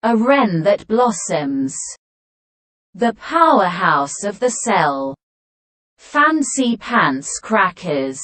A wren that blossoms. The powerhouse of the cell. Fancy pants crackers.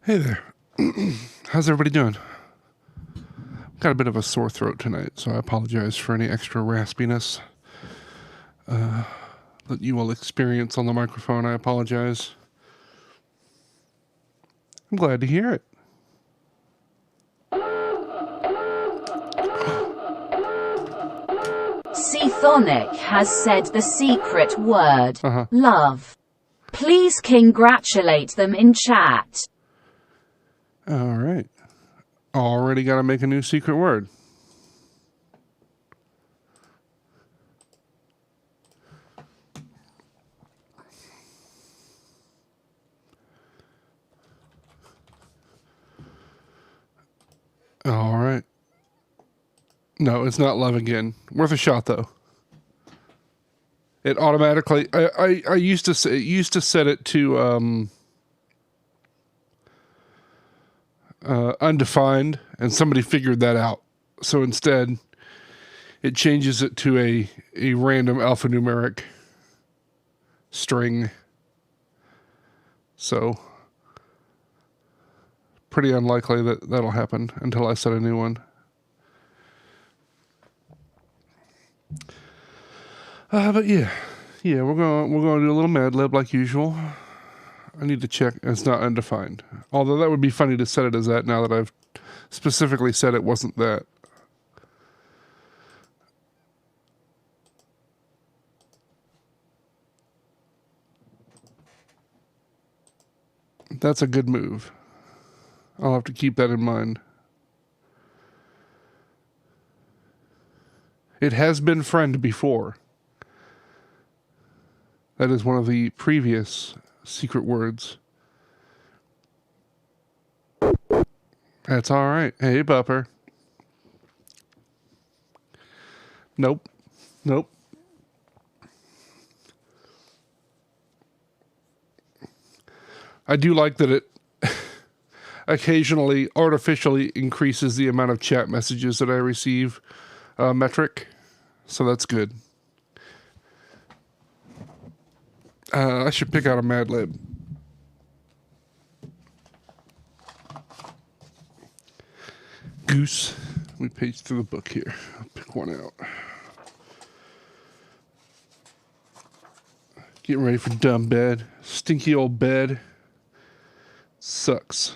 Hey there. How's everybody doing? Got a bit of a sore throat tonight, so I apologize for any extra raspiness that you will experience on the microphone. I apologize. I'm glad to hear it. Cthonic has said the secret word. Uh-huh. Love. Please congratulate them in chat. All right. Already got to make a new secret word. All right. No, it's not love again. Worth a shot though. It automatically. I used to say, set it to undefined, and somebody figured that out. So instead, it changes it to a random alphanumeric string. So pretty unlikely that that'll happen until I set a new one. But yeah, we're going to do a little Mad Lib like usual. I need to check. It's not undefined. Although that would be funny to set it as that now that I've specifically said it wasn't that. That's a good move. I'll have to keep that in mind. It has been friend before. That is one of the previous secret words. That's all right. Hey, Bupper. Nope. I do like that it occasionally artificially increases the amount of chat messages that I receive metric. So that's good. I should pick out a Mad Lib. Goose. Let me page through the book here. I'll pick one out. Getting ready for dumb bed. Stinky old bed. Sucks.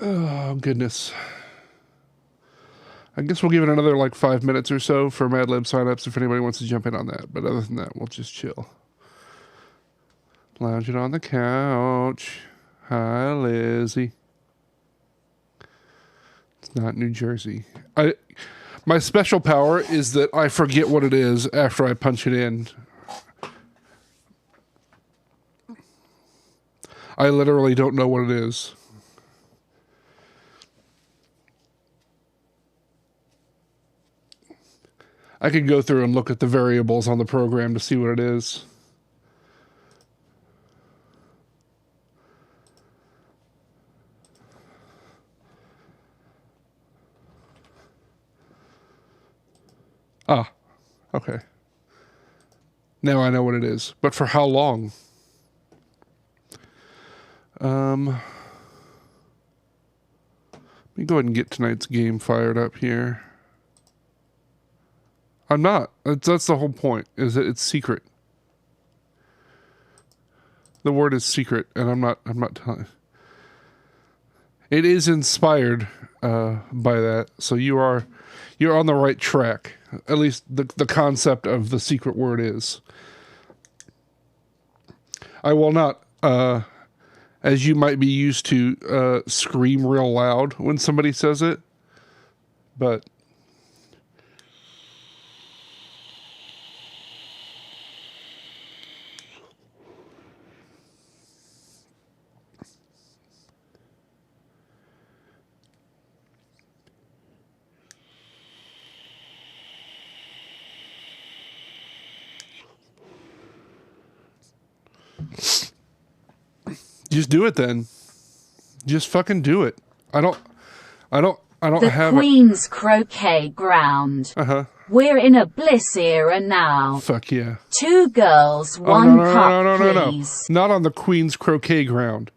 Oh, goodness. I guess we'll give it another like 5 minutes or so for Mad Lib signups if anybody wants to jump in on that. But other than that, we'll just chill. Lounging on the couch. Hi, Lizzie. It's not New Jersey. My special power is that I forget what it is after I punch it in. I literally don't know what it is. I could go through and look at the variables on the program to see what it is. Ah, okay. Now I know what it is. But for how long? Let me go ahead and get tonight's game fired up here. I'm not. That's the whole point, is that it's secret. The word is secret, and I'm not telling. It is inspired by that, so you're on the right track. At least the concept of the secret word is. I will not, as you might be used to, scream real loud when somebody says it, but just do it then. Just fucking do it. I don't The have Queen's Croquet Ground. Uh-huh. We're in a bliss era now. Fuck yeah. 2 girls, 1 cup, No. please. Not on the Queen's Croquet Ground.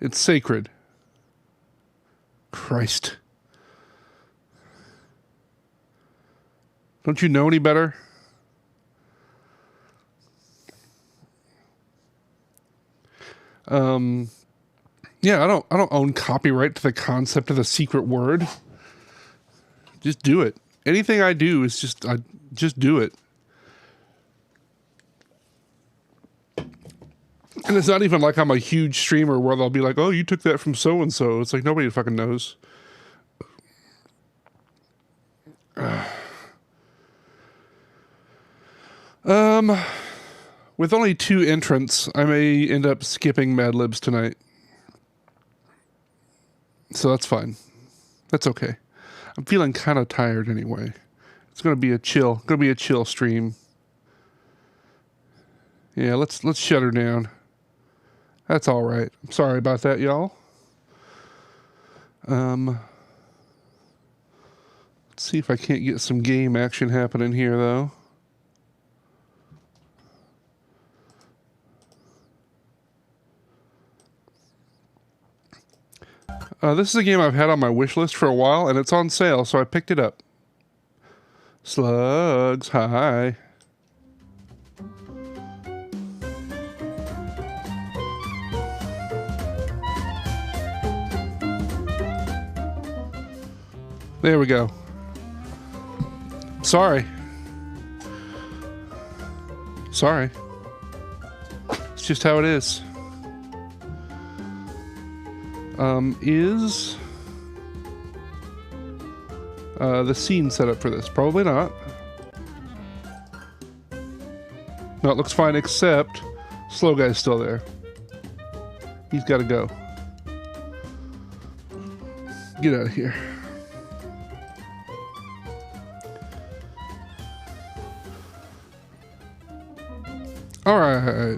It's sacred. Christ. Don't you know any better? Yeah, I don't own copyright to the concept of the secret word. Just do it. Anything I do is just do it. And it's not even like I'm a huge streamer where they'll be like, "Oh, you took that from so and so." It's like nobody fucking knows. With only 2 entrants, I may end up skipping Mad Libs tonight. So that's fine. That's okay. I'm feeling kind of tired anyway. It's gonna be a chill stream. Yeah, let's shut her down. That's all right. I'm sorry about that, y'all. Let's see if I can't get some game action happening here, though. This is a game I've had on my wish list for a while, and it's on sale, so I picked it up. Slugs, hi. There we go. Sorry. It's just how it is. Is the scene set up for this? Probably not. No, it looks fine, except Slow Guy's still there. He's got to go. Get out of here. All right.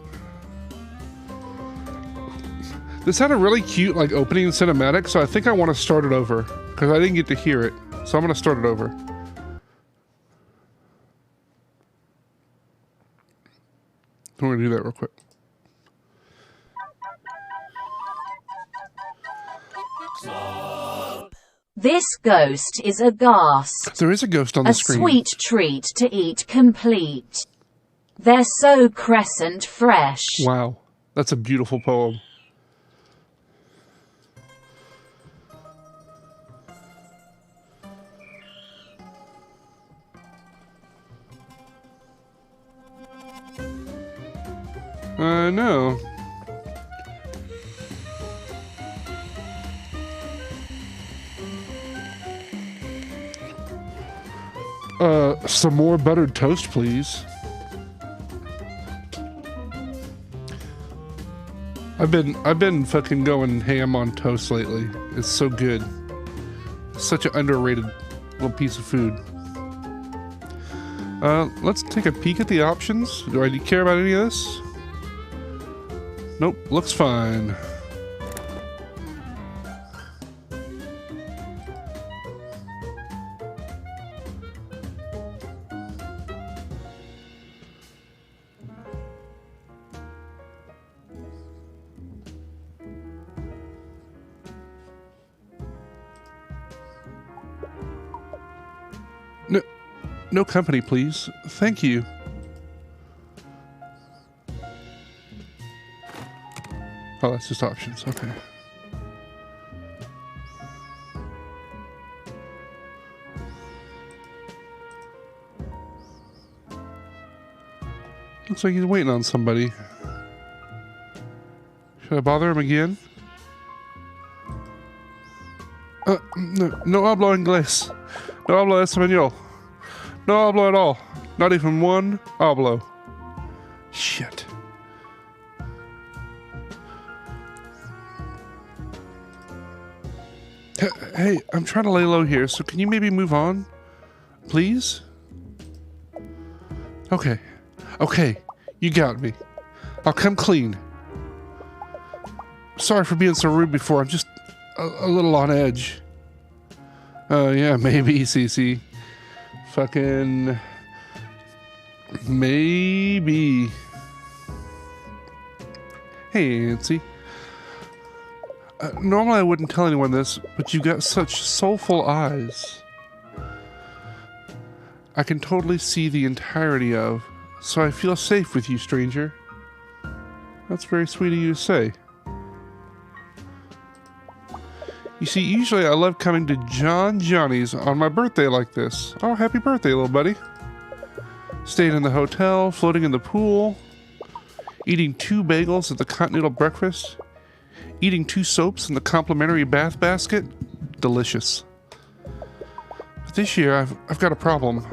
This had a really cute, like, opening cinematic, so I think I want to start it over. Because I didn't get to hear it. So I'm going to start it over. I'm going to do that real quick. This ghost is a ghast. There is a ghost on the screen. A sweet treat to eat complete. They're so crescent fresh. Wow. That's a beautiful poem. I know. Some more buttered toast, please. I've been fucking going ham on toast lately. It's so good. It's such an underrated little piece of food. Let's take a peek at the options. Do I care about any of this? Nope, looks fine. No company, please. Thank you. Oh, that's just options. Okay. Looks like he's waiting on somebody. Should I bother him again? No hablo inglés. No hablo español. No hablo at all. Not even one hablo. Shit. Hey, I'm trying to lay low here, so can you maybe move on? Please? Okay. Okay. You got me. I'll come clean. Sorry for being so rude before. I'm just a little on edge. Yeah, maybe, Cece. Fucking... maybe. Hey, Nancy. Normally I wouldn't tell anyone this, but you got such soulful eyes. I can totally see the entirety of, so I feel safe with you, stranger. That's very sweet of you to say. You see, usually I love coming to Johnny's on my birthday like this. Oh, happy birthday, little buddy. Staying in the hotel, floating in the pool, eating 2 bagels at the Continental breakfast, eating 2 soaps in the complimentary bath basket. Delicious. But this year, I've got a problem.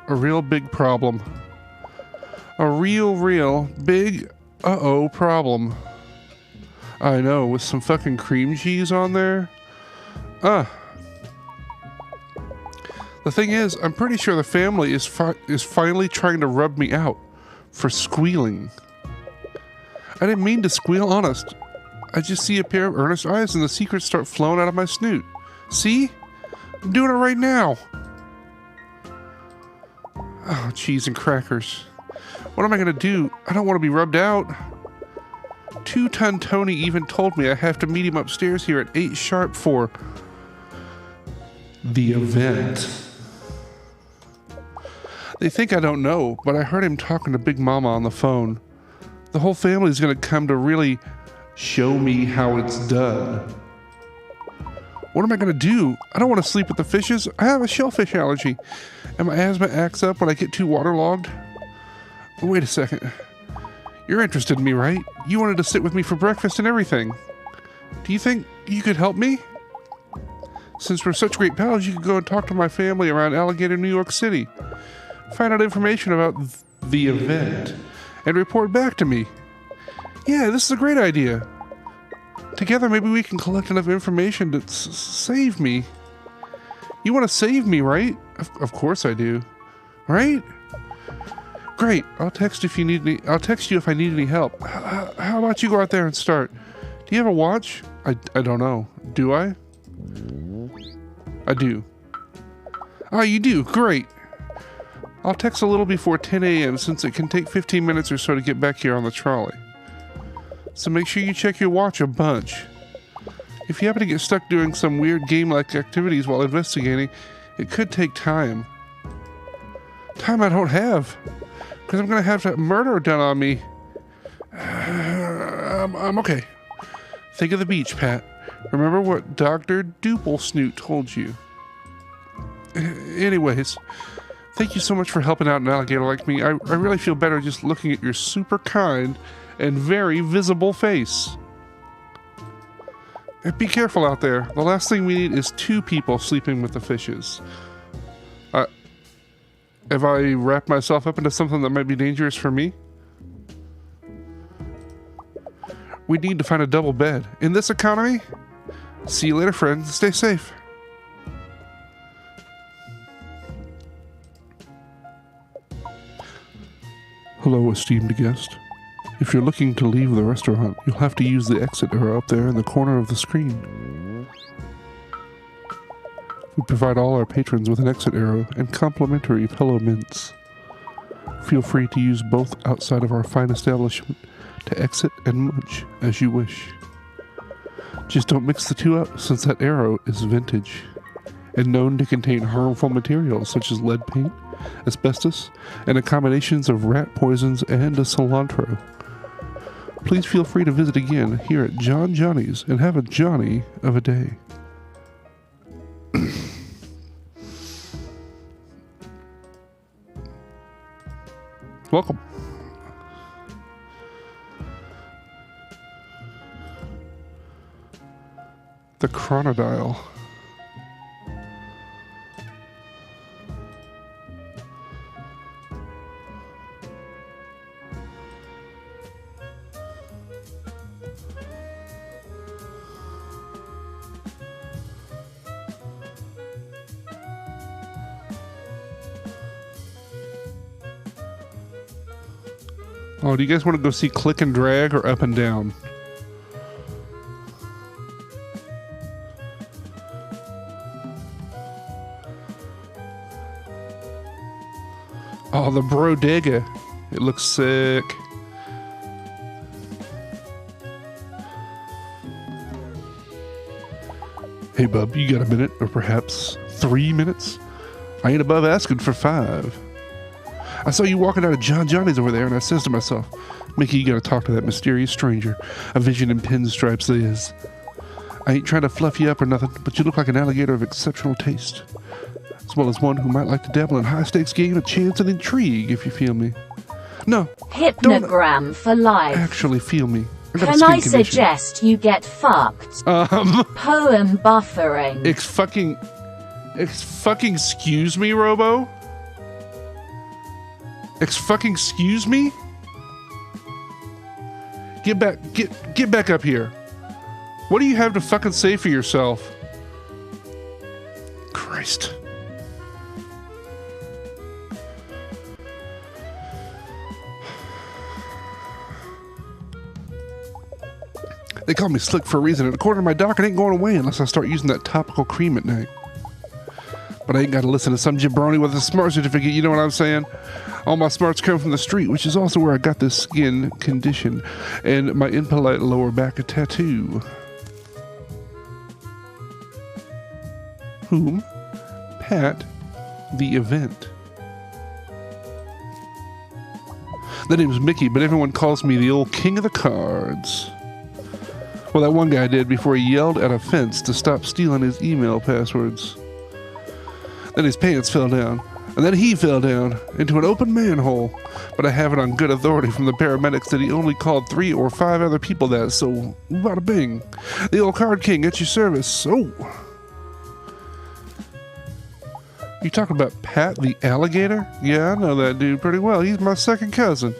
A real big problem. A real big problem. I know, with some fucking cream cheese on there. The thing is, I'm pretty sure the family is finally trying to rub me out for squealing. I didn't mean to squeal, honest. I just see a pair of earnest eyes and the secrets start flowing out of my snoot. See? I'm doing it right now. Oh, cheese and crackers. What am I gonna do? I don't want to be rubbed out. 2-Ton Tony even told me I have to meet him upstairs here at 8 sharp for the event. They think I don't know, but I heard him talking to Big Mama on the phone. The whole family's gonna come to really show me how it's done. What am I gonna do? I don't want to sleep with the fishes. I have a shellfish allergy, and my asthma acts up when I get too waterlogged. Wait a second. You're interested in me, right? You wanted to sit with me for breakfast and everything. Do you think you could help me? Since we're such great pals, you could go and talk to my family around Alligator, New York City. Find out information about the event, and report back to me. Yeah, this is a great idea. Together, maybe we can collect enough information to save me. You want to save me, right? Of course I do. Right? Great. I'll text you if I need any help. How about you go out there and start? Do you have a watch? I don't know. Do I? I do. Oh, you do? Great. I'll text a little before 10 a.m. since it can take 15 minutes or so to get back here on the trolley. So make sure you check your watch a bunch. If you happen to get stuck doing some weird game-like activities while investigating, it could take time. Time I don't have, because I'm going to have murder done on me. I'm okay. Think of the beach, Pat. Remember what Dr. Duplesnoot told you. Anyways, thank you so much for helping out an alligator like me. I really feel better just looking at your super kind and very visible face. And be careful out there. The last thing we need is 2 people sleeping with the fishes. Have I wrapped myself up into something that might be dangerous for me? We need to find a double bed. In this economy? See you later, friend. Stay safe. Hello, esteemed guest. If you're looking to leave the restaurant, you'll have to use the exit arrow up there in the corner of the screen. We provide all our patrons with an exit arrow and complimentary pillow mints. Feel free to use both outside of our fine establishment to exit and munch as you wish. Just don't mix the two up, since that arrow is vintage and known to contain harmful materials such as lead paint, asbestos, and the combinations of rat poisons and a cilantro. Please feel free to visit again here at John Johnny's and have a Johnny of a day. Welcome. The Chronodile. Oh, do you guys want to go see Click and Drag or Up and Down? Oh, the Brodega. It looks sick. Hey, bub, you got a minute or perhaps 3 minutes? I ain't above asking for 5. I saw you walking out of John Johnny's over there, and I says to myself, Mickey, you gotta talk to that mysterious stranger. A vision in pinstripes that is. I ain't trying to fluff you up or nothing, but you look like an alligator of exceptional taste. As well as one who might like to dabble in high-stakes game, a chance and intrigue, if you feel me. No, Hypnogram for life. Actually feel me. Can I suggest you get fucked? Poem buffering. Excuse me, Robo? Excuse me? Get back up here. What do you have to fucking say for yourself? Christ. They call me slick for a reason, and according to my doc, it ain't going away unless I start using that topical cream at night. But I ain't got to listen to some jabroni with a smart certificate, you know what I'm saying? All my smarts come from the street, which is also where I got this skin condition and my impolite lower back a tattoo. Whom? Pat the Event. The name's Mickey, but everyone calls me the old king of the cards. Well, that one guy did before he yelled at a fence to stop stealing his email passwords. Then his pants fell down, and then he fell down into an open manhole. But I have it on good authority from the paramedics that he only called 3 or 5 other people that, so bada bing. The old card king at your service. Oh. You talking about Pat the Alligator? Yeah, I know that dude pretty well. He's my second cousin.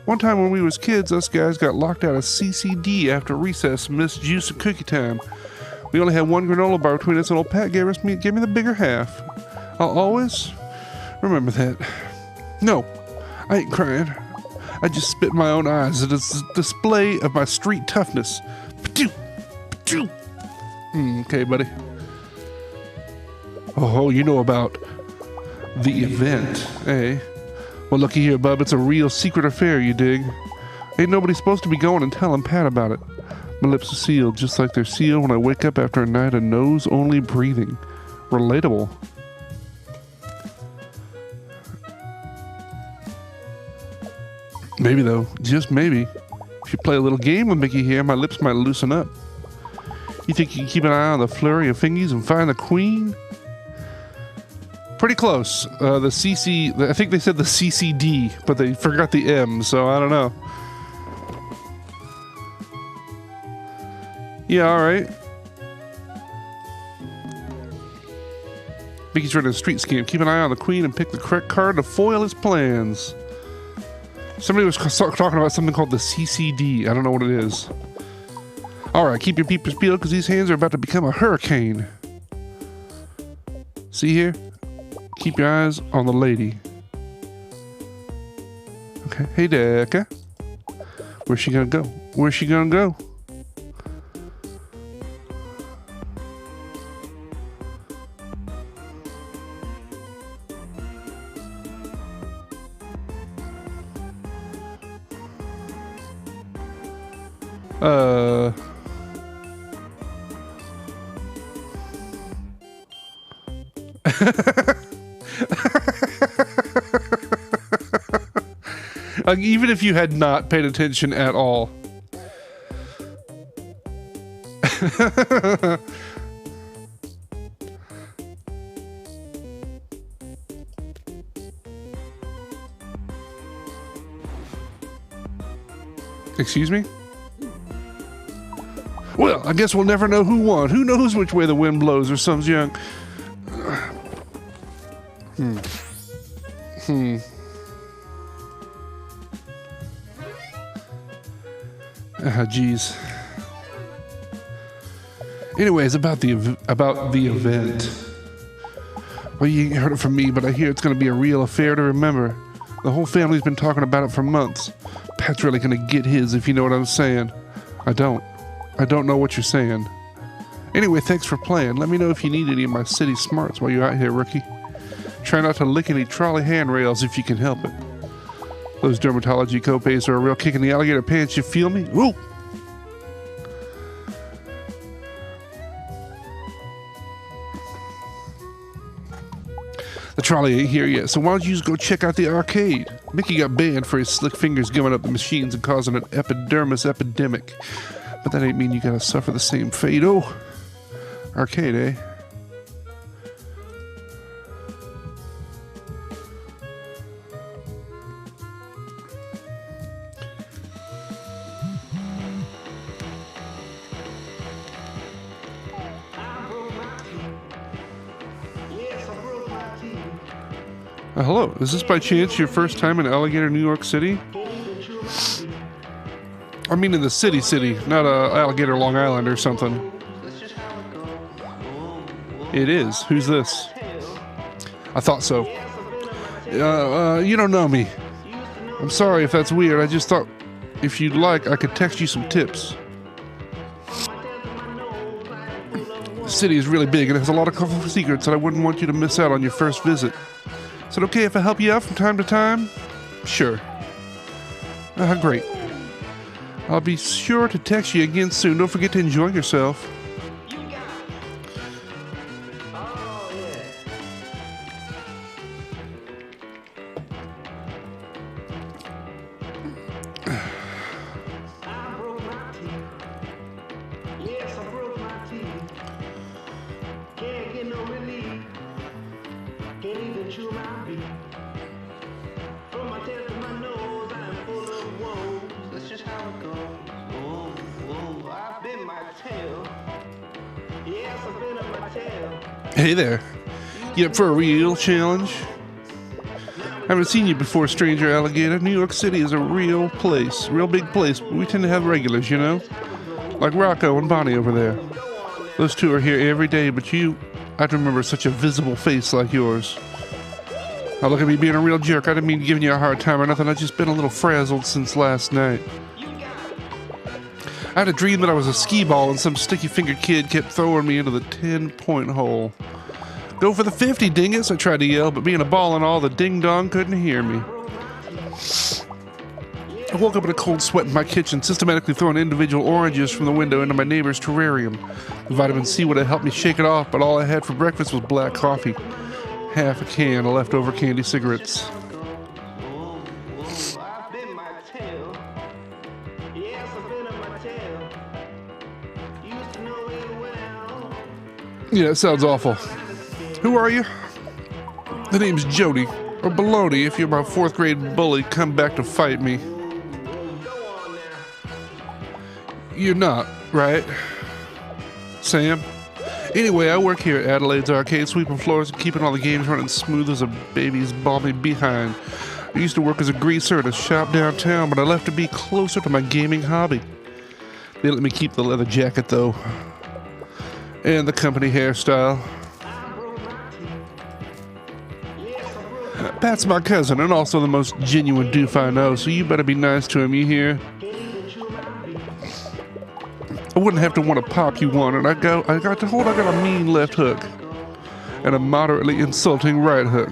One time when we was kids, us guys got locked out of CCD after recess and missed juice and cookie time. We only had one granola bar between us, and old Pat gave me the bigger half. I'll always remember that. No, I ain't crying. I just spit in my own eyes at a display of my street toughness. Pachoo! Pachoo! Okay, buddy. Oh, you know about the event, eh? Well, looky here, bub. It's a real secret affair, you dig? Ain't nobody supposed to be going and telling Pat about it. My lips are sealed, just like they're sealed when I wake up after a night of nose-only breathing. Relatable. Maybe, though. Just maybe. If you play a little game with Mickey here, my lips might loosen up. You think you can keep an eye on the flurry of fingies and find the queen? Pretty close. I think they said the CCD, but they forgot the M, so I don't know. Yeah, alright. Mickey's running a street scheme. Keep an eye on the queen and pick the correct card to foil his plans. Somebody was talking about something called the CCD. I don't know what it is. Alright, keep your peepers peeled because these hands are about to become a hurricane. See here? Keep your eyes on the lady. Okay. Hey, Decca. Where's she gonna go? Where's she gonna go? Like, even if you had not paid attention at all. Excuse me? Well, I guess we'll never know who won. Who knows which way the wind blows or some junk. Jeez. Anyways, about the event. Well, you ain't heard it from me, but I hear it's going to be a real affair to remember. The whole family's been talking about it for months. Pat's really going to get his, if you know what I'm saying. I don't know what you're saying. Anyway, thanks for playing. Let me know if you need any of my city smarts while you're out here, rookie. Try not to lick any trolley handrails if you can help it. Those dermatology copays are a real kick in the alligator pants, you feel me? Woo! The trolley ain't here yet, so why don't you just go check out the arcade? Mickey got banned for his slick fingers giving up the machines and causing an epidermis epidemic. But that ain't mean you gotta suffer the same fate. Oh, arcade, eh? Hello, is this by chance your first time in Alligator, New York City? I mean in the city, not Alligator, Long Island or something. It is. Who's this? I thought so. You don't know me. I'm sorry if that's weird. I just thought if you'd like, I could text you some tips. The city is really big and it has a lot of colorful secrets that I wouldn't want you to miss out on your first visit. Is it okay if I help you out from time to time? Sure. Great. I'll be sure to text you again soon. Don't forget to enjoy yourself. Hey there. You up for a real challenge? I haven't seen you before, stranger alligator. New York City is a real place. Real big place. We tend to have regulars, you know? Like Rocco and Bonnie over there. Those two are here every day, but I'd remember such a visible face like yours. Now look at me being a real jerk. I didn't mean giving you a hard time or nothing. I've just been a little frazzled since last night. I had a dream that I was a skee ball and some sticky-fingered kid kept throwing me into the 10-point hole. Go for the 50, dingus, I tried to yell, but being a ball and all, the ding-dong couldn't hear me. I woke up in a cold sweat in my kitchen, systematically throwing individual oranges from the window into my neighbor's terrarium. The vitamin C would have helped me shake it off, but all I had for breakfast was black coffee. Half a can of leftover candy cigarettes. Yeah, it sounds awful. Who are you? The name's Jody, or Baloney if you're my 4th grade bully come back to fight me. You're not, right? Sam? Anyway, I work here at Adelaide's Arcade, sweeping floors and keeping all the games running smooth as a baby's balmy behind. I used to work as a greaser at a shop downtown, but I left to be closer to my gaming hobby. They let me keep the leather jacket, though. And the company hairstyle. Pat's my cousin and also the most genuine doof I know, so you better be nice to him, you hear? I wouldn't have to want to pop you one, and I got a mean left hook. And a moderately insulting right hook.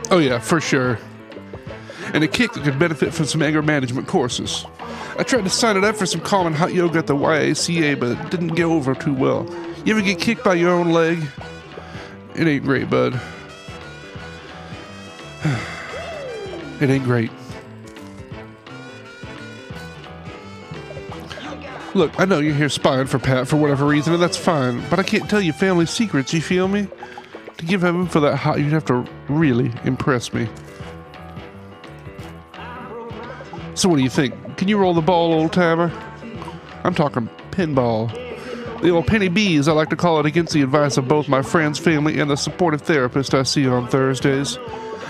Oh yeah, for sure. And a kick that could benefit from some anger management courses. I tried to sign it up for some common hot yoga at the YACA, but it didn't go over too well. You ever get kicked by your own leg? It ain't great, bud. It ain't great. Look, I know you're here spying for Pat for whatever reason, and that's fine, but I can't tell you family secrets, you feel me? To give heaven for that hot, you'd have to really impress me. So what do you think? Can you roll the ball, old timer? I'm talking pinball. The old penny B, as I like to call it, against the advice of both my friends, family, and the supportive therapist I see on Thursdays.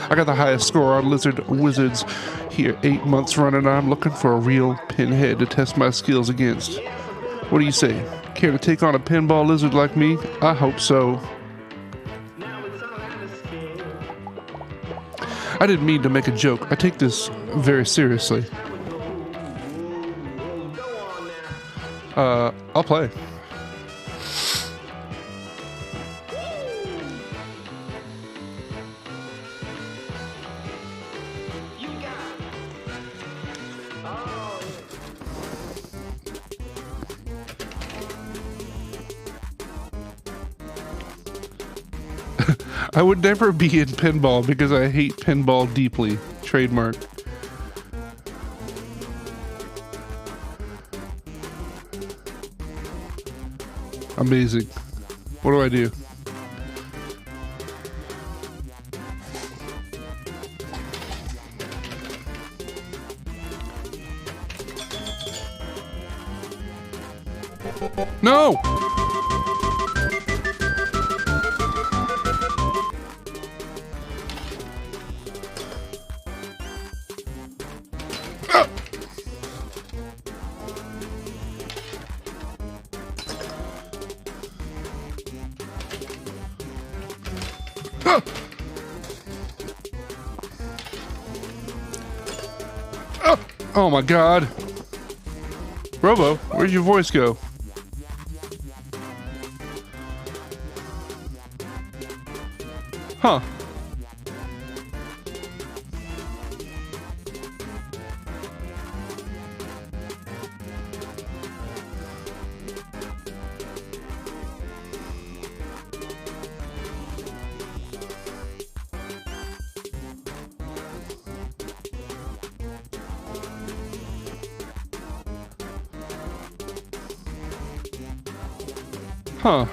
I got the highest score on Lizard Wizards here 8 months running, and I'm looking for a real pinhead to test my skills against. What do you say? Care to take on a pinball lizard like me? I hope so. I didn't mean to make a joke. I take this very seriously. I'll play. I would never be in pinball because I hate pinball deeply. Trademark. Amazing. What do I do? No! Oh my god. Robo, where'd your voice go? Huh. Huh.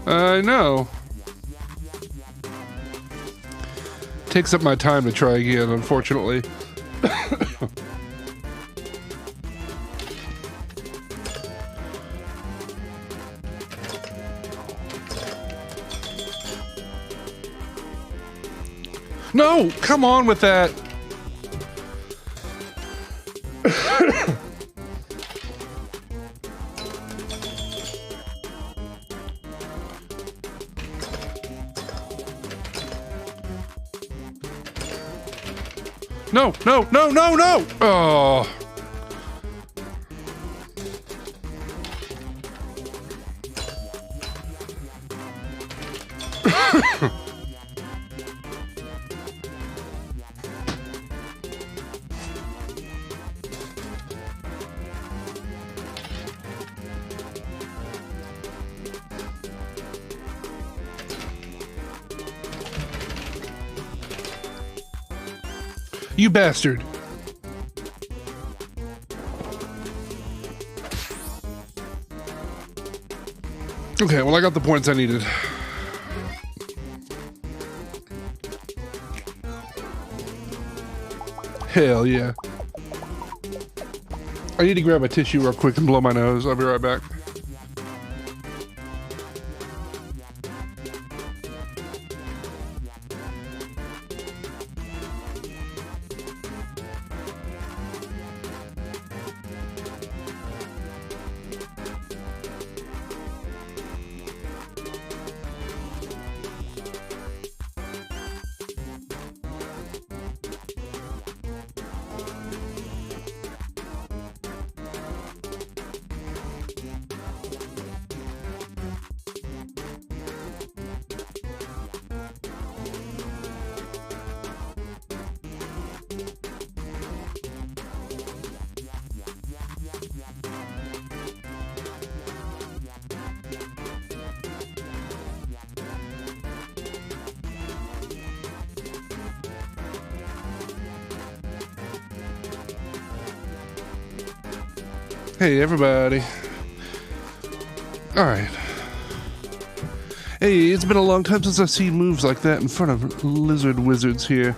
I know. Takes up my time to try again, unfortunately. No! Come on with that! No, no, no, no, no! Oh. You bastard. Okay, well, I got the points I needed. Hell yeah. I need to grab a tissue real quick and blow my nose. I'll be right back. Hey, everybody. Alright. Hey, it's been a long time since I've seen moves like that in front of lizard wizards here.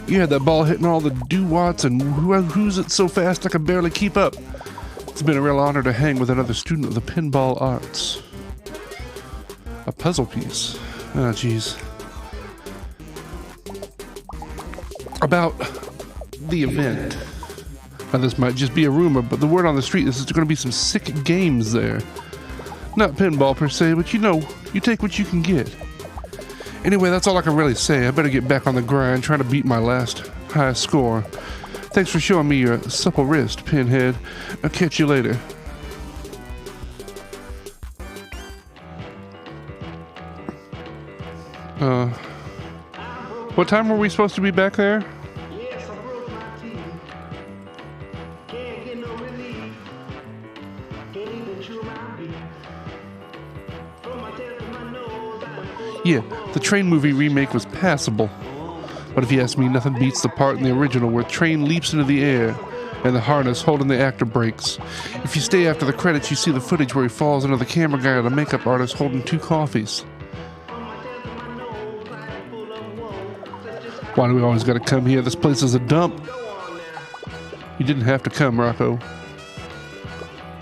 You had that ball hitting all the doo-wats, and who's it so fast I can barely keep up? It's been a real honor to hang with another student of the pinball arts. A puzzle piece. Oh, jeez. About the event. Now, this might just be a rumor, but the word on the street is there's going to be some sick games there. Not pinball per se, but you know, you take what you can get. Anyway, that's all I can really say. I better get back on the grind, trying to beat my last high score. Thanks for showing me your supple wrist, Pinhead. I'll catch you later. What time were we supposed to be back there? Yeah, the Train movie remake was passable. But if you ask me, nothing beats the part in the original where Train leaps into the air and the harness holding the actor breaks. If you stay after the credits, you see the footage where he falls into the camera guy and the makeup artist holding 2 coffees. Why do we always gotta come here? This place is a dump. You didn't have to come, Rocco.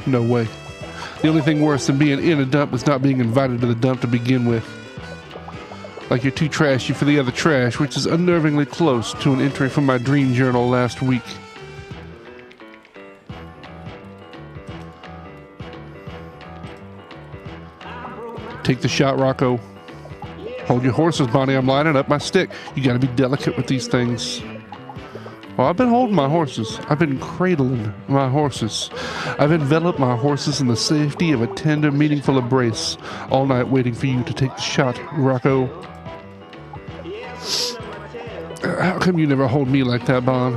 No way. The only thing worse than being in a dump is not being invited to the dump to begin with. Like you're too trashy for the other trash, which is unnervingly close to an entry from my dream journal last week. Take the shot, Rocco. Hold your horses, Bonnie. I'm lining up my stick. You gotta be delicate with these things. Well, I've been holding my horses. I've been cradling my horses. I've enveloped my horses in the safety of a tender, meaningful embrace all night waiting for you to take the shot, Rocco. How come you never hold me like that, Bon?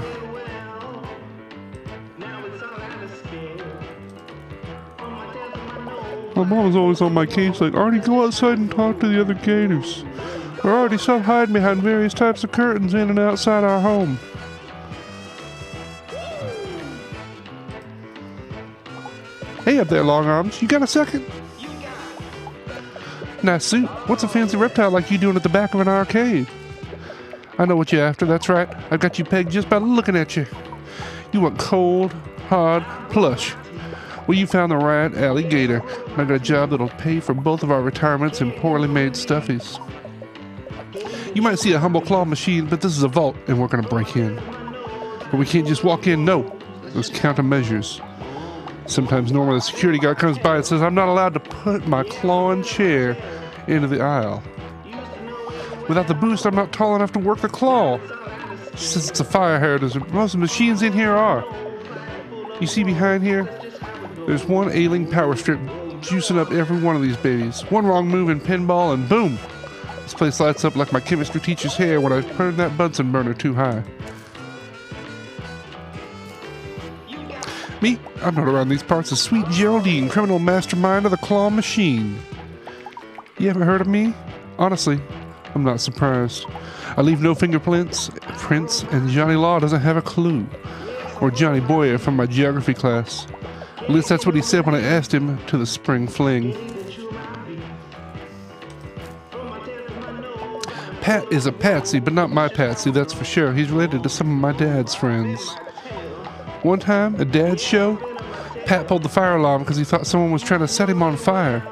My mom's always on my case like, Artie, go outside and talk to the other gators. Or Artie, stop hiding behind various types of curtains in and outside our home. Hey up there, long arms. You got a second? Nice suit. What's a fancy reptile like you doing at the back of an arcade? I know what you're after, that's right. I've got you pegged just by looking at you. You want cold, hard, plush. Well, you found the right alligator. I got a job that'll pay for both of our retirements in poorly made stuffies. You might see a humble claw machine, but this is a vault, and we're gonna break in. But we can't just walk in, no. There's countermeasures. Sometimes normally the security guard comes by and says I'm not allowed to put my clawing chair into the aisle. Without the boost, I'm not tall enough to work the claw. She says it's a fire hazard. Most of the machines in here are. You see behind here? There's one ailing power strip juicing up every one of these babies. One wrong move in pinball and boom! This place lights up like my chemistry teacher's hair when I turn that Bunsen burner too high. Me? I'm not around these parts of Sweet Geraldine, criminal mastermind of the claw machine. You haven't heard of me? Honestly, I'm not surprised. I leave no fingerprints, and Johnny Law doesn't have a clue. Or Johnny Boyer from my geography class. At least that's what he said when I asked him to the spring fling. Pat is a patsy, but not my patsy, that's for sure. He's related to some of my dad's friends. One time, at Dad's show, Pat pulled the fire alarm because he thought someone was trying to set him on fire.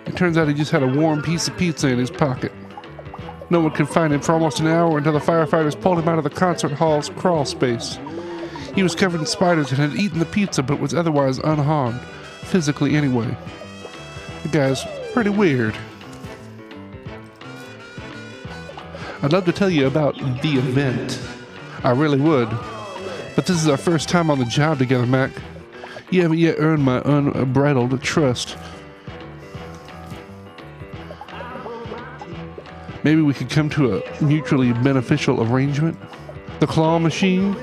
It turns out he just had a warm piece of pizza in his pocket. No one could find him for almost an hour until the firefighters pulled him out of the concert hall's crawl space. He was covered in spiders and had eaten the pizza but was otherwise unharmed, physically anyway. The guy's pretty weird. I'd love to tell you about the event. I really would. But this is our first time on the job together, Mac. You haven't yet earned my unbridled trust. Maybe we could come to a mutually beneficial arrangement. The claw machine?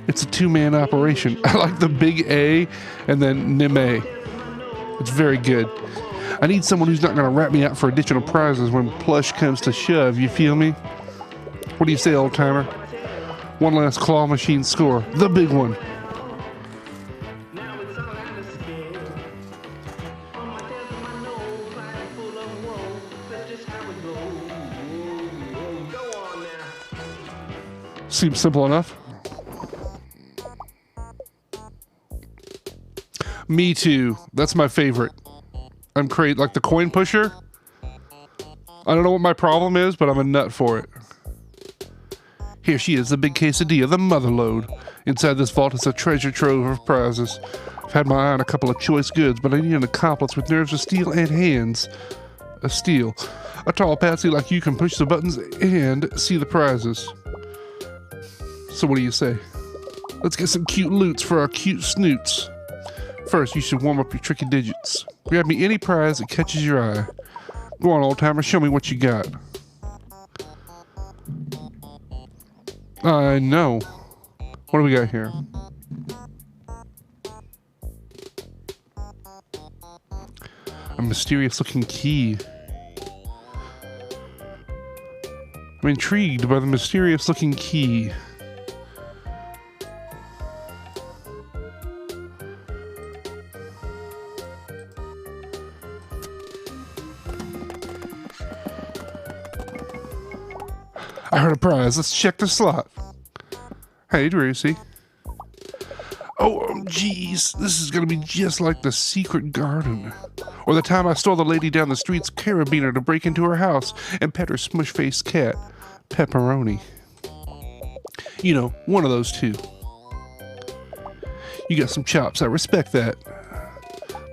It's a 2-man operation. I like the big A and then Nime. It's very good. I need someone who's not going to rat me out for additional prizes when plush comes to shove, you feel me? What do you say, old timer? One last claw machine score. The big one. Seems simple enough. Me too. That's my favorite. I'm crazy. Like the coin pusher. I don't know what my problem is, but I'm a nut for it. Here she is, the big quesadilla, the mother lode. Inside this vault is a treasure trove of prizes. I've had my eye on a couple of choice goods, but I need an accomplice with nerves of steel and hands of steel. A tall patsy like you can push the buttons and see the prizes. So what do you say? Let's get some cute loots for our cute snoots. First, you should warm up your tricky digits. Grab me any prize that catches your eye. Go on, old timer, show me what you got. I know. What do we got here? A mysterious looking key. I'm intrigued by the mysterious looking key. I heard a prize. Let's check the slot. Hey, Drucy. Oh, geez. This is going to be just like the secret garden. Or the time I stole the lady down the street's carabiner to break into her house and pet her smush-faced cat, Pepperoni. You know, one of those two. You got some chops. I respect that.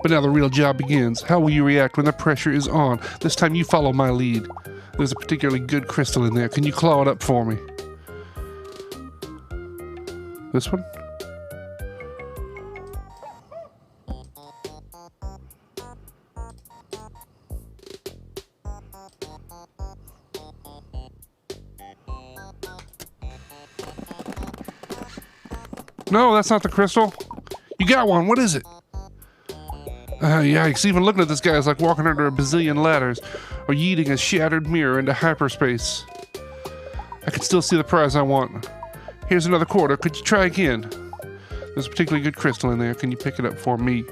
But now the real job begins. How will you react when the pressure is on? This time you follow my lead. There's a particularly good crystal in there. Can you claw it up for me? This one? No, that's not the crystal. You got one. What is it? Yikes. Even looking at this guy is like walking under a bazillion ladders or yeeting a shattered mirror into hyperspace. I can still see the prize I want. Here's another quarter. Could you try again? There's a particularly good crystal in there. Can you pick it up for me?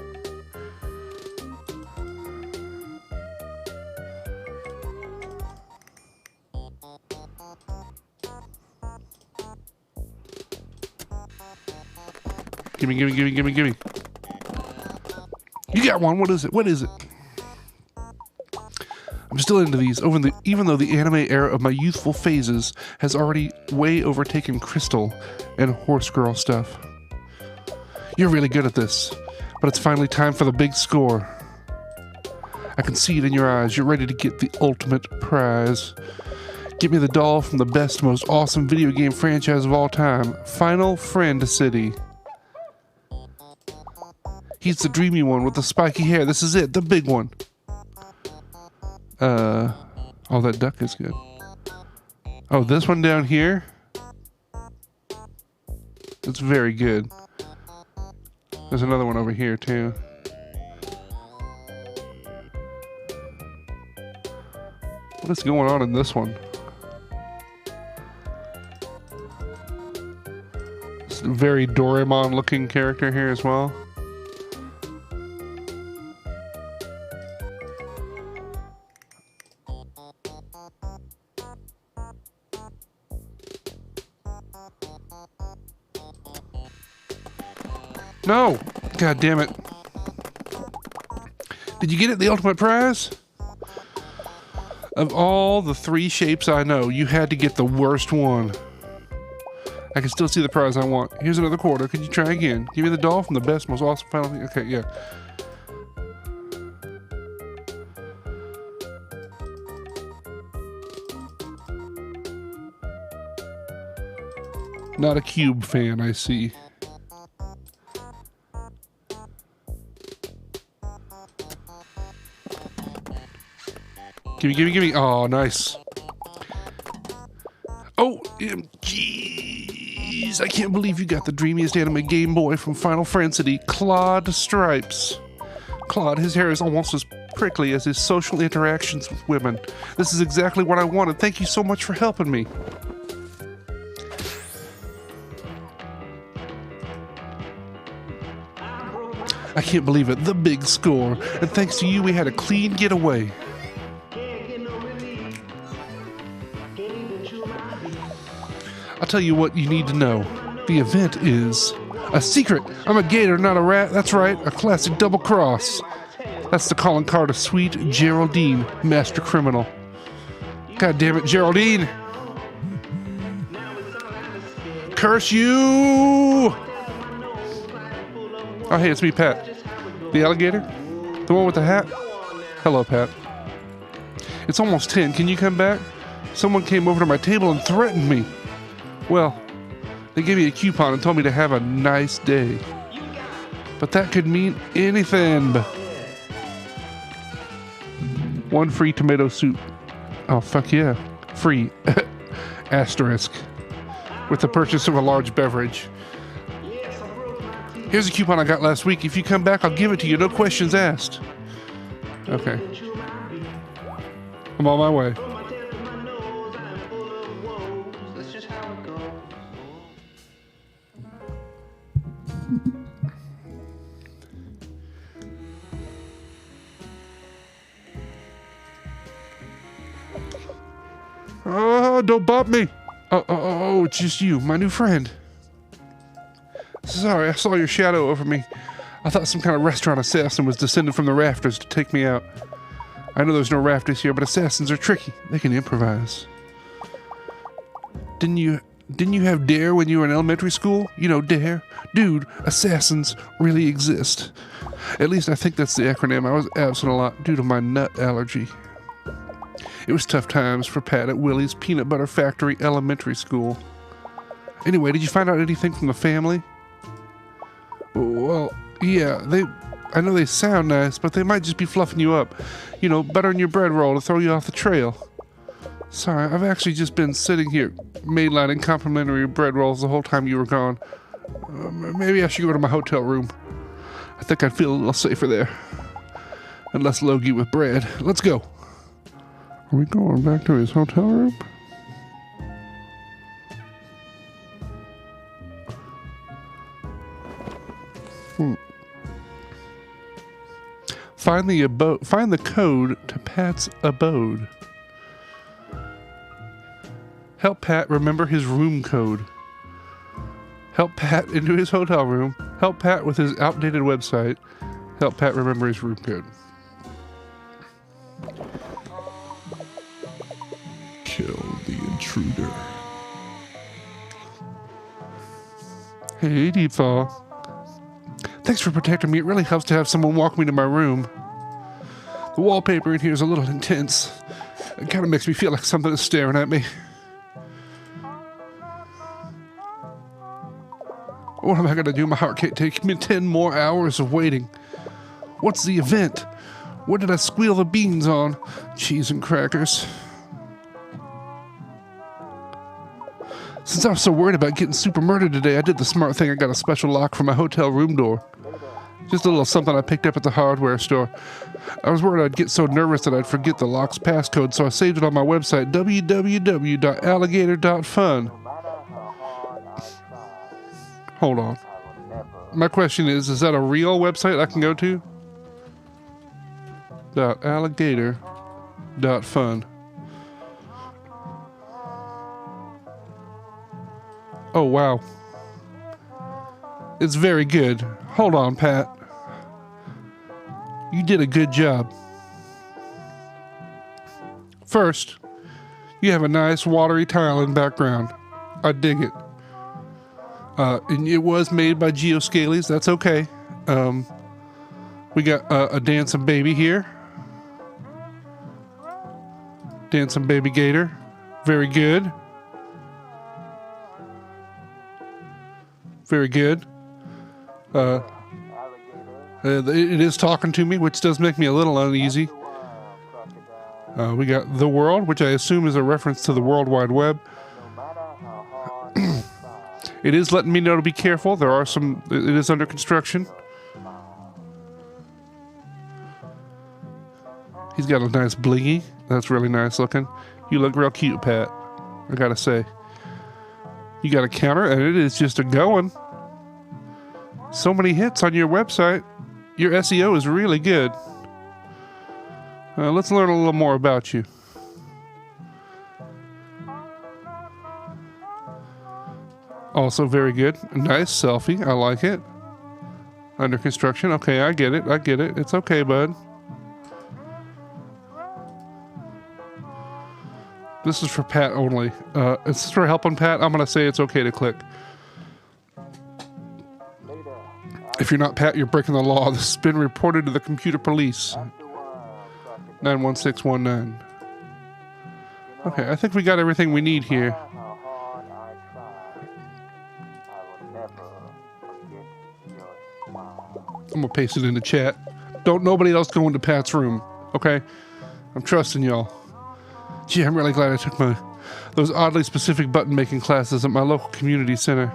Gimme, gimme, gimme, gimme, gimme. You got one. What is it? What is it? I'm still into these, even though the anime era of my youthful phases has already way overtaken Crystal and Horse Girl stuff. You're really good at this, but it's finally time for the big score. I can see it in your eyes. You're ready to get the ultimate prize. Get me the doll from the best, most awesome video game franchise of all time, Final Friend City. He's the dreamy one with the spiky hair. This is it, the big one. Oh, that duck is good. Oh, this one down here? It's very good. There's another one over here, too. What is going on in this one? It's a very Doraemon-looking character here as well. No! God damn it. Did you get it, the ultimate prize? Of all the 3 shapes I know, you had to get the worst one. I can still see the prize I want. Here's another quarter. Could you try again? Give me the doll from the best, most awesome final thing. Okay, yeah. Not a Cube fan, I see. Gimme, gimme, gimme. Oh, nice. Oh, jeez. I can't believe you got the dreamiest anime Game Boy from Final Fantasy, Claude Stripes. Claude, his hair is almost as prickly as his social interactions with women. This is exactly what I wanted. Thank you so much for helping me. I can't believe it. The big score. And thanks to you, we had a clean getaway. I'll tell you what you need to know. The event is a secret. I'm a gator, not a rat. That's right, a classic double cross. That's the calling card of sweet Geraldine, master criminal. God damn it, Geraldine! Curse you! Oh, hey, it's me, Pat. The alligator? The one with the hat? Hello, Pat. It's almost 10. Can you come back? Someone came over to my table and threatened me. Well, they gave me a coupon and told me to have a nice day. But that could mean anything. One free tomato soup. Oh, fuck yeah. Free. Asterisk. With the purchase of a large beverage. Here's a coupon I got last week. If you come back, I'll give it to you. No questions asked. Okay. I'm on my way. Oh, don't bump me. Oh, it's just you, my new friend. Sorry, I saw your shadow over me. I thought some kind of restaurant assassin was descended from the rafters to take me out. I know there's no rafters here, but assassins are tricky. They can improvise. Didn't you have DARE when you were in elementary school? You know, DARE? Dude, assassins really exist. At least I think that's the acronym. I was absent a lot due to my nut allergy. It was tough times for Pat at Willie's Peanut Butter Factory Elementary School. Anyway, did you find out anything from the family? Well, yeah, I know they sound nice, but they might just be fluffing you up. You know, buttering your bread roll to throw you off the trail. Sorry, I've actually just been sitting here mainlining complimentary bread rolls the whole time you were gone. Maybe I should go to my hotel room. I think I'd feel a little safer there. And less logy with bread. Let's go. Are we going back to his hotel room? Find the code to Pat's abode. Help Pat remember his room code. Help Pat into his hotel room. Help Pat with his outdated website. Help Pat remember his room code. Kill the intruder. Hey, Deepfall. Thanks for protecting me. It really helps to have someone walk me to my room. The wallpaper in here is a little intense. It kind of makes me feel like something is staring at me. What am I going to do? My heart can't take me 10 more hours of waiting. What's the event? What did I squeal the beans on? Cheese and crackers. Since I was so worried about getting super murdered today, I did the smart thing. I got a special lock for my hotel room door. Just a little something I picked up at the hardware store. I was worried I'd get so nervous that I'd forget the lock's passcode, so I saved it on my website, www.alligator.fun. Hold on. My question is that a real website I can go to? .alligator.fun. Oh, wow. It's very good. Hold on, Pat. You did a good job. First, you have a nice watery tile in background. I dig it. And it was made by Geoscalies. That's okay. We got a dancing baby here. Dancing baby gator. Very good. Very good. It is talking to me, which does make me a little uneasy. We got the world, which I assume is a reference to the World Wide Web. It is letting me know to be careful. There are some... It is under construction. He's got a nice blingy. That's really nice looking. You look real cute, Pat. I gotta say. You got a counter, and it is just a going. So many hits on your website. Your SEO is really good. Let's learn a little more about you. Also very good. Nice selfie. I like it. Under construction. Okay, I get it. I get it. It's okay, bud. This is for Pat only. Is this for helping Pat? I'm going to say it's okay to click. If you're not Pat, you're breaking the law. This has been reported to the computer police. 91619. Okay, I think we got everything we need here. I'm gonna paste it in the chat. Don't nobody else go into Pat's room, okay? I'm trusting y'all. Gee, I'm really glad I took those oddly specific button making classes at my local community center.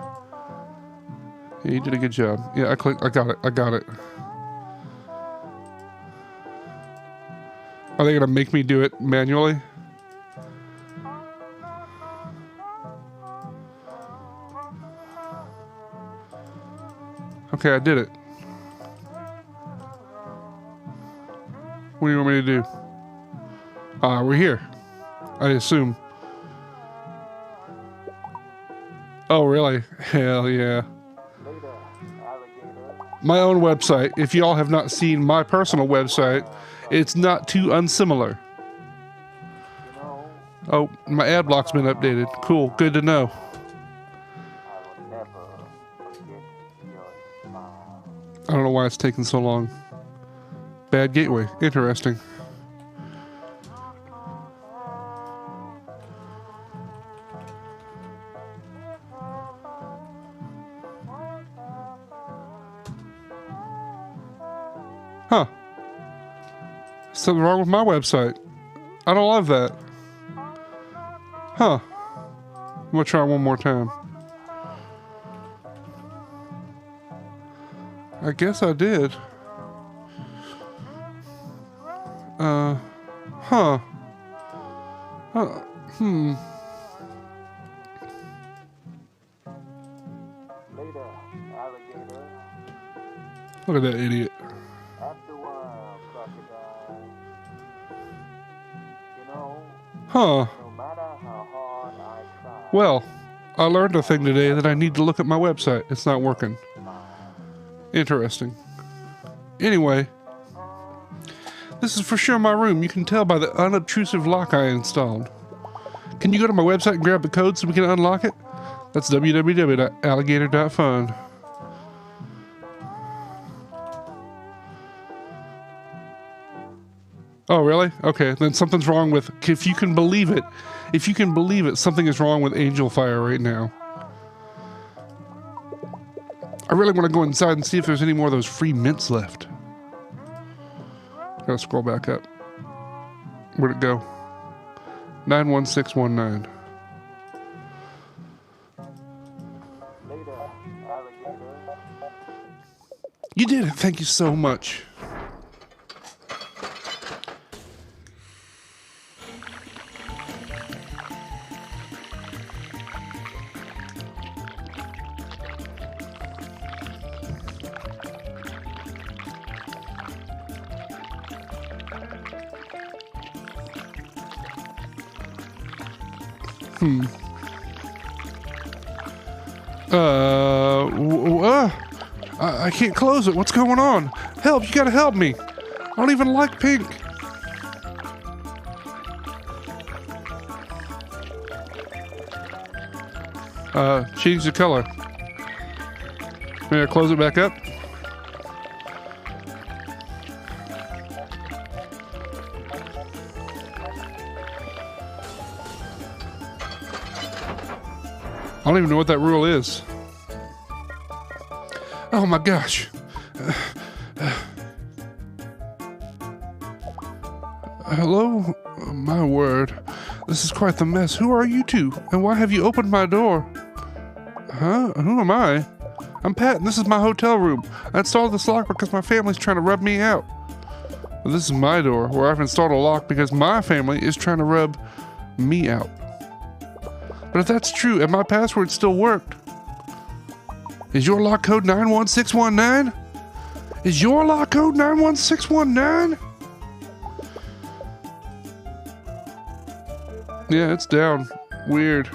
Yeah, you did a good job. Yeah, I got it. I got it. Are they gonna make me do it manually? Okay, I did it. What do you want me to do? We're here. I assume. Oh, really? Hell yeah. My own website. If y'all have not seen my personal website, it's not too unsimilar. Oh, my ad block's been updated. Cool. Good to know. I don't know why it's taking so long. Bad gateway. Interesting. Huh. Something wrong with my website. I don't love that. Huh. I'm gonna try one more time. I guess I did. Huh. Hmm. Later, alligator. Look at that idiot. After a while, crocodile. You know, Huh. no matter how hard I try. Well, I learned a thing today that I need to look at my website. It's not working. Interesting. Anyway, this is for sure my room. You can tell by the unobtrusive lock I installed. Can you go to my website and grab the code so we can unlock it? That's www.alligator.fun. Oh, really? Okay, then something's wrong with... If you can believe it, something is wrong with Angel Fire right now. I really want to go inside and see if there's any more of those free mints left. Gotta scroll back up. Where'd it go? 91619. Later, alligator. You did it. Thank you so much. I can't close it. What's going on? Help, you gotta help me. I don't even like pink. Change the color. May I close it back up? I don't even know what that rule is. Oh my gosh. Hello? My word. This is quite the mess. Who are you two? And why have you opened my door? Huh? Who am I? I'm Pat, and this is my hotel room. I installed this lock because my family's trying to rub me out. Well, this is my door, where I've installed a lock because my family is trying to rub me out. But if that's true, and my password still worked, is your lock code 91619? Is your lock code 91619? Yeah, it's down. Weird.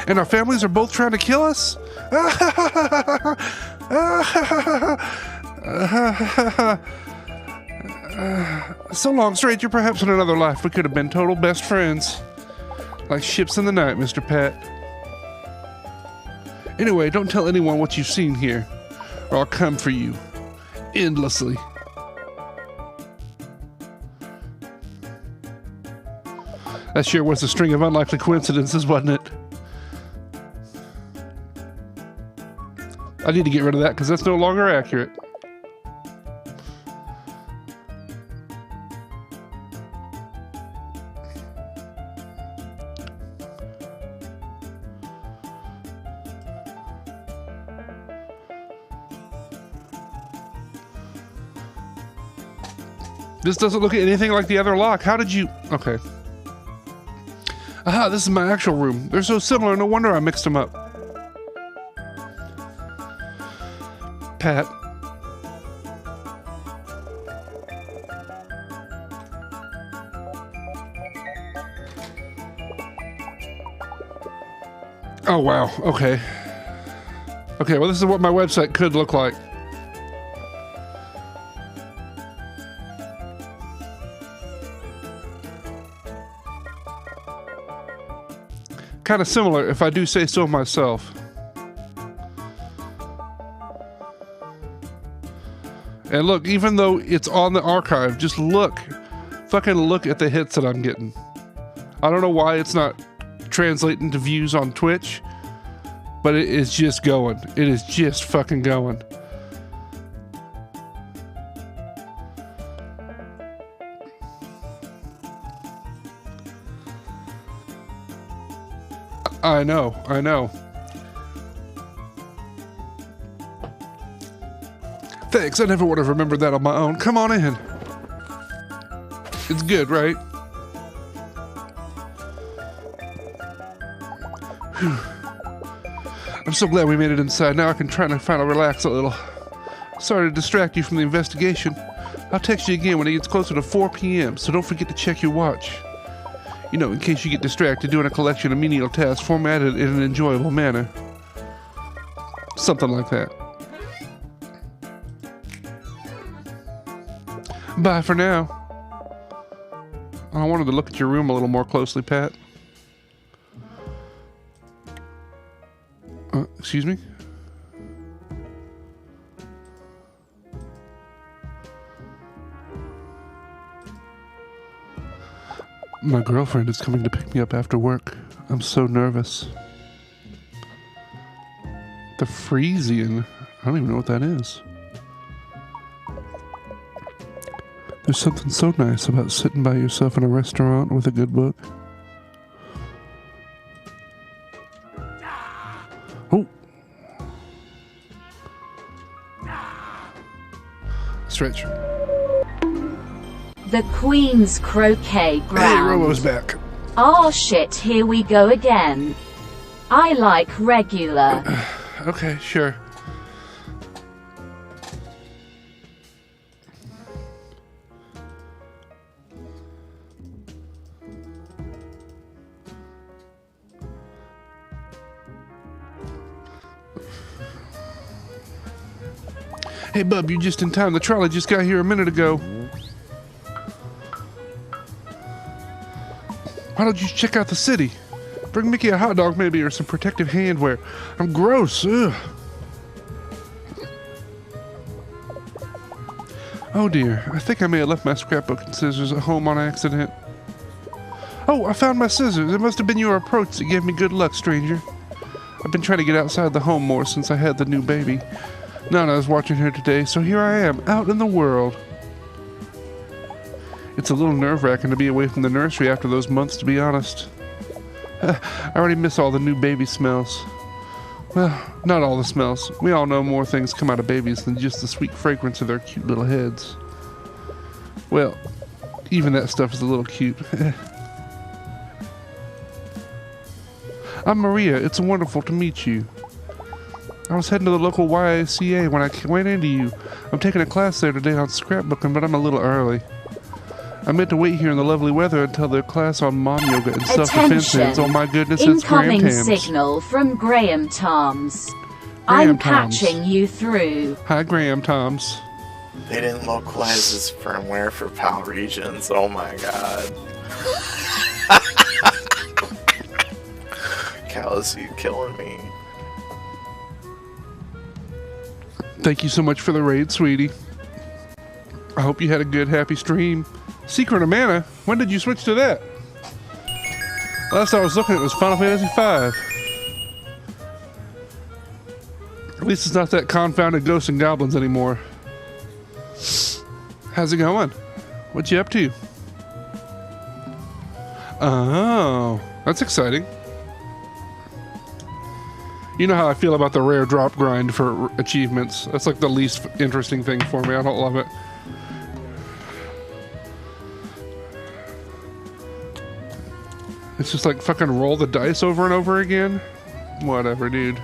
And our families are both trying to kill us? So long, stranger. Perhaps in another life we could have been total best friends. Like ships in the night, Mr. Pat. Anyway, don't tell anyone what you've seen here, or I'll come for you. Endlessly. That sure was a string of unlikely coincidences, wasn't it? I need to get rid of that because that's no longer accurate. This doesn't look anything like the other lock. How did you... Okay. Aha, this is my actual room. They're so similar, no wonder I mixed them up. Pat. Oh, wow. Okay. Okay, well, this is what my website could look like. Kind of similar, if I do say so myself. And look, even though it's on the archive, just look. Fucking look at the hits that I'm getting. I don't know why it's not translating to views on Twitch, but it is just going. It is just fucking going. I know, I know. Thanks, I never would have remembered that on my own. Come on in. It's good, right? Whew. I'm so glad we made it inside. Now I can try to finally relax a little. Sorry to distract you from the investigation. I'll text you again when it gets closer to 4 p.m., so don't forget to check your watch. You know, in case you get distracted doing a collection of menial tasks formatted in an enjoyable manner. Something like that. Bye for now. I wanted to look at your room a little more closely, Pat. Excuse me? My girlfriend is coming to pick me up after work. I'm so nervous. The Frisian? I don't even know what that is. There's something so nice about sitting by yourself in a restaurant with a good book. Oh! Stretch. The Queen's croquet ground. Hey, Robo's back. Oh shit, here we go again. I like regular. Okay, sure. Hey, bub, you're just in time. The trolley just got here a minute ago. Why don't you check out the city? Bring Mickey a hot dog maybe, or some protective handwear. I'm gross. Ugh. Oh dear, I think I may have left my scrapbook and scissors at home on accident. Oh, I found my scissors. It must have been your approach that gave me good luck, stranger. I've been trying to get outside the home more since I had the new baby. Nana's watching her today, so here I am, out in the world. It's a little nerve-wracking to be away from the nursery after those months, to be honest. I already miss all the new baby smells. Well, not all the smells. We all know more things come out of babies than just the sweet fragrance of their cute little heads. Well, even that stuff is a little cute. I'm Maria. It's wonderful to meet you. I was heading to the local YMCA when I ran into you. I'm taking a class there today on scrapbooking, but I'm a little early. I meant to wait here in the lovely weather until their class on mom yoga and self-defense Attention. ends. Oh my goodness, it's Graham Incoming Tams. signal from Graham Toms. Graham I'm Toms. patching you through. Hi, Graham Toms. They didn't localize this firmware for PAL regions. Oh my god. Callous, you killing me. Thank you so much for the raid, sweetie. I hope you had a good, happy stream. Secret of Mana? When did you switch to that? Last I was looking, it was Final Fantasy V. At least it's not that confounded Ghosts and Goblins anymore. How's it going? What you up to? Oh, that's exciting. You know how I feel about the rare drop grind for achievements. That's like the least interesting thing for me. I don't love it. It's just like fucking roll the dice over and over again. Whatever, dude.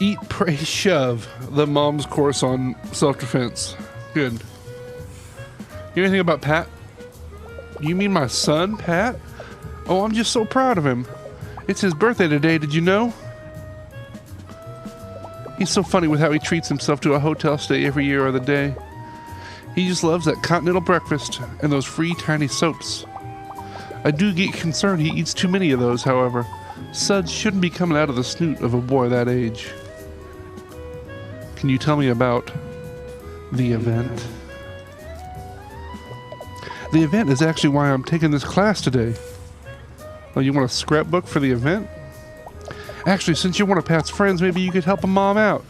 Eat, pray, shove. The mom's course on self-defense. Good. You know anything about Pat? You mean my son, Pat? Oh, I'm just so proud of him. It's his birthday today, did you know? He's so funny with how he treats himself to a hotel stay every year of the day. He just loves that continental breakfast and those free tiny soaps. I do get concerned he eats too many of those, however. Suds shouldn't be coming out of the snoot of a boy that age. Can you tell me about the event? The event is actually why I'm taking this class today. Oh, you want a scrapbook for the event? Actually, since you're one of Pat's friends, maybe you could help a mom out.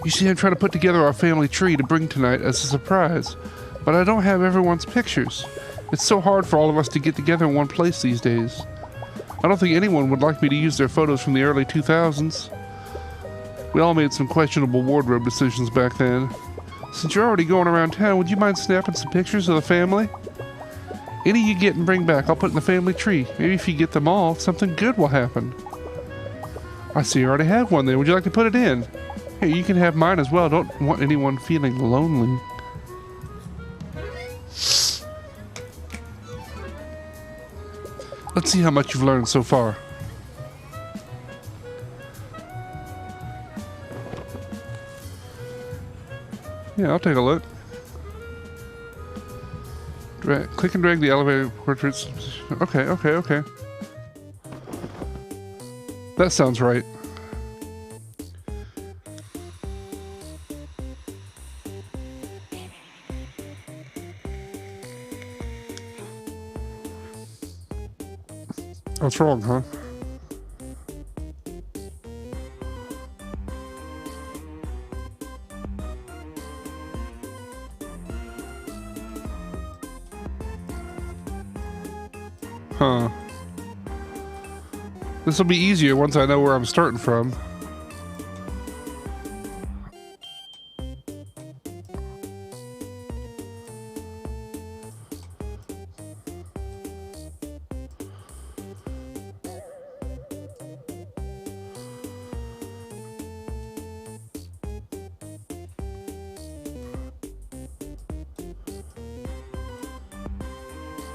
You see, I'm trying to put together our family tree to bring tonight as a surprise, but I don't have everyone's pictures. It's so hard for all of us to get together in one place these days. I don't think anyone would like me to use their photos from the early 2000s. We all made some questionable wardrobe decisions back then. Since you're already going around town, would you mind snapping some pictures of the family? Any you get and bring back, I'll put in the family tree. Maybe if you get them all, something good will happen. I see you already have one there. Would you like to put it in? Here, you can have mine as well. Don't want anyone feeling lonely. Let's see how much you've learned so far. Yeah, I'll take a look. Click and drag the elevator portraits. Okay. That sounds right. What's wrong, huh? Huh. This will be easier once I know where I'm starting from.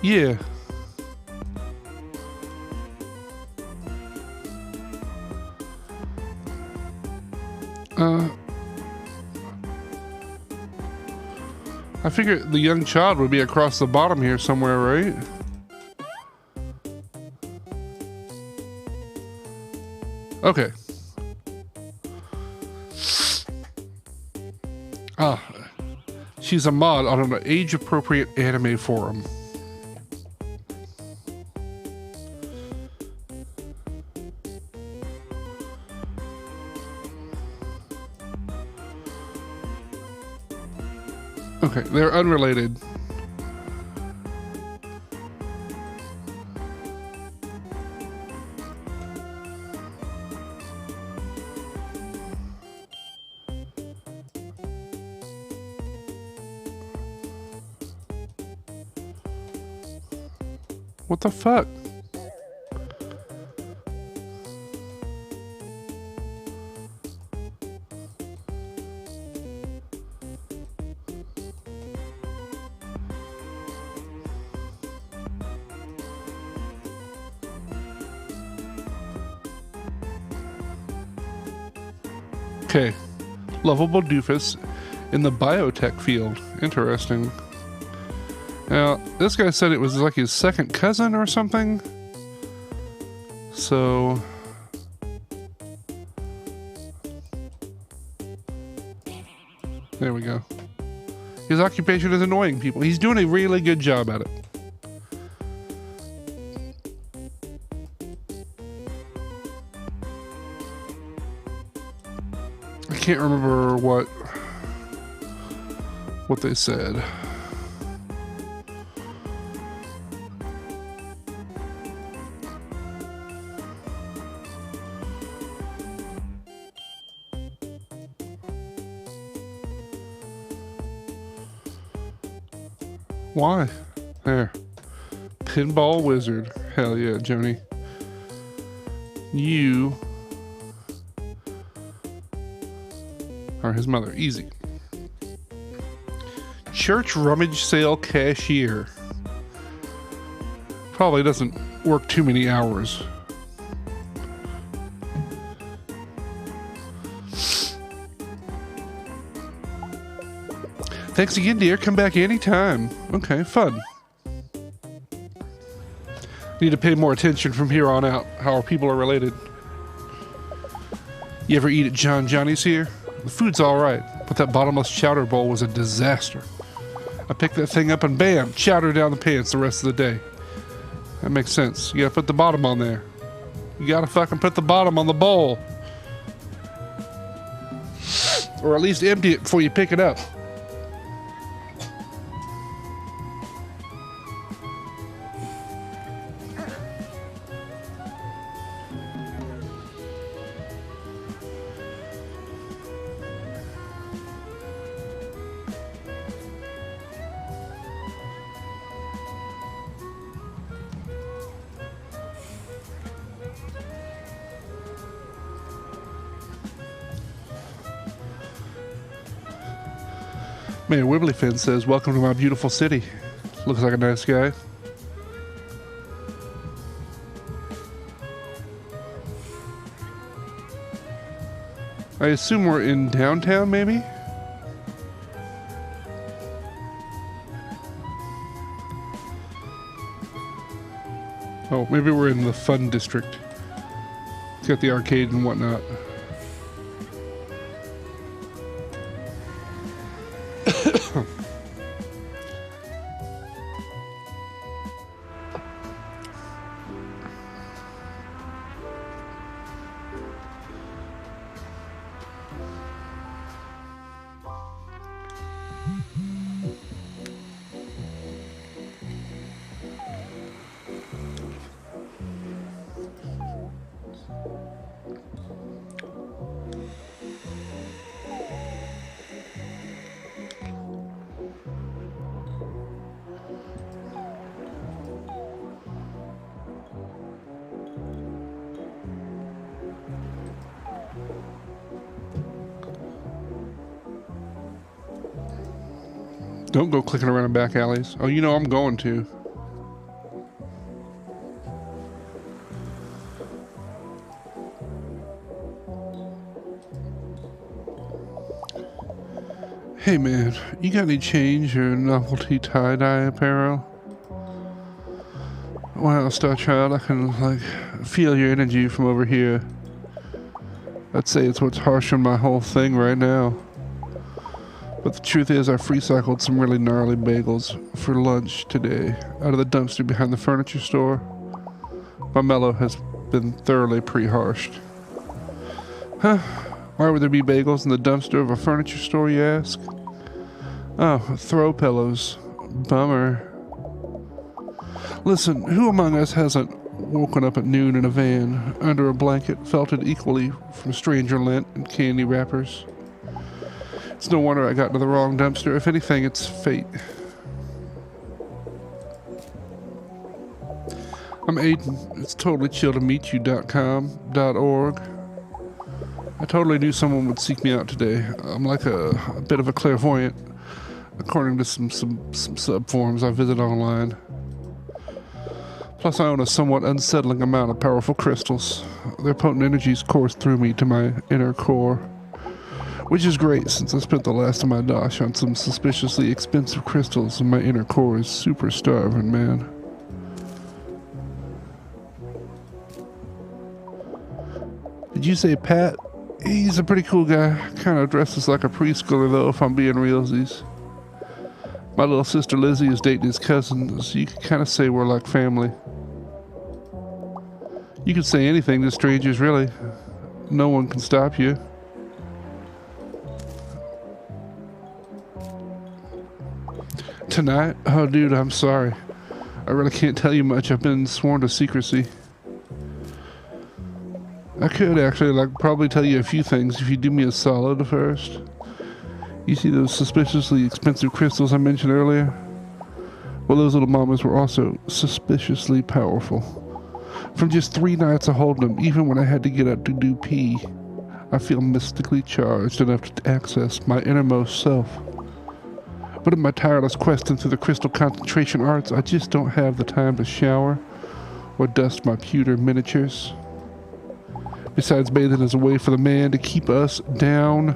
Yeah. I figure the young child would be across the bottom here somewhere, right? Okay. Ah, she's a mod on an age-appropriate anime forum. Okay, they're unrelated. What the fuck? Okay. Lovable doofus in the biotech field. Interesting. Now, this guy said it was like his second cousin or something. So... there we go. His occupation is annoying people. He's doing a really good job at it. I can't remember what they said. Why? There. Pinball wizard. Hell yeah, Joni. You are his mother. Easy. Church rummage sale cashier. Probably doesn't work too many hours. Thanks again, dear. Come back anytime. Okay, fun. Need to pay more attention from here on out, how our people are related. You ever eat at John Johnny's here? The food's alright, but that bottomless chowder bowl was a disaster. I picked that thing up and bam, chowder down the pants the rest of the day. That makes sense. You gotta put the bottom on there. You gotta fucking put the bottom on the bowl. Or at least empty it before you pick it up. Man, Wibblyfin says, welcome to my beautiful city. Looks like a nice guy. I assume we're in downtown, maybe? Oh, maybe we're in the fun district. It's got the arcade and whatnot. Don't go clicking around in back alleys. Oh, you know I'm going to. Hey man, you got any change or novelty tie-dye apparel? Wow, Star Child, I can like feel your energy from over here. I'd say it's what's harsh on my whole thing right now. But the truth is, I free-cycled some really gnarly bagels for lunch today out of the dumpster behind the furniture store. My mellow has been thoroughly pre-harshed. Huh? Why would there be bagels in the dumpster of a furniture store, you ask? Oh, throw pillows. Bummer. Listen, who among us hasn't woken up at noon in a van, under a blanket, felted equally from stranger lint and candy wrappers? It's no wonder I got into the wrong dumpster. If anything, it's fate. I'm Aiden. It's totally chill to meet you.com.org. I totally knew someone would seek me out today. I'm like a bit of a clairvoyant, according to some sub-forums I visit online. Plus, I own a somewhat unsettling amount of powerful crystals. Their potent energies course through me to my inner core, which is great since I spent the last of my dosh on some suspiciously expensive crystals and my inner core is super starving, man. Did you say Pat? He's a pretty cool guy. Kind of dresses like a preschooler, though, if I'm being realsies. My little sister Lizzie is dating his cousin, so you can kind of say we're like family. You can say anything to strangers, really. No one can stop you. Tonight? Oh, dude, I'm sorry. I really can't tell you much. I've been sworn to secrecy. I could actually, probably tell you a few things if you do me a solid first. You see those suspiciously expensive crystals I mentioned earlier? Well, those little mamas were also suspiciously powerful. From just 3 nights of holding them, even when I had to get up to do pee, I feel mystically charged enough to access my innermost self. But in my tireless quest into the crystal concentration arts, I just don't have the time to shower or dust my pewter miniatures. Besides, bathing is a way for the man to keep us down.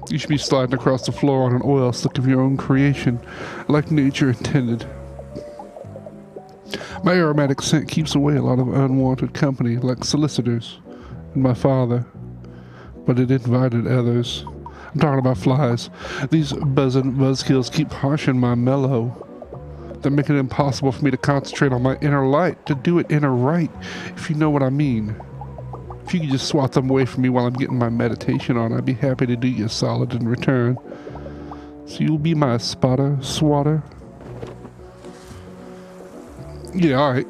You should be sliding across the floor on an oil slick of your own creation, like nature intended. My aromatic scent keeps away a lot of unwanted company, like solicitors and my father, but it invited others. I'm talking about flies. These buzzing buzzkills keep harshing my mellow. They're making it impossible for me to concentrate on my inner light, to do it inner right, if you know what I mean. If you could just swat them away from me while I'm getting my meditation on, I'd be happy to do you a solid in return. So you'll be my spotter, swatter? Yeah, alright.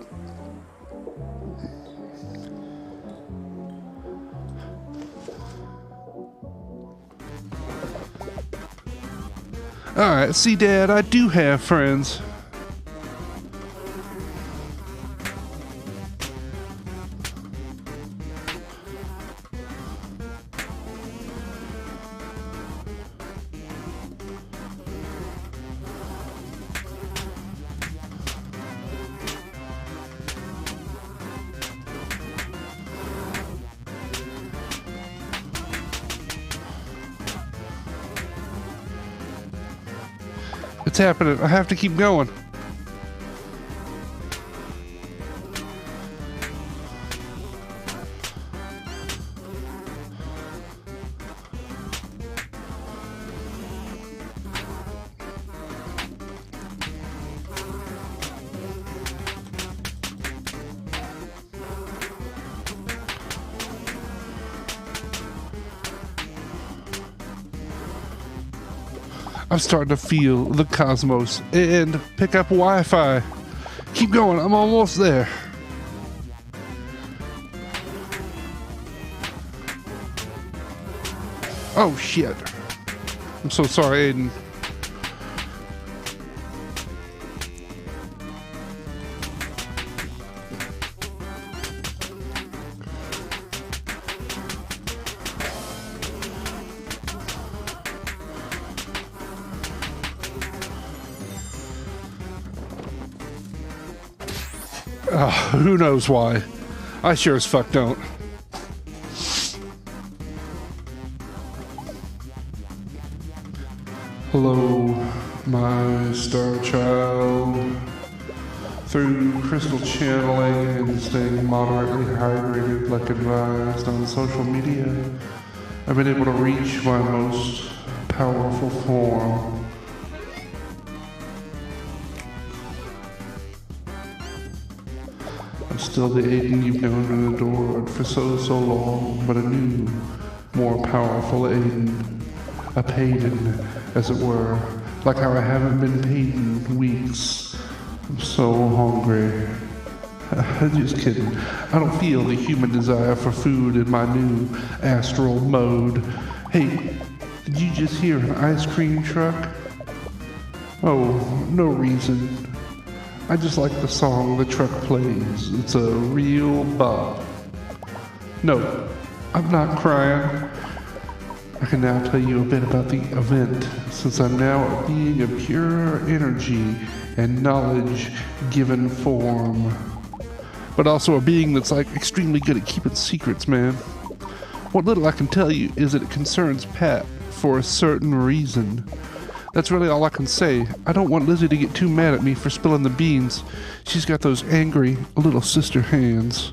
Alright, see, Dad, I do have friends. It's happening. I have to keep going. I'm starting to feel the cosmos and pick up Wi-Fi. Keep going, I'm almost there. Oh shit. I'm so sorry, Aiden. Who knows why? I sure as fuck don't. Hello, my star child. Through crystal channeling and staying moderately hydrated like advised on social media, I've been able to reach my most powerful form. I'm still the Aiden you've known and adored for so long, but a new, more powerful Aiden. A Payden, as it were, like how I haven't been paid in weeks. I'm so hungry. Just kidding. I don't feel the human desire for food in my new astral mode. Hey, did you just hear an ice cream truck? Oh, no reason. I just like the song the truck plays. It's a real bop. No, I'm not crying. I can now tell you a bit about the event, since I'm now a being of pure energy and knowledge given form. But also a being that's like extremely good at keeping secrets, man. What little I can tell you is that it concerns Pat for a certain reason. That's really all I can say. I don't want Lizzie to get too mad at me for spilling the beans. She's got those angry little sister hands.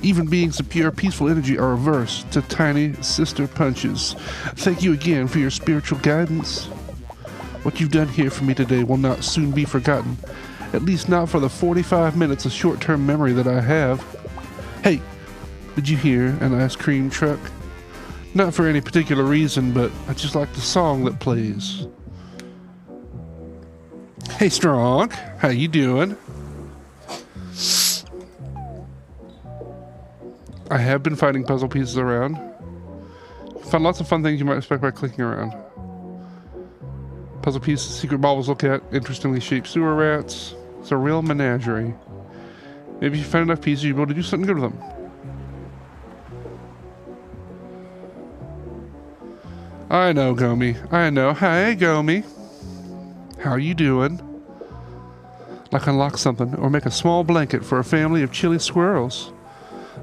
Even beings of pure, peaceful energy are averse to tiny sister punches. Thank you again for your spiritual guidance. What you've done here for me today will not soon be forgotten. At least not for the 45 minutes of short-term memory that I have. Hey, did you hear an ice cream truck? Not for any particular reason, but I just like the song that plays. Hey, Strong. How you doing? I have been finding puzzle pieces around. Found lots of fun things you might expect by clicking around. Puzzle pieces, secret baubles look at, interestingly shaped sewer rats. It's a real menagerie. Maybe if you find enough pieces, you'll be able to do something good with them. I know, Gomi. I know. Hey, Gomi. How you doing? Like unlock something or make a small blanket for a family of chilly squirrels.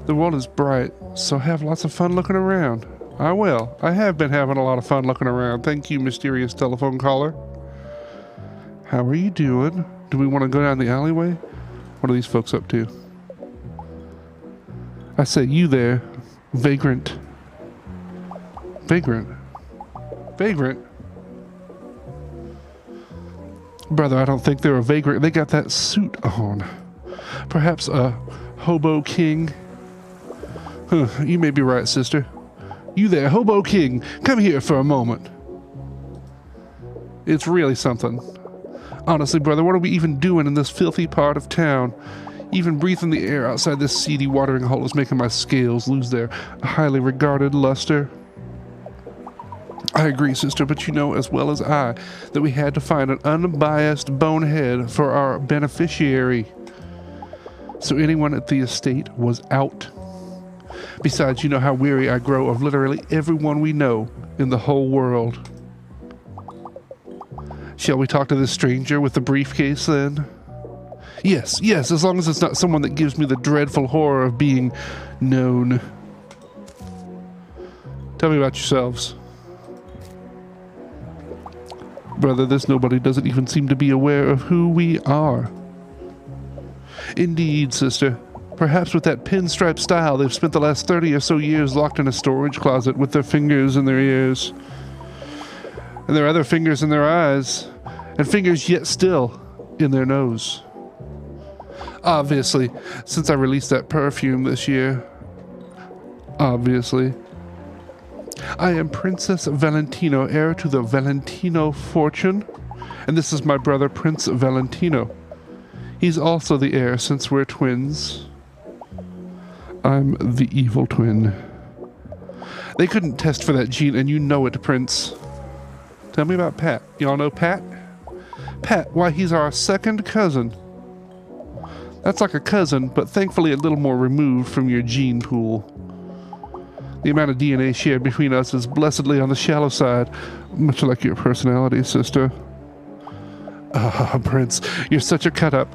The world is bright, so have lots of fun looking around. I will. I have been having a lot of fun looking around. Thank you, mysterious telephone caller. How are you doing? Do we want to go down the alleyway? What are these folks up to? I say, you there, vagrant. Vagrant? Vagrant? Brother, I don't think they're a vagrant. They got that suit on. Perhaps a hobo king? Huh, you may be right, sister. You there, hobo king, come here for a moment. It's really something. Honestly, brother, what are we even doing in this filthy part of town? Even breathing the air outside this seedy watering hole is making my scales lose their highly regarded luster. I agree, sister, but you know as well as I that we had to find an unbiased bonehead for our beneficiary. So anyone at the estate was out. Besides, you know how weary I grow of literally everyone we know in the whole world. Shall we talk to this stranger with the briefcase then? Yes, as long as it's not someone that gives me the dreadful horror of being known. Tell me about yourselves. Brother, this nobody doesn't even seem to be aware of who we are. Indeed, sister. Perhaps with that pinstripe style, they've spent the last 30 or so years locked in a storage closet with their fingers in their ears. And their other fingers in their eyes. And fingers yet still in their nose. Obviously, since I released that perfume this year. Obviously. I am Princess Valentino, heir to the Valentino fortune. And this is my brother, Prince Valentino. He's also the heir since we're twins. I'm the evil twin. They couldn't test for that gene, and you know it, Prince. Tell me about Pat. Y'all know Pat? Pat, why, he's our second cousin. That's like a cousin, but thankfully a little more removed from your gene pool. The amount of DNA shared between us is blessedly on the shallow side, much like your personality, sister. Ah, Prince, you're such a cut-up.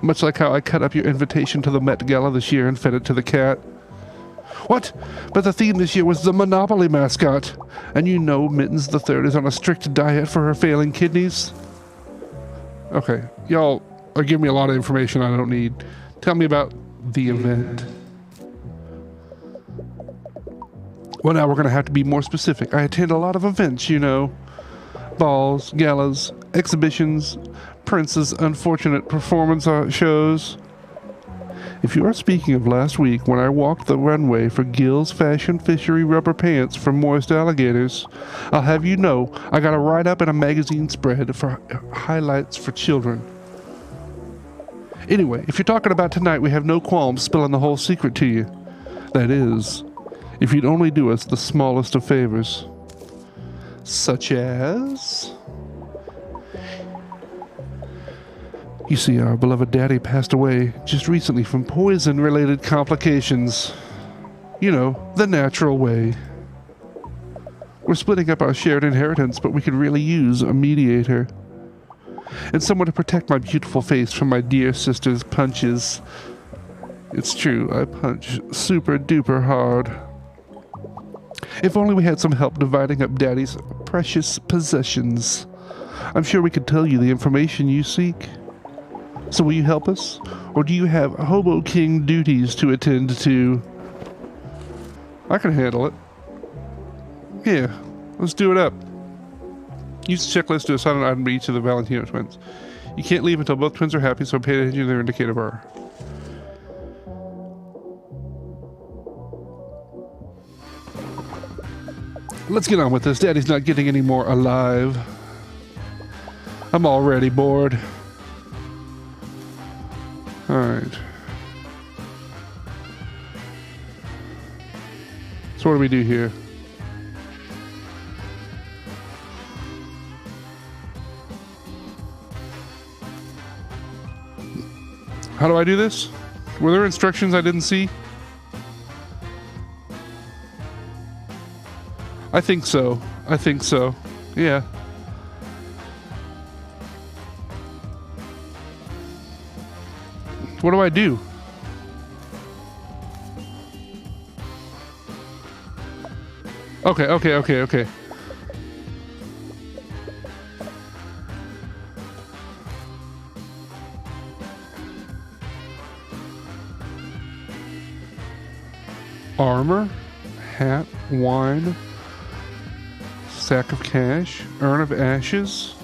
Much like how I cut up your invitation to the Met Gala this year and fed it to the cat. What? But the theme this year was the Monopoly mascot. And you know Mittens the Third is on a strict diet for her failing kidneys. Okay, y'all are giving me a lot of information I don't need. Tell me about the event. Well, now we're going to have to be more specific. I attend a lot of events, you know. Balls, galas, exhibitions, Prince's unfortunate performance shows. If you are speaking of last week when I walked the runway for Gil's Fashion Fishery rubber pants from moist alligators, I'll have you know I got a write-up in a magazine spread for highlights for children. Anyway, if you're talking about tonight, we have no qualms spilling the whole secret to you. That is, if you'd only do us the smallest of favors. Such as... You see, our beloved daddy passed away just recently from poison-related complications. You know, the natural way. We're splitting up our shared inheritance, but we could really use a mediator. And someone to protect my beautiful face from my dear sister's punches. It's true, I punch super duper hard. If only we had some help dividing up Daddy's precious possessions. I'm sure we could tell you the information you seek. So will you help us? Or do you have Hobo King duties to attend to? I can handle it. Yeah, let's do it up. Use the checklist to assign an item to each of the Valentino twins. You can't leave until both twins are happy, so pay attention to their indicator bar. Let's get on with this. Daddy's not getting any more alive. I'm already bored. Alright. So what do we do here? How do I do this? Were there instructions I didn't see? I think so. I think so. Yeah. What do I do? Okay. Armor, hat, wine, sack of cash, urn of ashes.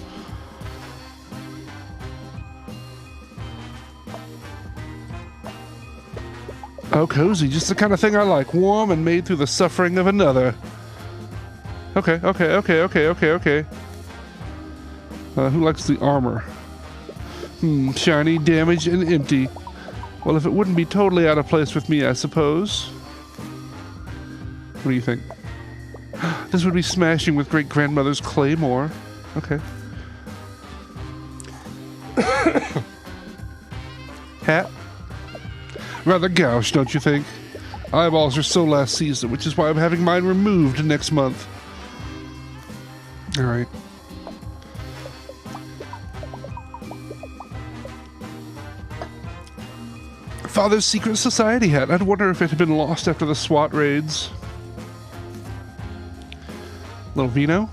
Oh, cozy, just the kind of thing I like. Warm and made through the suffering of another. Okay. Who likes the armor? Shiny, damaged, and empty. Well, if it wouldn't be totally out of place with me, I suppose. What do you think? This would be smashing with great-grandmother's claymore. Okay. Hat? Rather gauche, don't you think? Eyeballs are so last season, which is why I'm having mine removed next month. Alright. Father's secret society hat. I'd wonder if it had been lost after the SWAT raids. Little vino.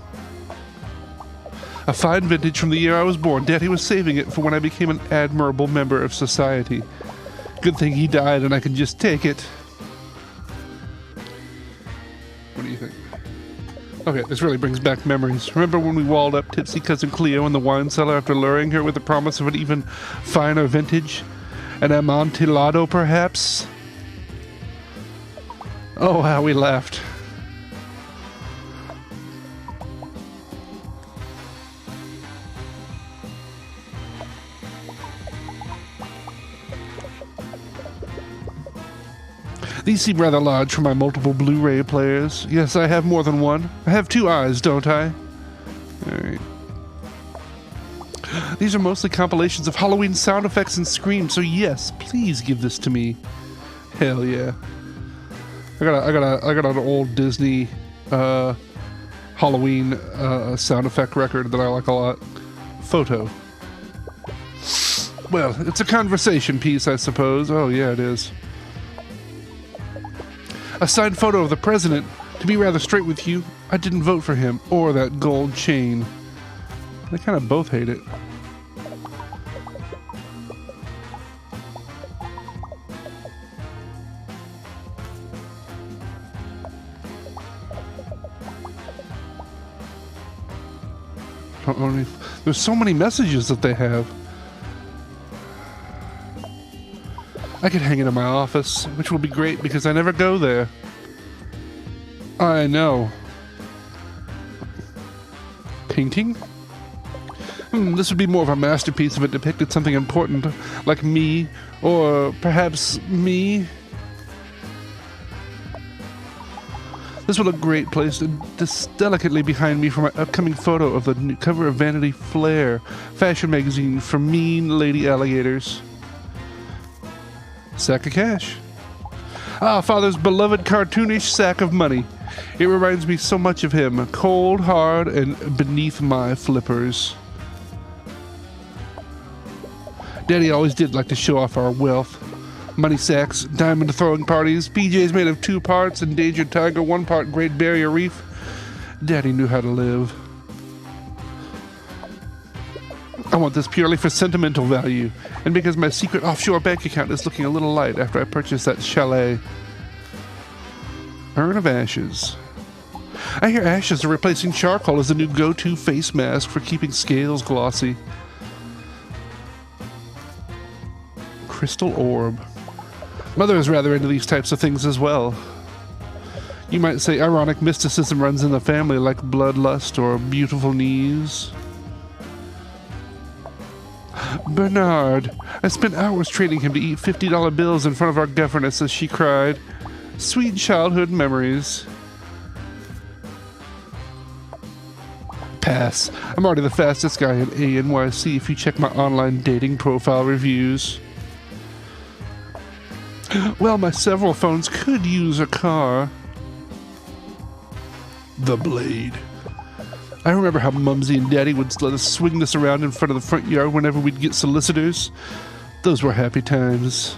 A fine vintage from the year I was born. Daddy was saving it for when I became an admirable member of society. Good thing he died and I can just take it. What do you think? Okay, this really brings back memories. Remember when we walled up tipsy cousin Cleo in the wine cellar after luring her with the promise of an even finer vintage? An Amontillado, perhaps? Oh, how we laughed. These seem rather large for my multiple Blu-ray players. Yes, I have more than one. I have two eyes, don't I? Alright. These are mostly compilations of Halloween sound effects and screams, so yes, please give this to me. Hell yeah. I got an old Disney Halloween sound effect record that I like a lot. Photo. Well, it's a conversation piece, I suppose. Oh yeah, it is. A signed photo of the president. To be rather straight with you, I didn't vote for him or that gold chain. They kind of both hate it. There's so many messages that they have. I could hang it in my office, which will be great because I never go there. I know. Painting? This would be more of a masterpiece if it depicted something important, like me, or perhaps me. This will look great placed just delicately behind me for my upcoming photo of the new cover of Vanity Fair fashion magazine for mean lady alligators. Sack of cash. Ah, Father's beloved cartoonish sack of money. It reminds me so much of him, cold, hard, and beneath my flippers. Daddy always did like to show off our wealth. Money sacks, diamond throwing parties, PJs made of 2 parts, endangered tiger, 1 part Great Barrier Reef. Daddy knew how to live. I want this purely for sentimental value, and because my secret offshore bank account is looking a little light after I purchased that chalet. Urn of Ashes. I hear ashes are replacing charcoal as the new go-to face mask for keeping scales glossy. Crystal Orb. Mother is rather into these types of things as well. You might say ironic mysticism runs in the family like bloodlust or beautiful knees. Bernard. I spent hours training him to eat $50 bills in front of our governess as she cried. Sweet childhood memories. Pass. I'm already the fastest guy in ANYC if you check my online dating profile reviews. Well, my several phones could use a car. The Blade. I remember how Mumsy and Daddy would let us swing this around in front of the front yard whenever we'd get solicitors. Those were happy times.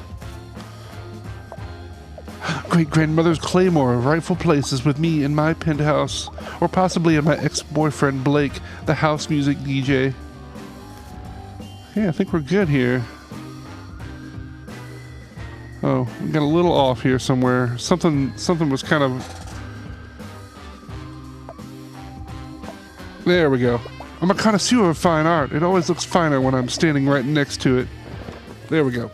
Great-grandmother's claymore, rightful places with me in my penthouse, or possibly in my ex-boyfriend Blake, the house music DJ. Yeah, I think we're good here. Oh, we got a little off here somewhere. Something was kind of... There we go. I'm a connoisseur of fine art. It always looks finer when I'm standing right next to it. There we go.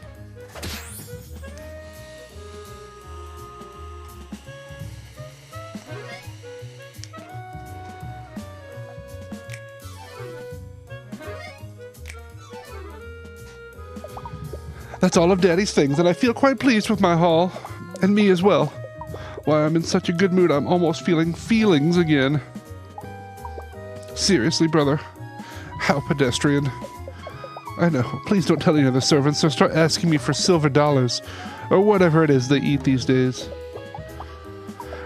That's all of Daddy's things, and I feel quite pleased with my haul. And me as well. Why, I'm in such a good mood, I'm almost feeling feelings again. Seriously, brother. How pedestrian. I know. Please don't tell any of the servants, or start asking me for silver dollars, or whatever it is they eat these days.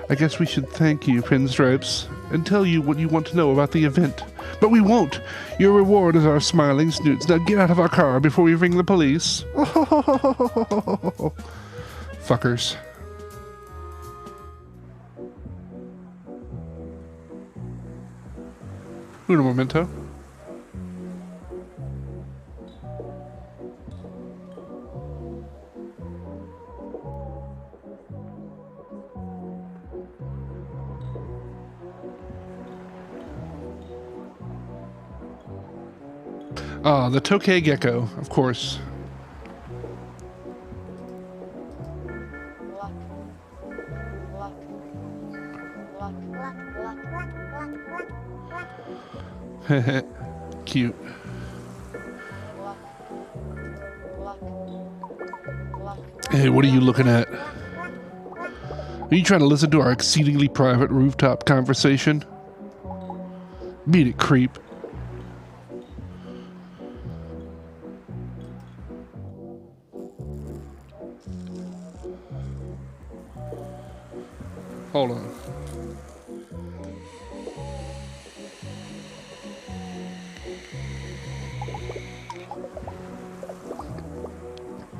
I guess we should thank you, Pinstripes, and tell you what you want to know about the event. But we won't. Your reward is our smiling snoots. Now get out of our car before we ring the police. Fuckers. Uno momento. Ah, the Tokay Gecko, of course. Cute. Hey, what are you looking at? Are you trying to listen to our exceedingly private rooftop conversation? Beat it, creep. Hold on.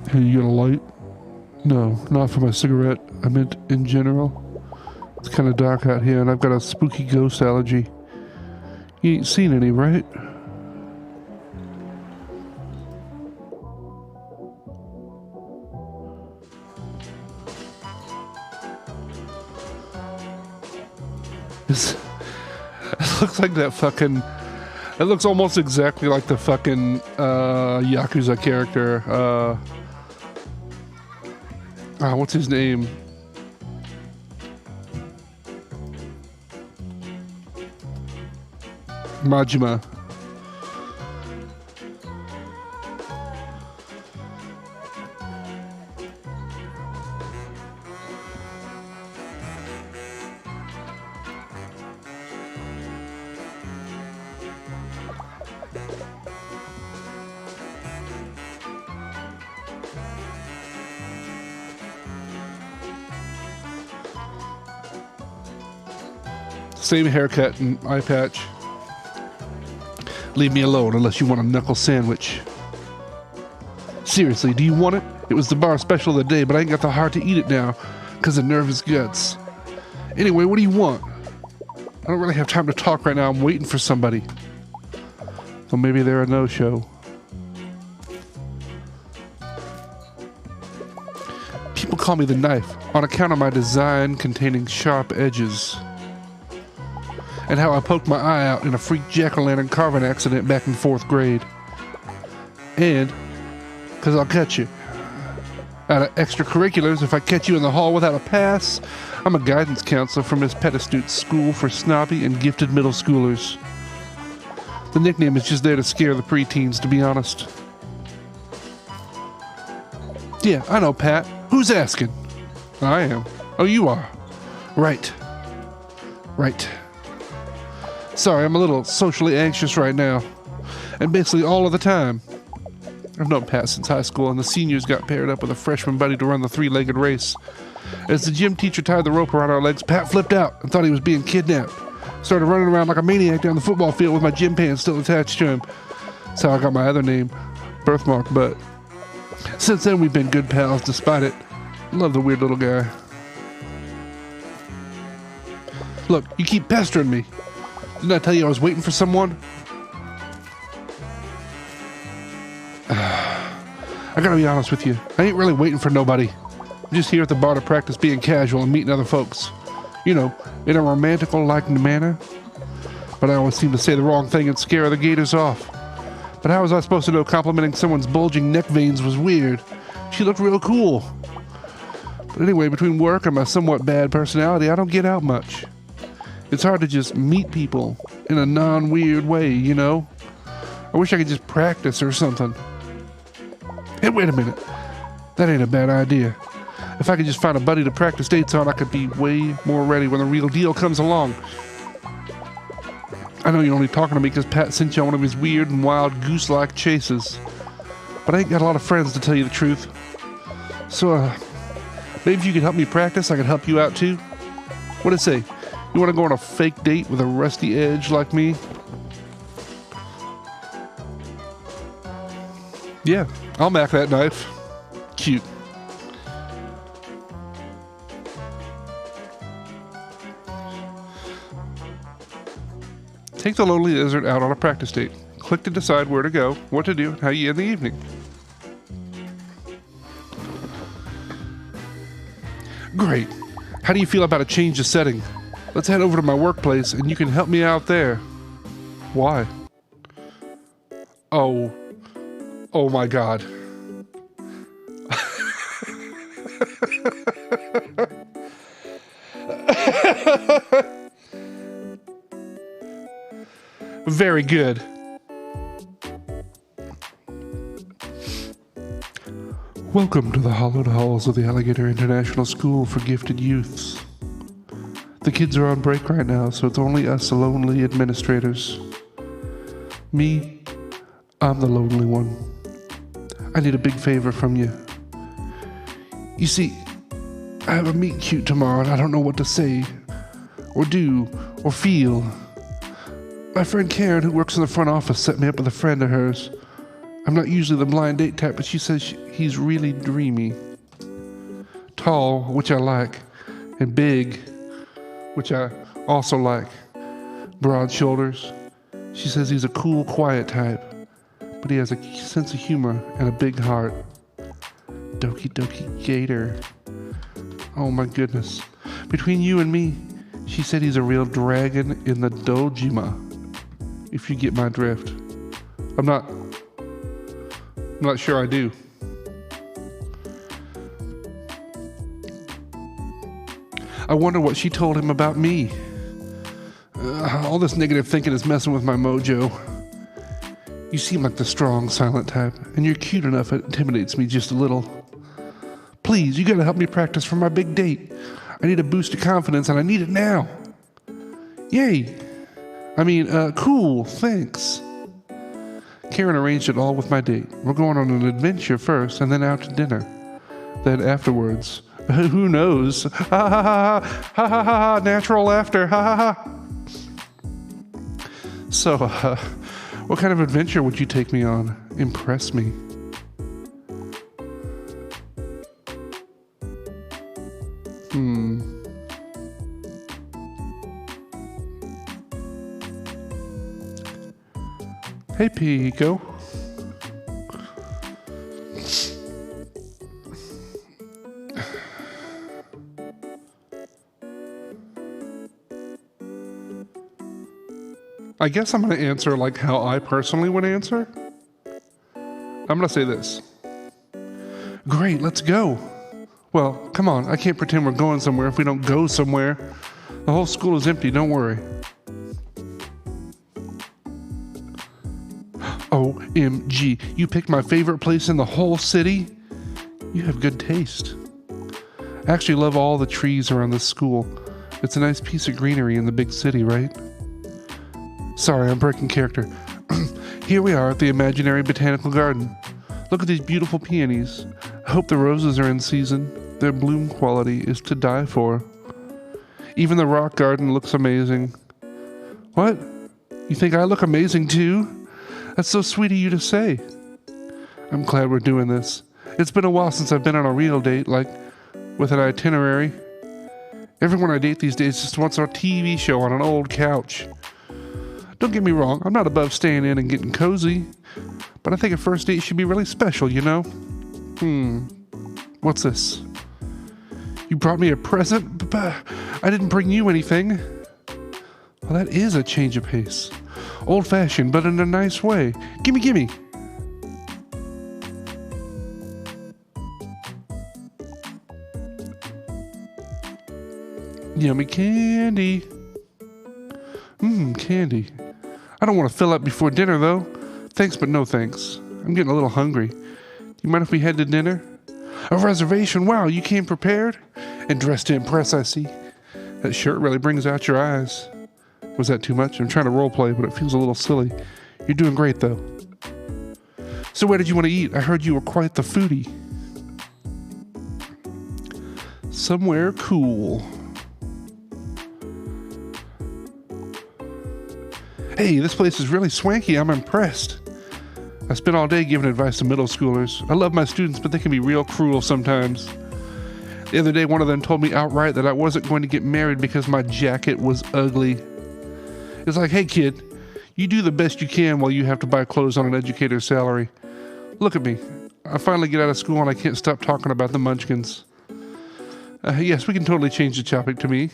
Hey, you got a light? No, not for my cigarette. I meant in general. It's kind of dark out here and I've got a spooky ghost allergy. You ain't seen any, right? It looks like that fucking... It looks almost exactly like the fucking Yakuza character. What's his name? Majima. Same haircut and eye patch. Leave me alone unless you want a knuckle sandwich. Seriously, do you want it? It was the bar special of the day, but I ain't got the heart to eat it now because of nervous guts. Anyway, what do you want? I don't really have time to talk right now. I'm waiting for somebody. So maybe they're a no-show. People call me the knife on account of my design containing sharp edges. And how I poked my eye out in a freak jack-o'-lantern carving accident back in 4th grade. And because I'll catch you. Out of extracurriculars, if I catch you in the hall without a pass, I'm a guidance counselor for Miss Pettistute's school for snobby and gifted middle schoolers. The nickname is just there to scare the preteens, to be honest. Yeah, I know, Pat. Who's asking? I am. Oh, you are. Right. Right. Sorry, I'm a little socially anxious right now. And basically all of the time. I've known Pat since high school, and the seniors got paired up with a freshman buddy to run the 3-legged race. As the gym teacher tied the rope around our legs, Pat flipped out and thought he was being kidnapped. Started running around like a maniac down the football field with my gym pants still attached to him. That's how I got my other name, birthmark, but since then we've been good pals despite it. Love the weird little guy. Look, you keep pestering me. Didn't I tell you I was waiting for someone? I gotta be honest with you. I ain't really waiting for nobody. I'm just here at the bar to practice being casual and meeting other folks. You know, in a romantical-like manner. But I always seem to say the wrong thing and scare the gators off. But how was I supposed to know complimenting someone's bulging neck veins was weird? She looked real cool. But anyway, between work and my somewhat bad personality, I don't get out much. It's hard to just meet people in a non-weird way, you know? I wish I could just practice or something. Hey, wait a minute. That ain't a bad idea. If I could just find a buddy to practice dates on, I could be way more ready when the real deal comes along. I know you're only talking to me because Pat sent you on one of his weird and wild goose-like chases. But I ain't got a lot of friends, to tell you the truth. So, maybe if you could help me practice, I could help you out too. What'd it say? You want to go on a fake date with a rusty edge like me? Yeah, I'll mac that knife. Cute. Take the lonely lizard out on a practice date. Click to decide where to go, what to do, and how you end the evening. Great. How do you feel about a change of setting? Let's head over to my workplace and you can help me out there. Why? Oh my God. Very good. Welcome to the hallowed halls of the Alligator International School for Gifted Youths. The kids are on break right now, so it's only us lonely administrators. Me, I'm the lonely one. I need a big favor from you. You see, I have a meet cute tomorrow and I don't know what to say, or do, or feel. My friend Karen, who works in the front office, set me up with a friend of hers. I'm not usually the blind date type, but she says he's really dreamy. Tall, which I like, and big, which I also like. Broad shoulders. She says he's a cool, quiet type, but he has a sense of humor and a big heart. Doki Doki Gator. Oh my goodness. Between you and me, she said he's a real dragon in the Dojima. If you get my drift. I'm not sure I do. I wonder what she told him about me. All this negative thinking is messing with my mojo. You seem like the strong, silent type, and you're cute enough it intimidates me just a little. Please, you gotta help me practice for my big date. I need a boost of confidence, and I need it now. Yay! Cool, thanks. Karen arranged it all with my date. We're going on an adventure first, and then out to dinner. Then afterwards, who knows? Ha ha ha ha ha ha ha! Natural laughter, ha ha ha! So, what kind of adventure would you take me on? Impress me. Hey, Pico. I guess I'm going to answer like how I personally would answer. I'm going to say this. Great, let's go. Well, come on, I can't pretend we're going somewhere if we don't go somewhere. The whole school is empty, don't worry. OMG, you picked my favorite place in the whole city? You have good taste. I actually love all the trees around this school. It's a nice piece of greenery in the big city, right? Sorry, I'm breaking character. Here we are at the imaginary botanical garden. Look at these beautiful peonies. I hope the roses are in season. Their bloom quality is to die for. Even the rock garden looks amazing. What? You think I look amazing too? That's so sweet of you to say. I'm glad we're doing this. It's been a while since I've been on a real date, like with an itinerary. Everyone I date these days just wants a TV show on an old couch. Don't get me wrong, I'm not above staying in and getting cozy, but I think a first date should be really special, you know? What's this? You brought me a present? But I didn't bring you anything. Well, that is a change of pace. Old-fashioned, but in a nice way. Gimme, gimme. Yummy candy. Candy. I don't want to fill up before dinner, though. Thanks, but no thanks. I'm getting a little hungry. You mind if we head to dinner? A reservation? Wow, you came prepared? And dressed to impress, I see. That shirt really brings out your eyes. Was that too much? I'm trying to roleplay, but it feels a little silly. You're doing great, though. So where did you want to eat? I heard you were quite the foodie. Somewhere cool. Hey, this place is really swanky. I'm impressed. I spent all day giving advice to middle schoolers. I love my students, but they can be real cruel sometimes. The other day, one of them told me outright that I wasn't going to get married because my jacket was ugly. It's like, hey kid, you do the best you can while you have to buy clothes on an educator's salary. Look at me. I finally get out of school and I can't stop talking about the munchkins. Yes, we can totally change the topic to me.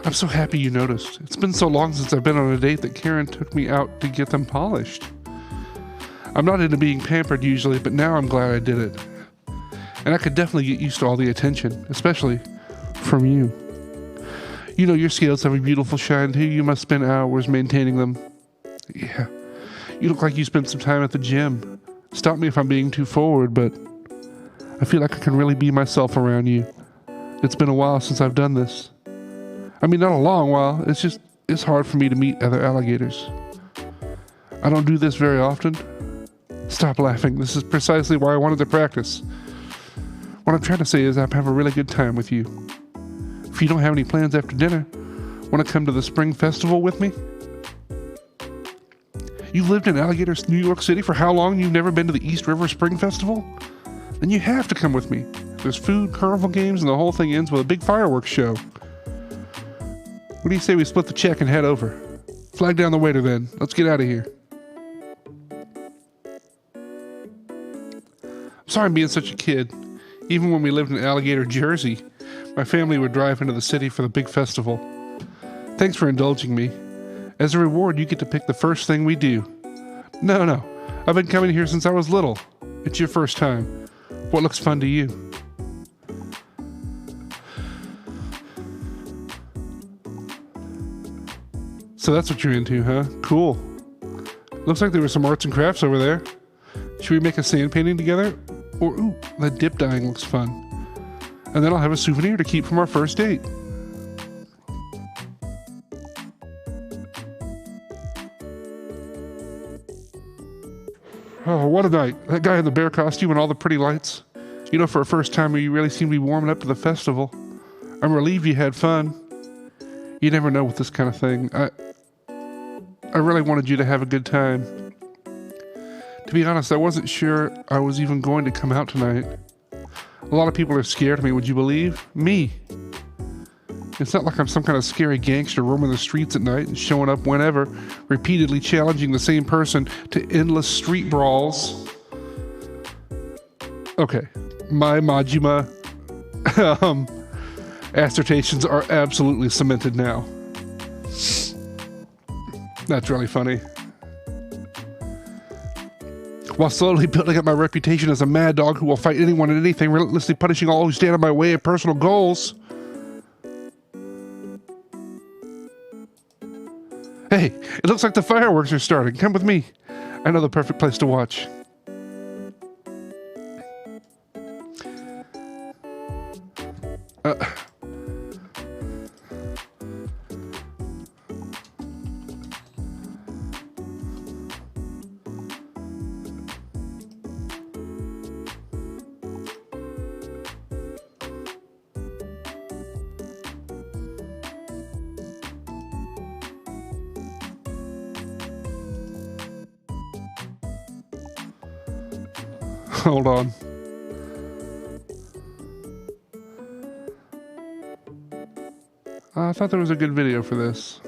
I'm so happy you noticed. It's been so long since I've been on a date that Karen took me out to get them polished. I'm not into being pampered usually, but now I'm glad I did it. And I could definitely get used to all the attention, especially from you. You know, your scales have a beautiful shine too. You must spend hours maintaining them. Yeah. You look like you spent some time at the gym. Stop me if I'm being too forward, but I feel like I can really be myself around you. It's been a while since I've done this. I mean, not a long while. It's hard for me to meet other alligators. I don't do this very often. Stop laughing. This is precisely why I wanted to practice. What I'm trying to say is I have a really good time with you. If you don't have any plans after dinner, want to come to the spring festival with me? You've lived in Alligator, New York City for how long? You've never been to the East River Spring Festival? Then you have to come with me. There's food, carnival games, and the whole thing ends with a big fireworks show. What do you say we split the check and head over? Flag down the waiter then. Let's get out of here. I'm sorry I'm being such a kid. Even when we lived in Alligator, Jersey, my family would drive into the city for the big festival. Thanks for indulging me. As a reward, you get to pick the first thing we do. No. I've been coming here since I was little. It's your first time. What looks fun to you? So that's what you're into, huh? Cool. Looks like there were some arts and crafts over there. Should we make a sand painting together? Or, ooh, that dip dyeing looks fun. And then I'll have a souvenir to keep from our first date. Oh, what a night. That guy in the bear costume and all the pretty lights. You know, for a first timer, you really seem to be warming up to the festival. I'm relieved you had fun. You never know with this kind of thing. I really wanted you to have a good time. To be honest, I wasn't sure I was even going to come out tonight. A lot of people are scared of me, would you believe? Me. It's not like I'm some kind of scary gangster roaming the streets at night and showing up whenever, repeatedly challenging the same person to endless street brawls. Okay, my Majima assertions are absolutely cemented now. That's really funny. While slowly building up my reputation as a mad dog who will fight anyone and anything, relentlessly punishing all who stand in my way of personal goals. Hey, it looks like the fireworks are starting. Come with me. I know the perfect place to watch. Hold on. I thought there was a good video for this.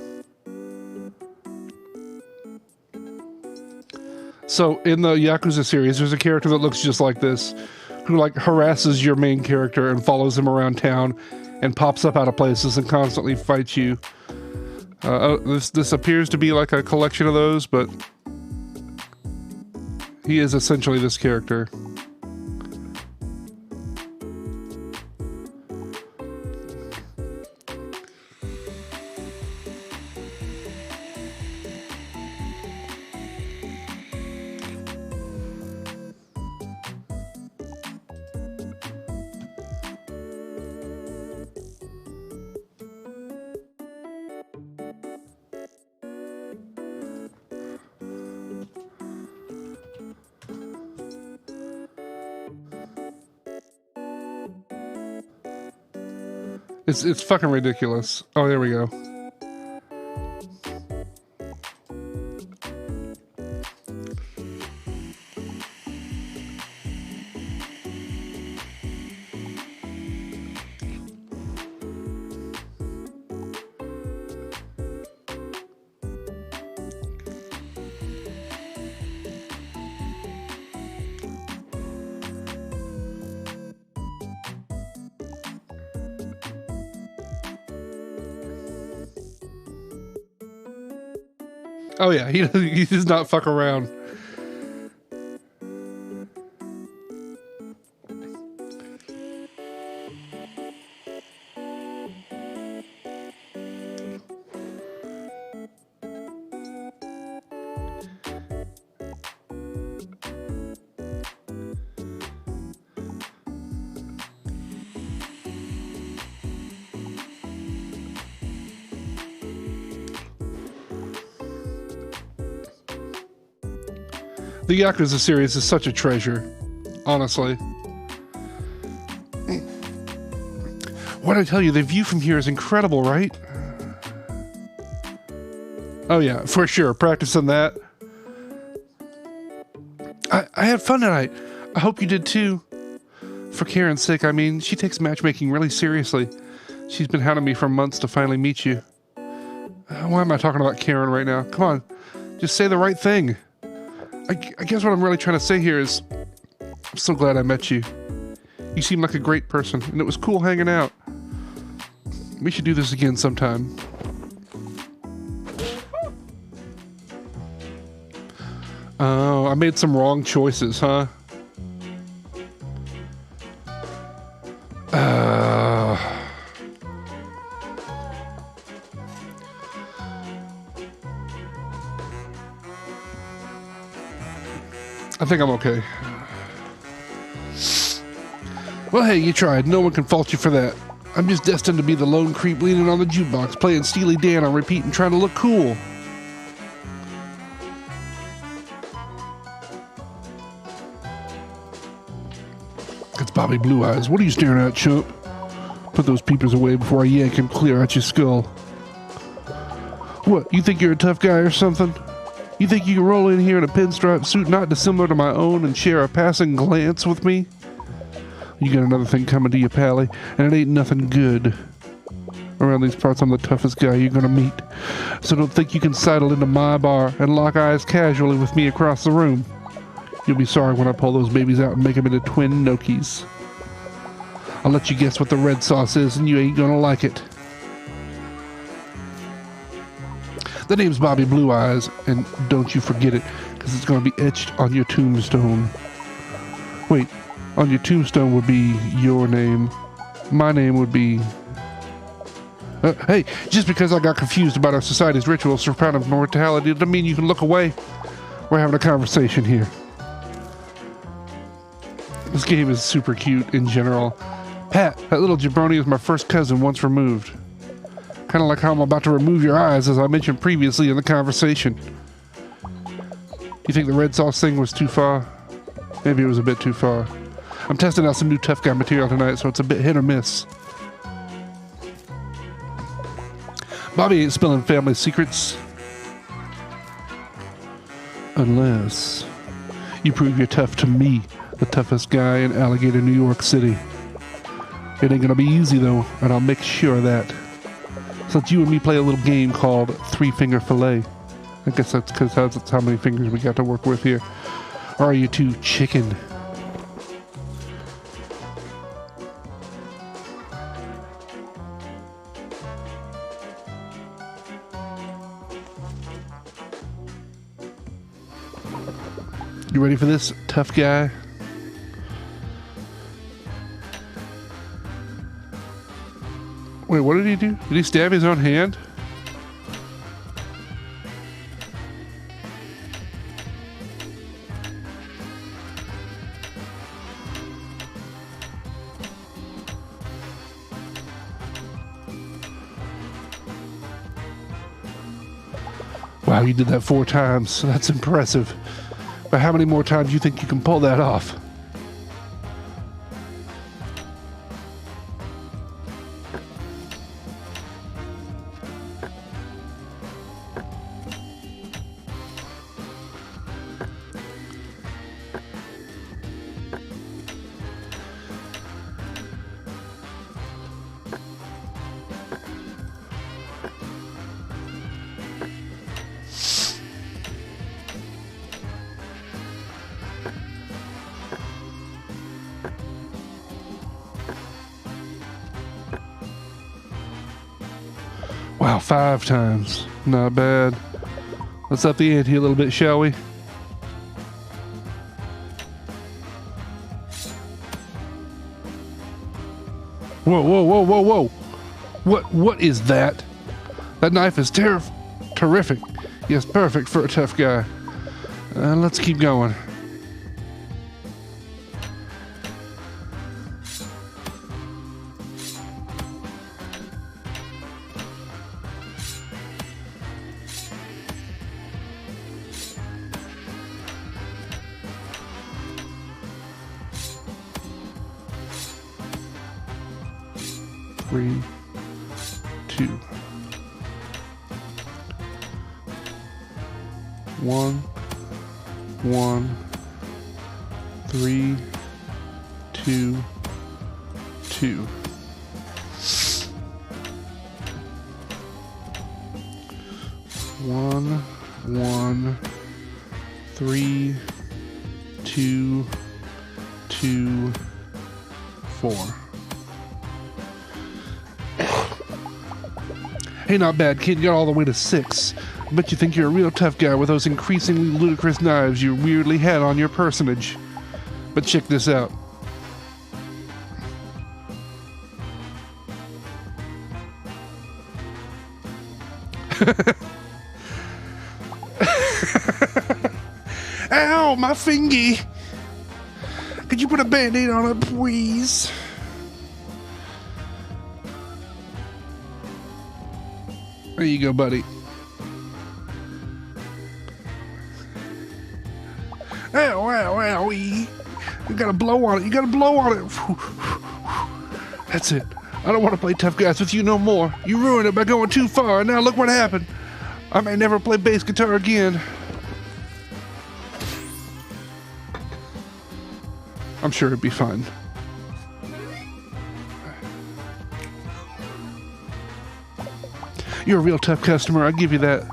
So in the Yakuza series, there's a character that looks just like this, who like harasses your main character and follows him around town and pops up out of places and constantly fights you. This appears to be like a collection of those, but he is essentially this character. It's fucking ridiculous. Oh, there we go. Oh yeah, he does not fuck around. The Yakuza series is such a treasure, honestly. What'd I tell you? The view from here is incredible, right? Oh yeah, for sure. Practicing that. I had fun tonight. I hope you did too. For Karen's sake, I mean, she takes matchmaking really seriously. She's been hounding me for months to finally meet you. Why am I talking about Karen right now? Come on, just say the right thing. I guess what I'm really trying to say here is, I'm so glad I met you. You seem like a great person, and it was cool hanging out. We should do this again sometime. Oh, I made some wrong choices, huh? I think I'm okay. Well, hey, you tried. No one can fault you for that. I'm just destined to be the lone creep leaning on the jukebox, playing Steely Dan on repeat and trying to look cool. It's Bobby Blue Eyes. What are you staring at, chump? Put those peepers away before I yank him clear out your skull. What, you think you're a tough guy or something? You think you can roll in here in a pinstripe suit not dissimilar to my own and share a passing glance with me? You got another thing coming to you, Pally, and it ain't nothing good. Around these parts, I'm the toughest guy you're gonna meet. So don't think you can sidle into my bar and lock eyes casually with me across the room. You'll be sorry when I pull those babies out and make them into twin gnocchis. I'll let you guess what the red sauce is, and you ain't gonna like it. The name's Bobby Blue Eyes, and don't you forget it, because it's gonna be etched on your tombstone. Wait. On your tombstone would be your name. My name would be... hey, just because I got confused about our society's rituals for proud of mortality doesn't mean you can look away. We're having a conversation here. This game is super cute in general. Pat, that little jabroni is my first cousin once removed. Kind of like how I'm about to remove your eyes, as I mentioned previously in the conversation. You think the red sauce thing was too far? Maybe it was a bit too far. I'm testing out some new tough guy material tonight, so it's a bit hit or miss. Bobby ain't spilling family secrets. Unless you prove you're tough to me, the toughest guy in Alligator, New York City. It ain't gonna be easy though, and I'll make sure of that. So let you and me play a little game called Three Finger Fillet. I guess that's because that's how many fingers we got to work with here. Or are you too chicken? You ready for this, tough guy? Wait, what did he do? Did he stab his own hand? Wow, you did that 4 times. That's impressive. But how many more times do you think you can pull that off? Wow, 5 times. Not bad. Let's up the ante a little bit, shall we? Whoa, whoa, whoa, whoa, whoa. What is that? That knife is terrific. Yes, perfect for a tough guy. Let's keep going. Three, 2, 1, 1, 3, 2, 2. One, 1, 3, 2, 2, 4. Hey, not bad, kid. You got all the way to 6. I bet you think you're a real tough guy with those increasingly ludicrous knives you weirdly had on your personage. But check this out. Ow, my fingy! could you put a Band-Aid on it, please? There you go, buddy. Ow, ow, owie. You gotta blow on it. You gotta blow on it. That's it. I don't want to play tough guys with you no more. You ruined it by going too far, and now look what happened. I may never play bass guitar again. I'm sure it'd be fine. You're a real tough customer, I give you that.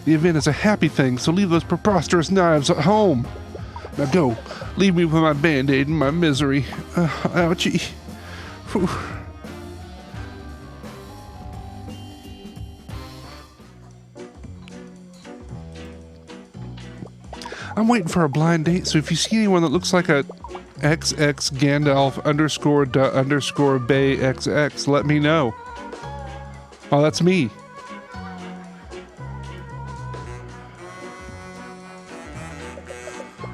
The event is a happy thing, so leave those preposterous knives at home. Now go. Leave me with my Band-Aid and my misery. Ouchie. Whew. I'm waiting for a blind date, so if you see anyone that looks like a XX Gandalf _ Bay XX, let me know. Oh, that's me.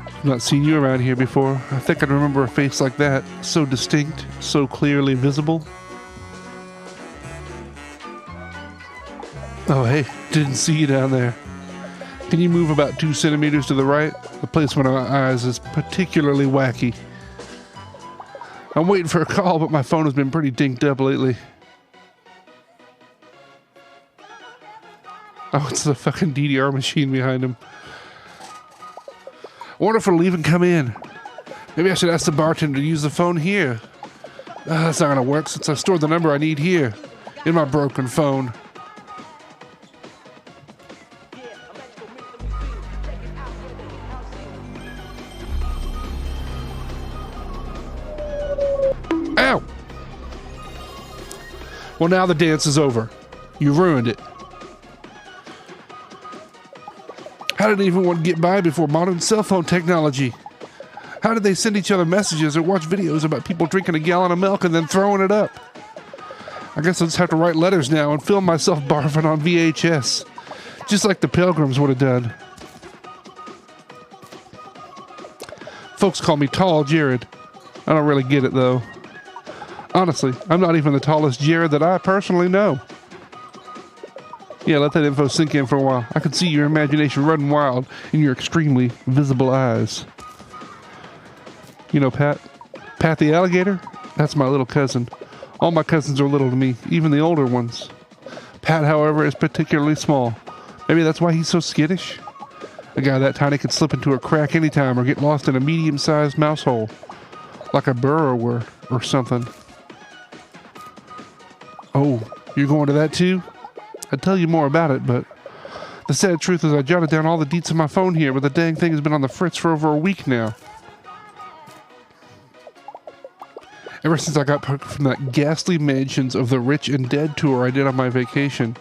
I've not seen you around here before. I think I remember a face like that. So distinct, so clearly visible. Oh, hey, didn't see you down there. Can you move about 2 centimeters to the right? The placement of my eyes is particularly wacky. I'm waiting for a call, but my phone has been pretty dinked up lately. Oh, it's the fucking DDR machine behind him. I wonder if it'll even come in. Maybe I should ask the bartender to use the phone here. That's not gonna work since I stored the number I need here in my broken phone. Ow! Well, now the dance is over. You ruined it. How did anyone get by before modern cell phone technology? How did they send each other messages or watch videos about people drinking a gallon of milk and then throwing it up? I guess I'll just have to write letters now and film myself barfing on VHS. Just like the Pilgrims would have done. Folks call me Tall Jared. I don't really get it though. Honestly, I'm not even the tallest Jared that I personally know. Yeah, let that info sink in for a while. I can see your imagination running wild in your extremely visible eyes. You know Pat? Pat the alligator? That's my little cousin. All my cousins are little to me, even the older ones. Pat, however, is particularly small. Maybe that's why he's so skittish? A guy that tiny could slip into a crack anytime or get lost in a medium-sized mouse hole. Like a burrower or something. Oh, you're going to that too? I'd tell you more about it, but the sad truth is I jotted down all the deets on my phone here, but the dang thing has been on the fritz for over a week now. Ever since I got back from that ghastly Mansions of the Rich and Dead tour I did on my vacation.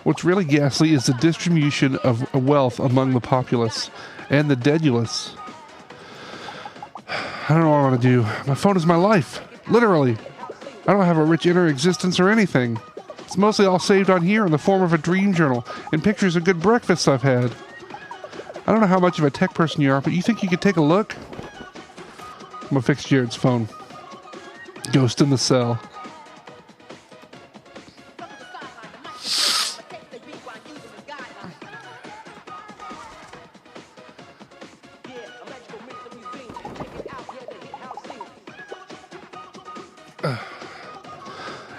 What's really ghastly is the distribution of wealth among the populace and the deadulous. I don't know what I want to do. My phone is my life. Literally. I don't have a rich inner existence or anything. It's mostly all saved on here in the form of a dream journal and pictures of good breakfasts I've had. I don't know how much of a tech person you are, but you think you could take a look? I'm gonna fix Jared's phone. Ghost in the cell.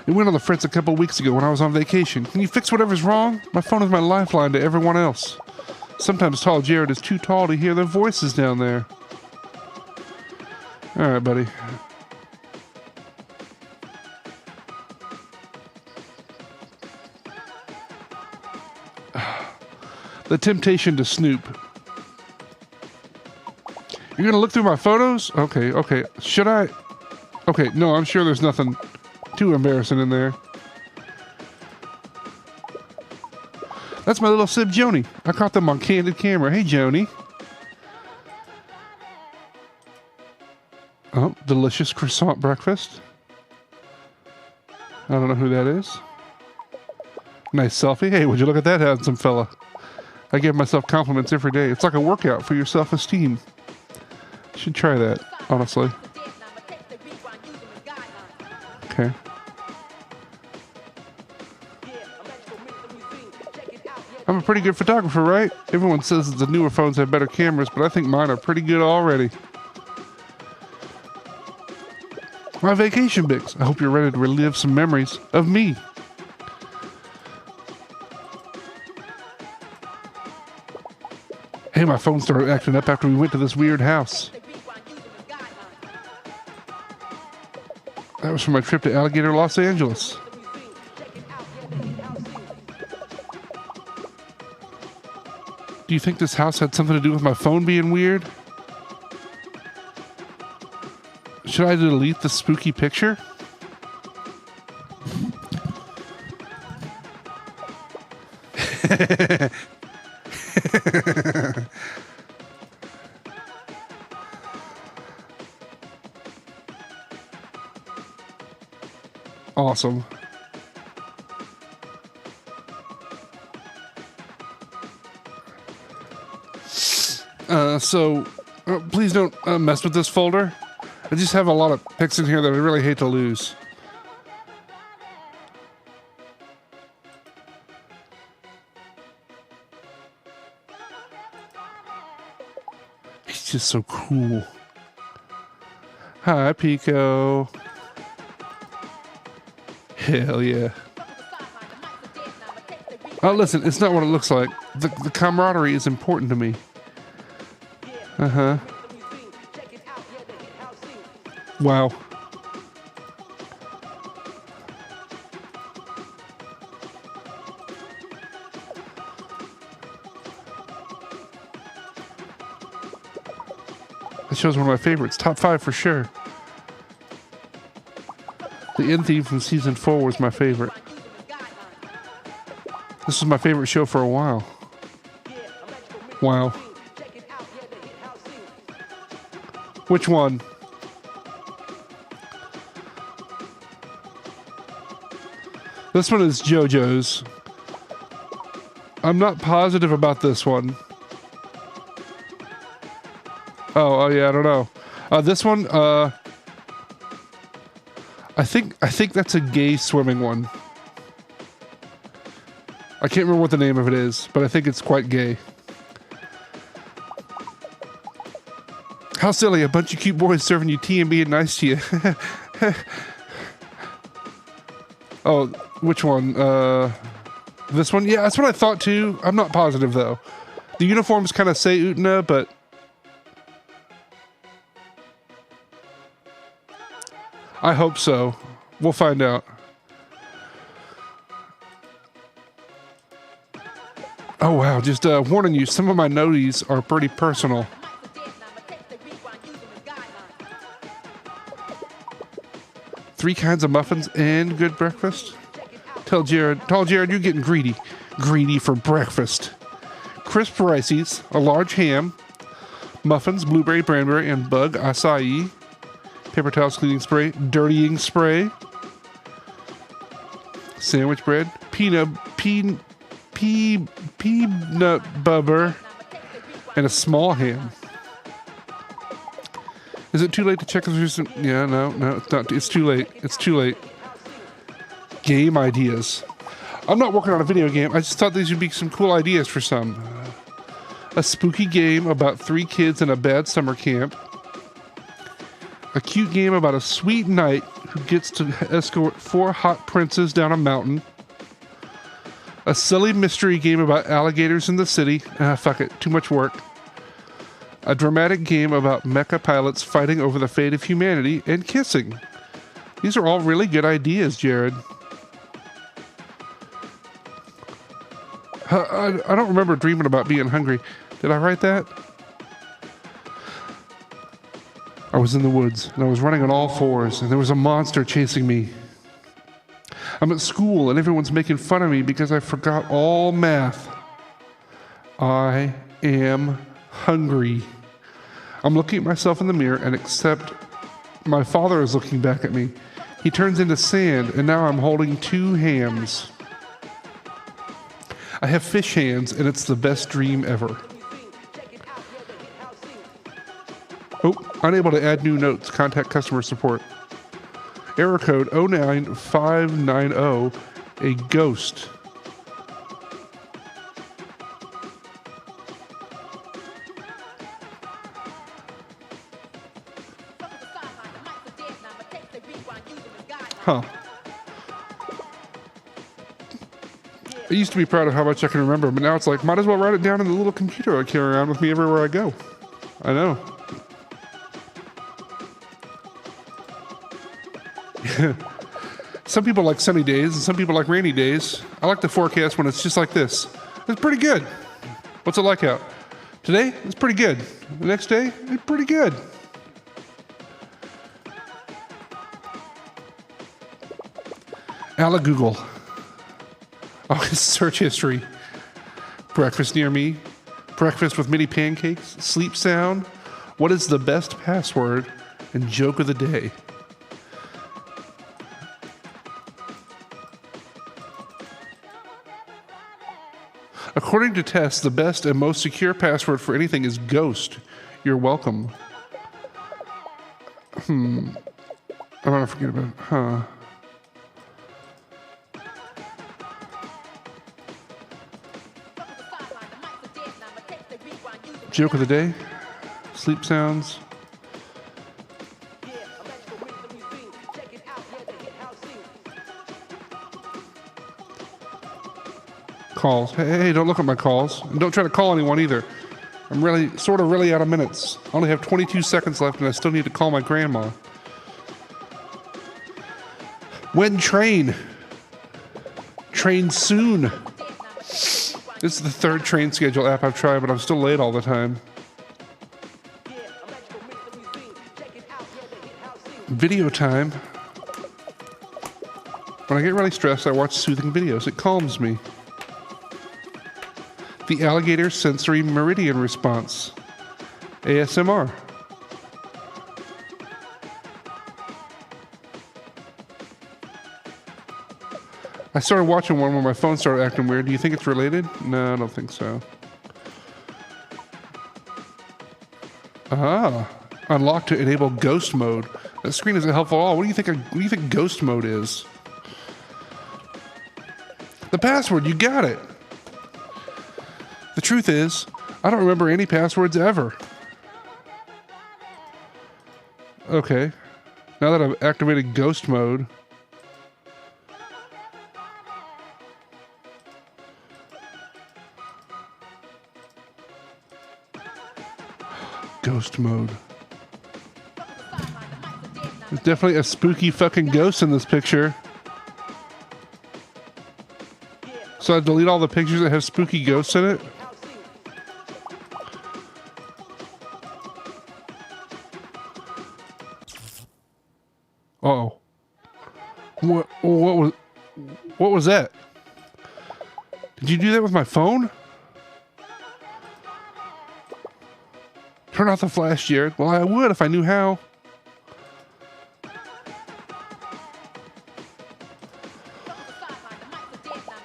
It went on the fritz a couple weeks ago when I was on vacation. Can you fix whatever's wrong? My phone is my lifeline to everyone else. Sometimes Tall Jared is too tall to hear their voices down there. Alright, buddy. The temptation to snoop. You're gonna look through my photos? Okay. Should I? Okay, no, I'm sure there's nothing too embarrassing in there. That's my little sib Joni. I caught them on candid camera. Hey, Joni. Oh, delicious croissant breakfast. I don't know who that is. Nice selfie. Hey, would you look at that handsome fella? I give myself compliments every day. It's like a workout for your self-esteem. You should try that. honestly. Okay. I'm a pretty good photographer, right? Everyone says that the newer phones have better cameras, but I think mine are pretty good already. My vacation pics. I hope you're ready to relive some memories of me. Hey, my phone started acting up after we went to this weird house. That was from my trip to Alligator, Los Angeles. Do you think this house had something to do with my phone being weird? Should I delete the spooky picture? Awesome. Please don't mess with this folder. I just have a lot of pics in here that I really hate to lose. He's just so cool. Hi, Pico. Hell yeah. Oh, listen, it's not what it looks like. The camaraderie is important to me. Uh-huh. Wow. That show's one of my favorites. Top 5 for sure. The end theme from season 4 was my favorite. This was my favorite show for a while. Wow. Which one? This one is JoJo's. I'm not positive about this one. Oh yeah, I don't know. This one, I think that's a gay swimming one. I can't remember what the name of it is, but I think it's quite gay. How silly, a bunch of cute boys serving you tea and being nice to you. Oh, which one? This one? Yeah, that's what I thought too. I'm not positive though. The uniforms kind of say Utna, but I hope so. We'll find out. Oh wow, just warning you, some of my noties are pretty personal. Three kinds of muffins and good breakfast. Tell Jared, you're getting greedy. Greedy for breakfast. Crisp rices, a large ham, muffins, blueberry, cranberry, and bug acai. Paper towels, cleaning spray, dirtying spray. Sandwich bread, peanut butter, and a small ham. Is it too late to check the recent? Yeah, no, it's not. It's too late. It's too late. Game ideas. I'm not working on a video game. I just thought these would be some cool ideas for some. A spooky game about 3 kids in a bad summer camp. A cute game about a sweet knight who gets to escort 4 hot princes down a mountain. A silly mystery game about alligators in the city. Fuck it, too much work. A dramatic game about mecha pilots fighting over the fate of humanity and kissing. These are all really good ideas, Jared. I don't remember dreaming about being hungry. Did I write that? I was in the woods, and I was running on all 4s, and there was a monster chasing me. I'm at school, and everyone's making fun of me because I forgot all math. I am hungry. I'm looking at myself in the mirror, and except my father is looking back at me. He turns into sand, and now I'm holding 2 hams. I have fish hands, and it's the best dream ever. Oh, unable to add new notes. Contact customer support. Error code 09590. A ghost. Huh. I used to be proud of how much I can remember, but now it's like, might as well write it down in the little computer I carry around with me everywhere I go. I know. Some people like sunny days and some people like rainy days. I like the forecast when it's just like this. It's pretty good. What's it like out? Today, it's pretty good. The next day, it's pretty good. Google. Oh, his search history. Breakfast near me. Breakfast with mini pancakes. Sleep sound. What is the best password? And joke of the day. According to tests, the best and most secure password for anything is Ghost. You're welcome. I'm gonna forget about it. Huh. Joke of the day. Sleep sounds. Calls. Hey, don't look at my calls. And don't try to call anyone either. I'm really out of minutes. I only have 22 seconds left and I still need to call my grandma. When train? Train soon. This is the third train schedule app I've tried, but I'm still late all the time. Video time. When I get really stressed, I watch soothing videos. It calms me. The Alligator Sensory Meridian Response. ASMR. I started watching one when my phone started acting weird. Do you think it's related? No, I don't think so. Ah, unlock to enable ghost mode. That screen isn't helpful at all. What do you think ghost mode is? The password, you got it. The truth is, I don't remember any passwords ever. Okay. Now that I've activated ghost mode. Ghost mode. There's definitely a spooky fucking ghost in this picture. So I delete all the pictures that have spooky ghosts in it? Uh-oh. What was that? Did you do that with my phone? Turn off the flash, Jared. Well, I would if I knew how.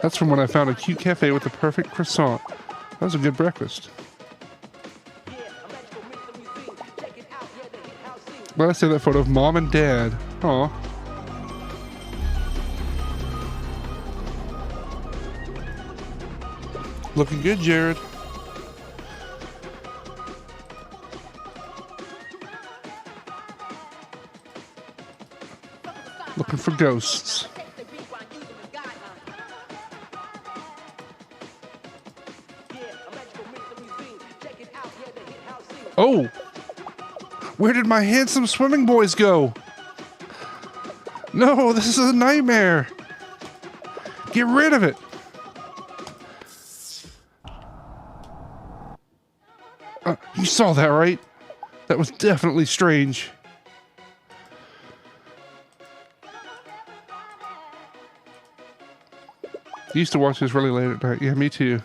That's from when I found a cute cafe with the perfect croissant. That was a good breakfast. But I saved that photo of Mom and Dad. Aw. Looking good, Jared. Looking for ghosts. Oh! Where did my handsome swimming boys go? No, this is a nightmare. Get rid of it. You saw that, right? That was definitely strange. I used to watch this really late at night. Yeah, me too.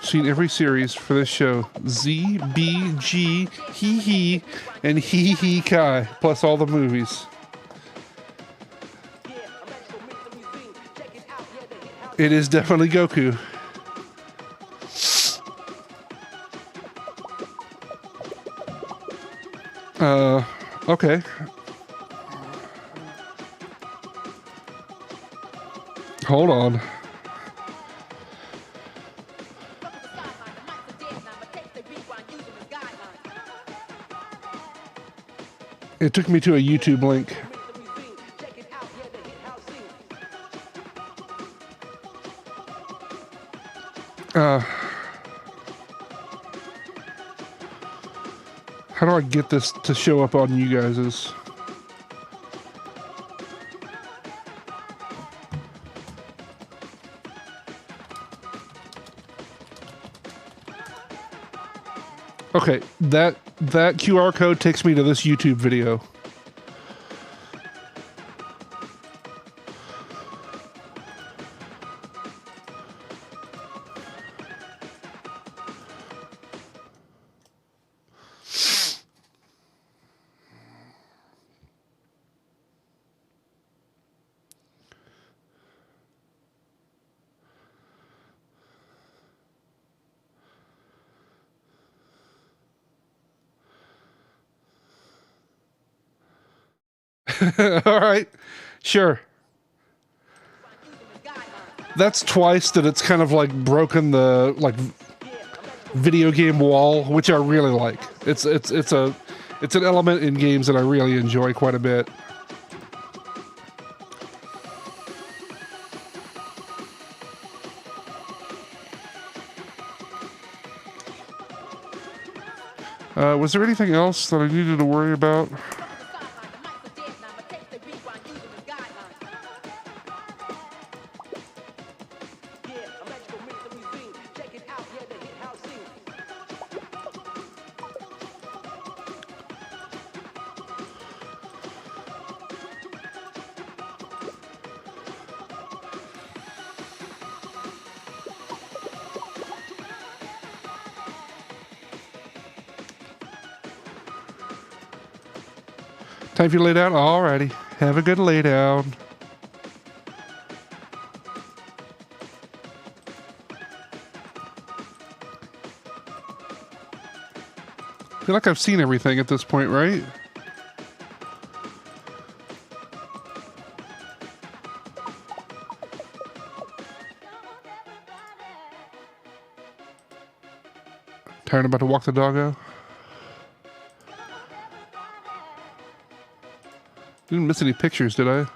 Seen every series for this show. Z, B, G, Hee Hee, and Hee Hee Kai, plus all the movies. It is definitely Goku. Okay. Hold on. It took me to a YouTube link. How do I get this to show up on you guys's? Okay, that QR code takes me to this YouTube video. All right, sure. That's twice that it's kind of like broken the like video game wall, which I really like. It's an element in games that I really enjoy quite a bit. Was there anything else that I needed to worry about? Time for you to lay down? Alrighty. Have a good lay down. I feel like I've seen everything at this point, right? Tired about to walk the doggo? Didn't miss any pictures, did I?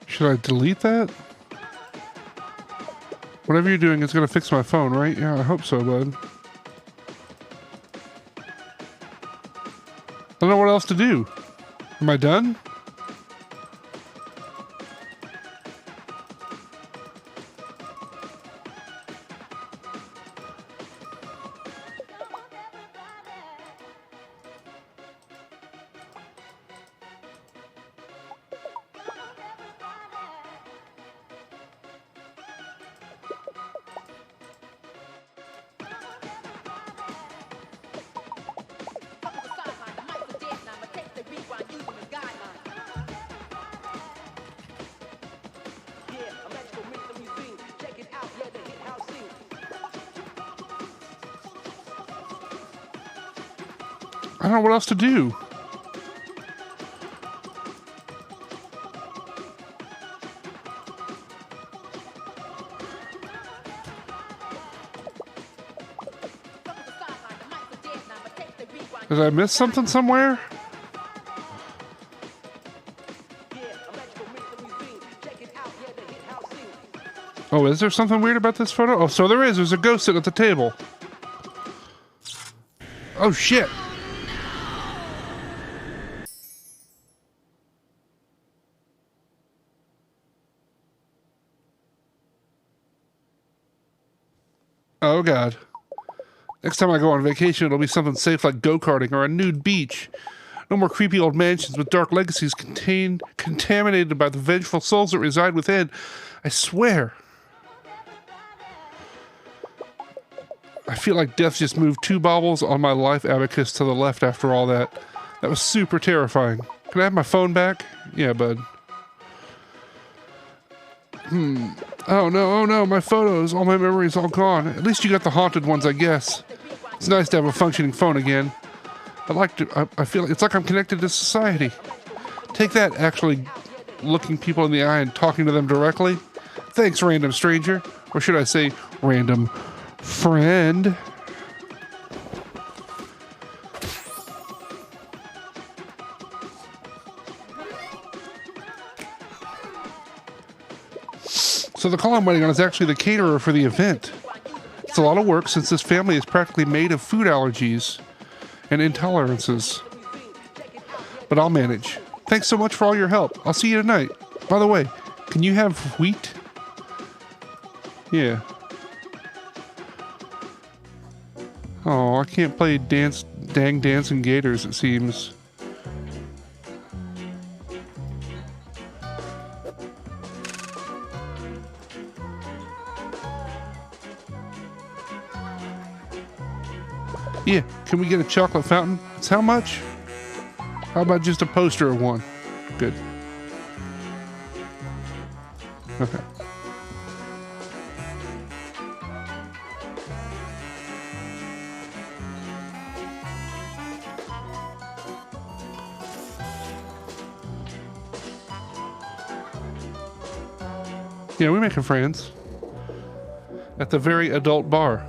Should I delete that? Whatever you're doing is going to fix my phone, right? Yeah, I hope so, bud. I don't know what else to do. Am I done? I don't know what else to do. Did I miss something somewhere? Oh, is there something weird about this photo? Oh, so there is. There's a ghost sitting at the table. Oh, shit. Oh, God. Next time I go on vacation, it'll be something safe like go-karting or a nude beach. No more creepy old mansions with dark legacies contaminated by the vengeful souls that reside within. I swear. I feel like death just moved 2 baubles on my life abacus to the left after all that. That was super terrifying. Can I have my phone back? Yeah, bud. Oh no, my photos, all my memories, all gone. At least you got the haunted ones, I guess. It's nice to have a functioning phone again. I feel like it's like I'm connected to society. Take that, actually looking people in the eye and talking to them directly. Thanks, random stranger. Or should I say, random friend. So the call I'm waiting on is actually the caterer for the event. It's a lot of work since this family is practically made of food allergies and intolerances. But I'll manage. Thanks so much for all your help. I'll see you tonight. By the way, can you have wheat? Yeah. Oh, I can't play dang dancing gators, it seems. Yeah, can we get a chocolate fountain? It's how much? How about just a poster of one? Good. Okay. Yeah, we're making friends. At the very adult bar.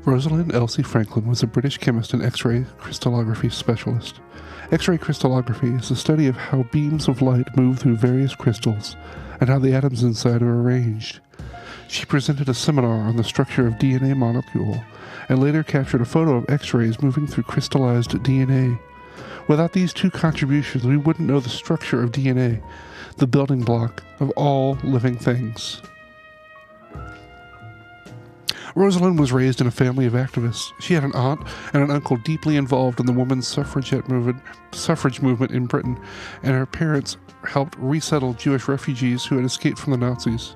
Rosalind Elsie Franklin was a British chemist and X-ray crystallography specialist. X-ray crystallography is the study of how beams of light move through various crystals and how the atoms inside are arranged. She presented a seminar on the structure of DNA molecule and later captured a photo of X-rays moving through crystallized DNA. Without these 2 contributions, we wouldn't know the structure of DNA, the building block of all living things. Rosalind was raised in a family of activists. She had an aunt and an uncle deeply involved in the women's suffrage movement in Britain, and her parents helped resettle Jewish refugees who had escaped from the Nazis.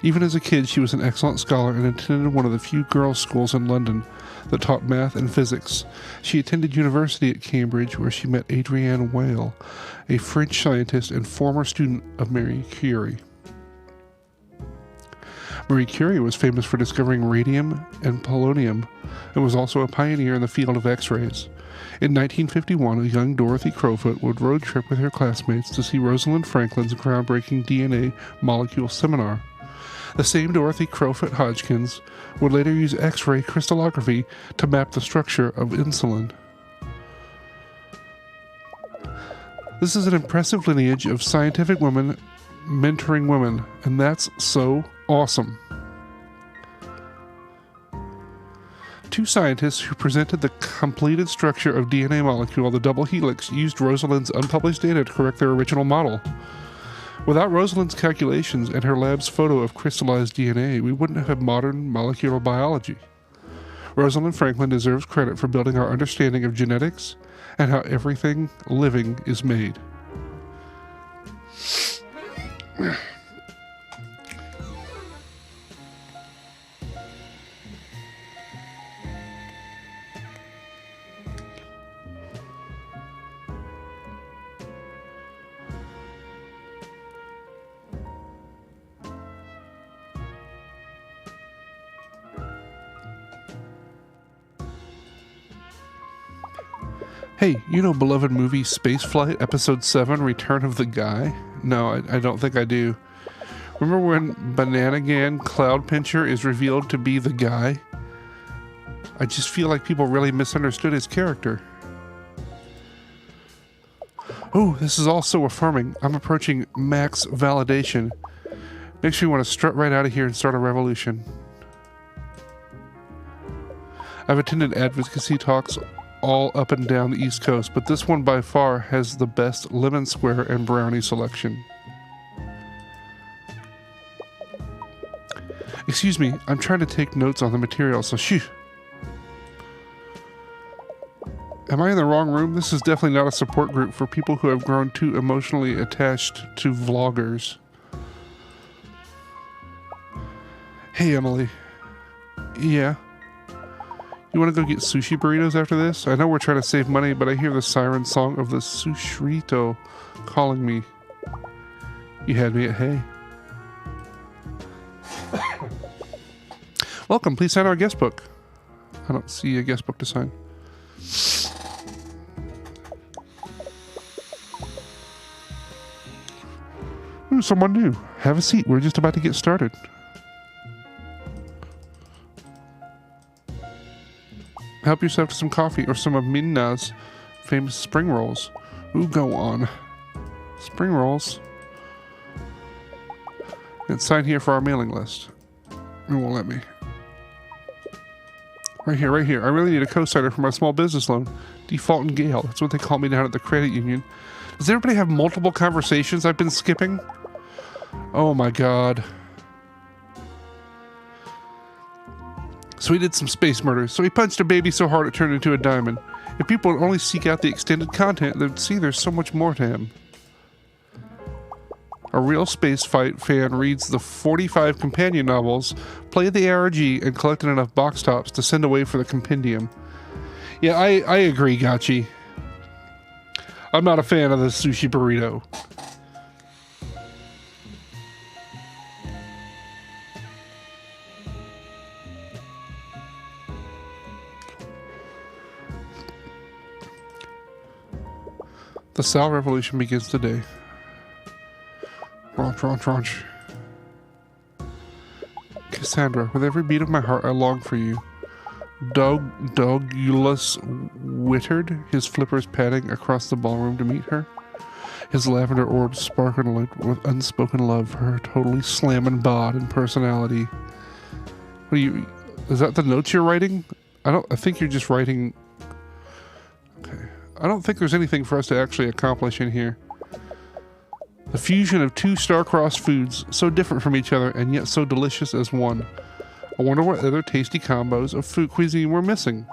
Even as a kid, she was an excellent scholar and attended one of the few girls' schools in London that taught math and physics. She attended university at Cambridge, where she met Adrienne Weil, a French scientist and former student of Marie Curie. Marie Curie was famous for discovering radium and polonium and was also a pioneer in the field of X-rays. In 1951, a young Dorothy Crowfoot would road trip with her classmates to see Rosalind Franklin's groundbreaking DNA molecule seminar. The same Dorothy Crowfoot Hodgkins would later use X-ray crystallography to map the structure of insulin. This is an impressive lineage of scientific women mentoring women, and that's so awesome. 2 scientists who presented the completed structure of DNA molecule, the double helix, used Rosalind's unpublished data to correct their original model. Without Rosalind's calculations and her lab's photo of crystallized DNA, we wouldn't have modern molecular biology. Rosalind Franklin deserves credit for building our understanding of genetics and how everything living is made. Hey, you know beloved movie Spaceflight, Episode 7, Return of the Guy? No, I don't think I do. Remember when Bananagan Cloud Pincher is revealed to be the guy? I just feel like people really misunderstood his character. Oh, this is all so affirming. I'm approaching max validation. Makes me want to strut right out of here and start a revolution. I've attended advocacy talks all up and down the East Coast, but this one by far has the best lemon square and brownie selection. Excuse me, I'm trying to take notes on the material, so shoo. Am I in the wrong room? This is definitely not a support group for people who have grown too emotionally attached to vloggers. Hey, Emily. Yeah? You want to go get sushi burritos after this? I know we're trying to save money, but I hear the siren song of the Sushirito calling me. You had me at hey. Welcome, please sign our guest book. I don't see a guest book to sign. Ooh, someone new. Have a seat, we're just about to get started. Help yourself to some coffee or some of Minna's famous spring rolls. Ooh, go on. Spring rolls. And sign here for our mailing list. It won't let me. Right here, right here. I really need a co-signer for my small business loan. Default and Gale. That's what they call me down at the credit union. Does everybody have multiple conversations I've been skipping? Oh my god. So he did some space murders. So he punched a baby so hard it turned into a diamond. If people would only seek out the extended content, they'd see there's so much more to him. A real space fight fan reads the 45 companion novels, played the ARG, and collected enough box tops to send away for the compendium. Yeah, I agree, Gachi. I'm not a fan of the sushi burrito. The Sal Revolution begins today. Ronch. Cassandra, with every beat of my heart, I long for you. Douglas Wittard, his flippers padding across the ballroom to meet her. His lavender orbs sparkling with unspoken love for her totally slamming bod and personality. What are you... Is that the notes you're writing? I think you're just writing... Okay. I don't think there's anything for us to actually accomplish in here. The fusion of two star-crossed foods, so different from each other and yet so delicious as one. I wonder what other tasty combos of food cuisine we're missing.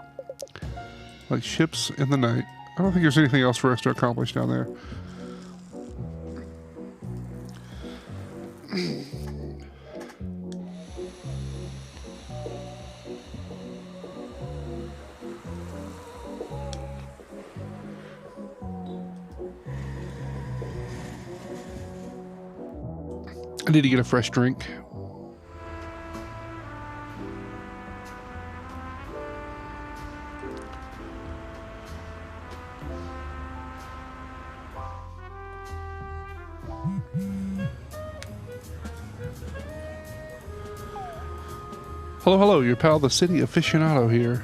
Like ships in the night. I don't think there's anything else for us to accomplish down there. I need to get a fresh drink. Hello, your pal the city aficionado here.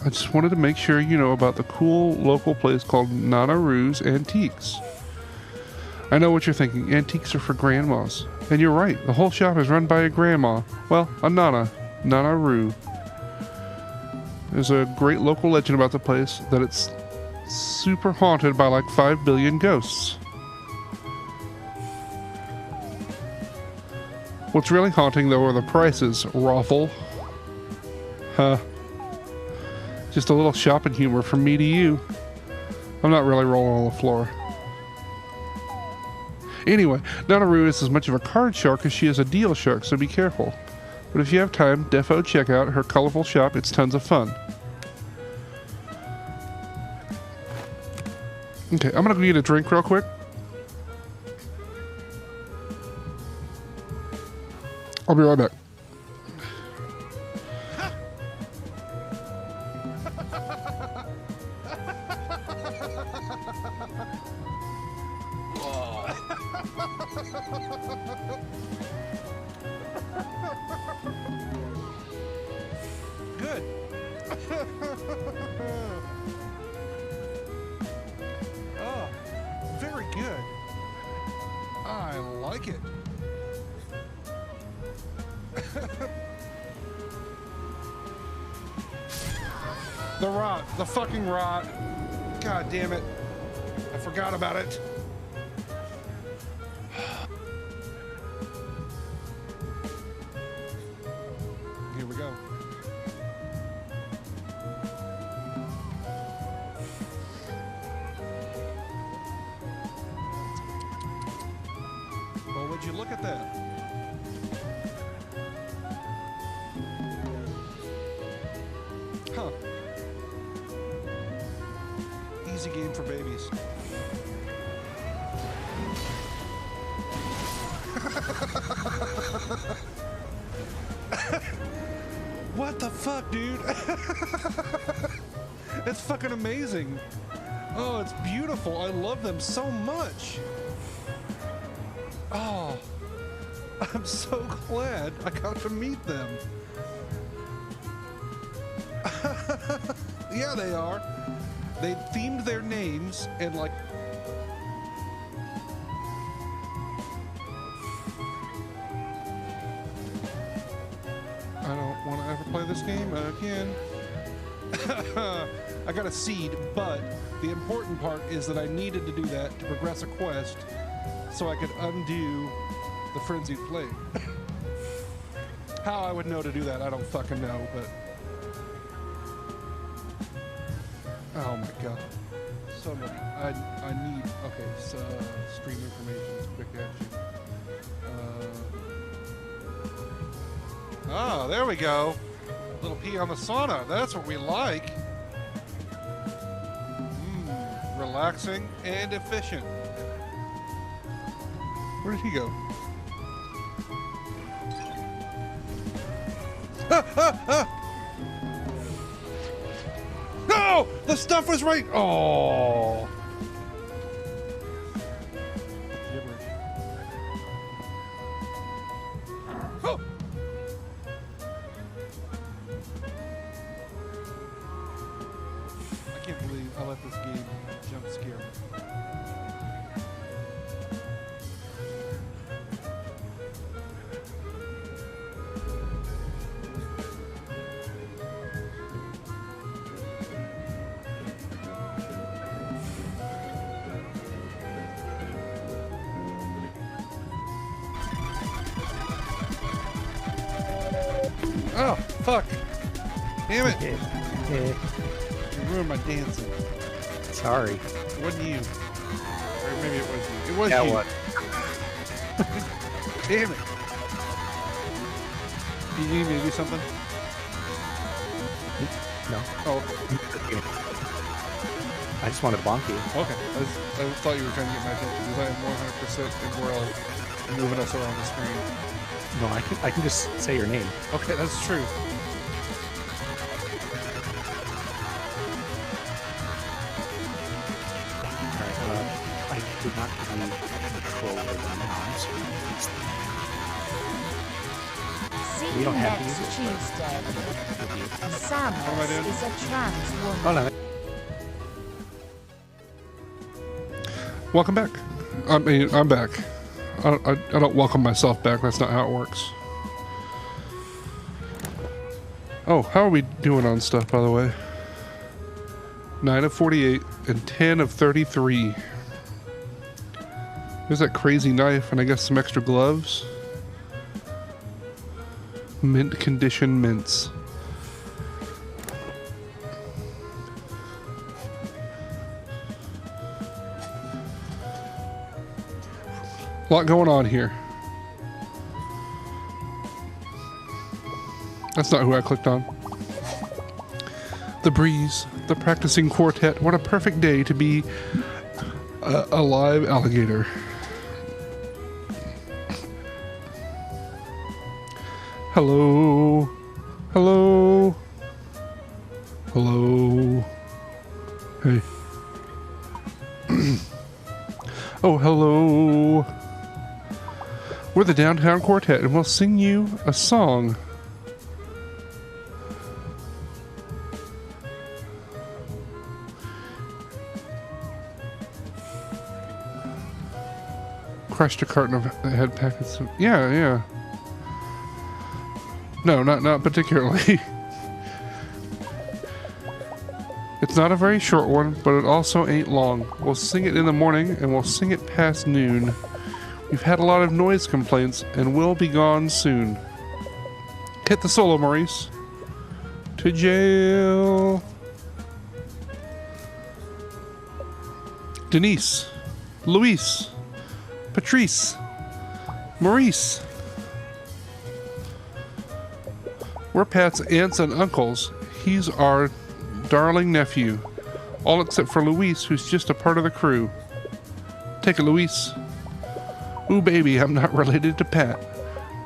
I just wanted to make sure you know about the cool local place called Nana Rue's Antiques. I know what you're thinking, antiques are for grandmas. And you're right, the whole shop is run by a grandma. Well, a Nana Rue. There's a great local legend about the place that it's super haunted by like 5 billion ghosts. What's really haunting though are the prices, Raffle. Huh. Just a little shopping humor from me to you. I'm not really rolling on the floor. Anyway, Nanaru is as much of a card shark as she is a deal shark, so be careful. But if you have time, defo check out her colorful shop, it's tons of fun. Okay, I'm gonna go get a drink real quick. I'll be right back. Oh, very good. I like it. The rot. The fucking rot. God damn it. I forgot about it. Here we go. Well, would you look at that? Huh. Easy game for babies. What the fuck, dude? It's fucking amazing. Oh, it's beautiful. I love them so much. Oh, I'm so glad I got to meet them. Yeah, they are. They themed their names and like... I don't want to ever play this game again. I got a seed, but the important part is that I needed to do that to progress a quest so I could undo the frenzied plague. How I would know to do that, I don't fucking know, but... Oh my god. So many. I need... Okay, so stream information, quick action. Oh, there we go. Little pee on the sauna. That's what we like. Relaxing and efficient. Where did he go? No! The stuff was right. Oh. Gibberish. Oh. I can't believe I let this game jump scare me. Oh, fuck. Damn it. You ruined my dancing. Sorry. It wasn't you. Or maybe it was you. It was Yeah, you. what? Damn it. Do you need me to do something? No. Oh, okay. I just wanted to bonk you. Okay. I thought you were trying to get my attention because I am 100% embroiled in moving us around the screen. No, I can just say your name. Okay, that's true. Alright, I did not give you control over the mouse. See We don't you have to next use it, Tuesday. What am I doing? Samus is a trans woman. Hold on. Welcome back. I mean, I'm back. I don't welcome myself back. That's not how it works. Oh, how are we doing on stuff, by the way? 9 of 48 and 10 of 33. There's that crazy knife and I guess some extra gloves. Mint condition mints. A lot going on here. That's not who I clicked on. The breeze, the practicing quartet. What a perfect day to be a live alligator. Hello. Hello. Hello. Hey. Oh, hello. We're the Downtown Quartet, and we'll sing you a song. crushed a carton of head packets. Yeah, yeah. No, not particularly. It's not a very short one, but it also ain't long. We'll sing it in the morning, and we'll sing it past noon. We've had a lot of noise complaints, and we'll be gone soon. Hit the solo, Maurice. To jail. Denise. Luis. Patrice. Maurice. We're Pat's aunts and uncles. He's our darling nephew. All except for Luis, who's just a part of the crew. Take it, Luis. Ooh, baby, I'm not related to Pat.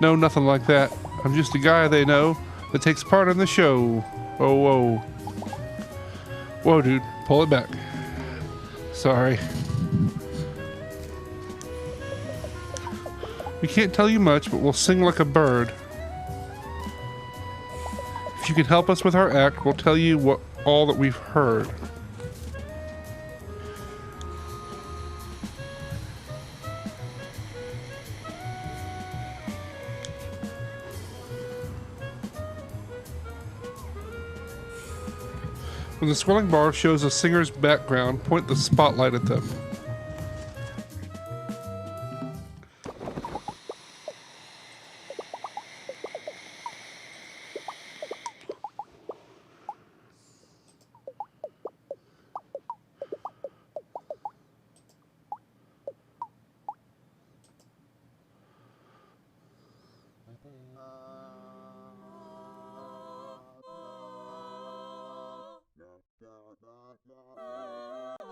No, nothing like that. I'm just a guy they know that takes part in the show. Oh, whoa. Whoa, dude. Pull it back. Sorry. We can't tell you much, but we'll sing like a bird. If you can help us with our act, we'll tell you all that we've heard. When the swirling bar shows a singer's background, point the spotlight at them.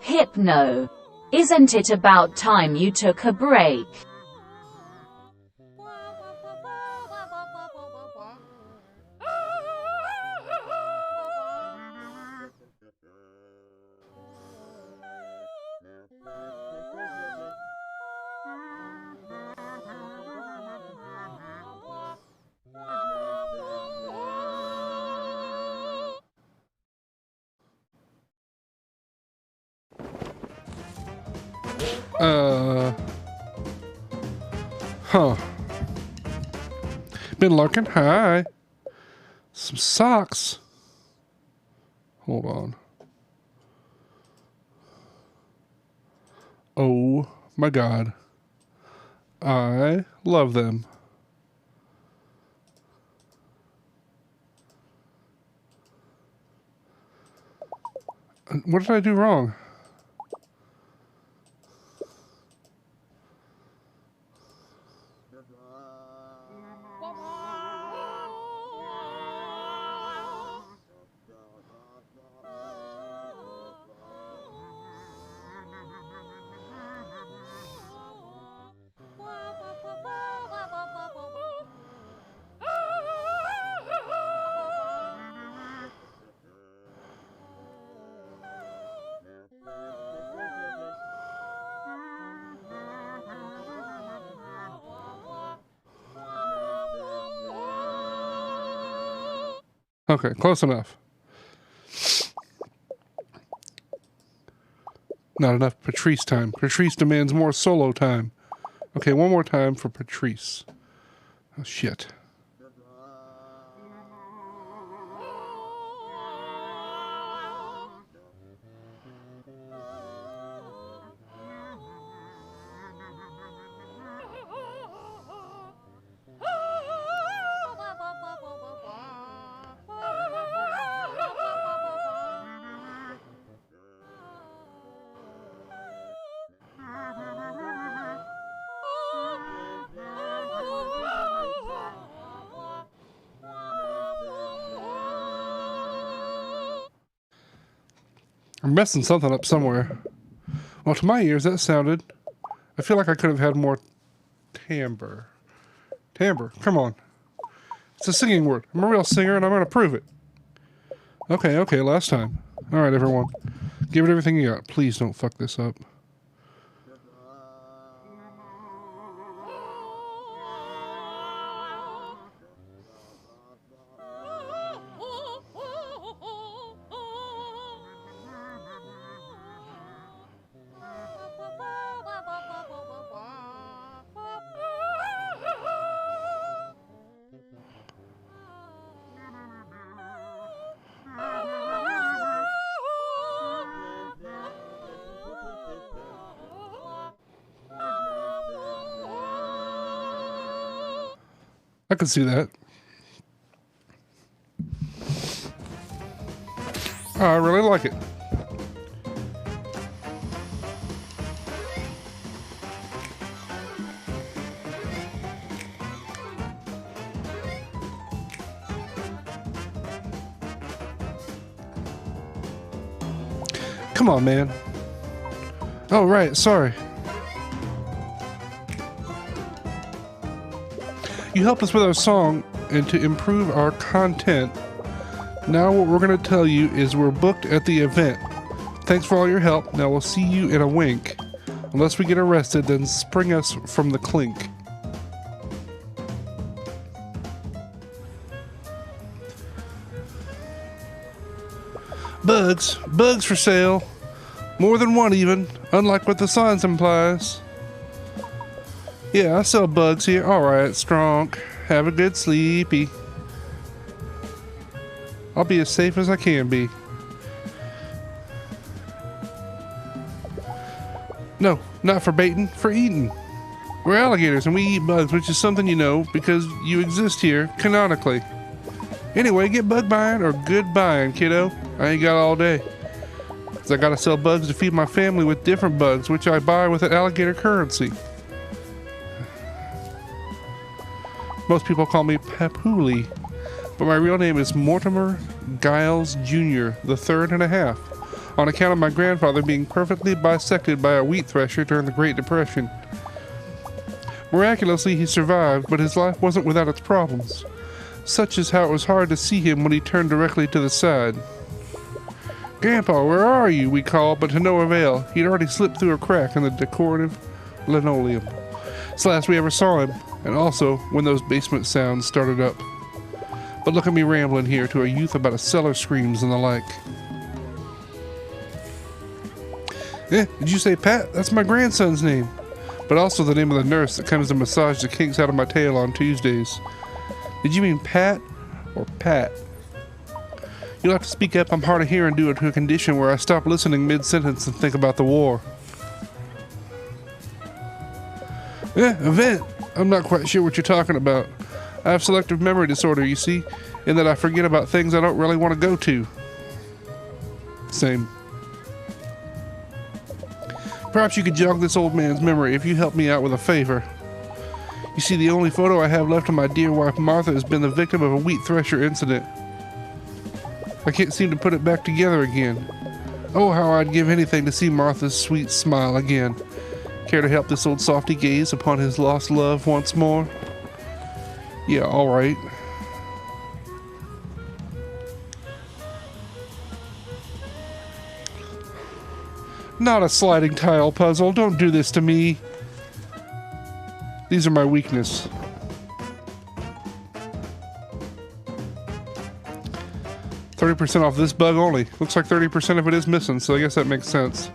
Hypno. Isn't it about time you took a break? Huh. Been lurking? Hi. Some socks. Hold on. Oh my God. I love them. What did I do wrong? Okay, close enough. Not enough Patrice time. Patrice demands more solo time. Okay, one more time for Patrice. Oh, shit. I'm messing something up somewhere. Well, to my ears, that sounded... I feel like I could have had more timbre. Timbre, come on. It's a singing word. I'm a real singer, and I'm going to prove it. Okay, last time. All right, everyone. Give it everything you got. Please don't fuck this up. I can see that. Oh, I really like it. Come on, man. Oh, right, sorry. You helped us with our song, and to improve our content, now what we're going to tell you is we're booked at the event. Thanks for all your help. Now we'll see you in a wink. Unless we get arrested, then spring us from the clink. Bugs. Bugs for sale. More than one even, unlike what the signs implies. Yeah, I sell bugs here. Alright, Stronk. Have a good sleepy. I'll be as safe as I can be. No, not for baiting, for eating. We're alligators and we eat bugs, which is something you know because you exist here canonically. Anyway, get bug buying or good buying, kiddo. I ain't got all day. 'Cause I gotta sell bugs to feed my family with different bugs, which I buy with an alligator currency. Most people call me Papouli, but my real name is Mortimer Giles Jr., the third and a half, on account of my grandfather being perfectly bisected by a wheat thresher during the Great Depression. Miraculously, he survived, but his life wasn't without its problems, such as how it was hard to see him when he turned directly to the side. "Grandpa, where are you?" we called, but to no avail. He'd already slipped through a crack in the decorative linoleum. It's the last we ever saw him, and also when those basement sounds started up. But look at me rambling here to a youth about a cellar screams and the like. Did you say Pat? That's my grandson's name. But also the name of the nurse that comes to massage the kinks out of my tail on Tuesdays. Did you mean Pat or Pat? You'll have to speak up. I'm hard of hearing due to a condition where I stop listening mid-sentence and think about the war. Event. I'm not quite sure what you're talking about. I have selective memory disorder, you see, in that I forget about things I don't really want to go to. Same. Perhaps you could jog this old man's memory if you help me out with a favor. You see, the only photo I have left of my dear wife Martha has been the victim of a wheat thresher incident. I can't seem to put it back together again. Oh, how I'd give anything to see Martha's sweet smile again. Care to help this old softy gaze upon his lost love once more? Yeah, alright. Not a sliding tile puzzle. Don't do this to me. These are my weakness. %30 off this bug only. Looks like 30% of it is missing, so I guess that makes sense.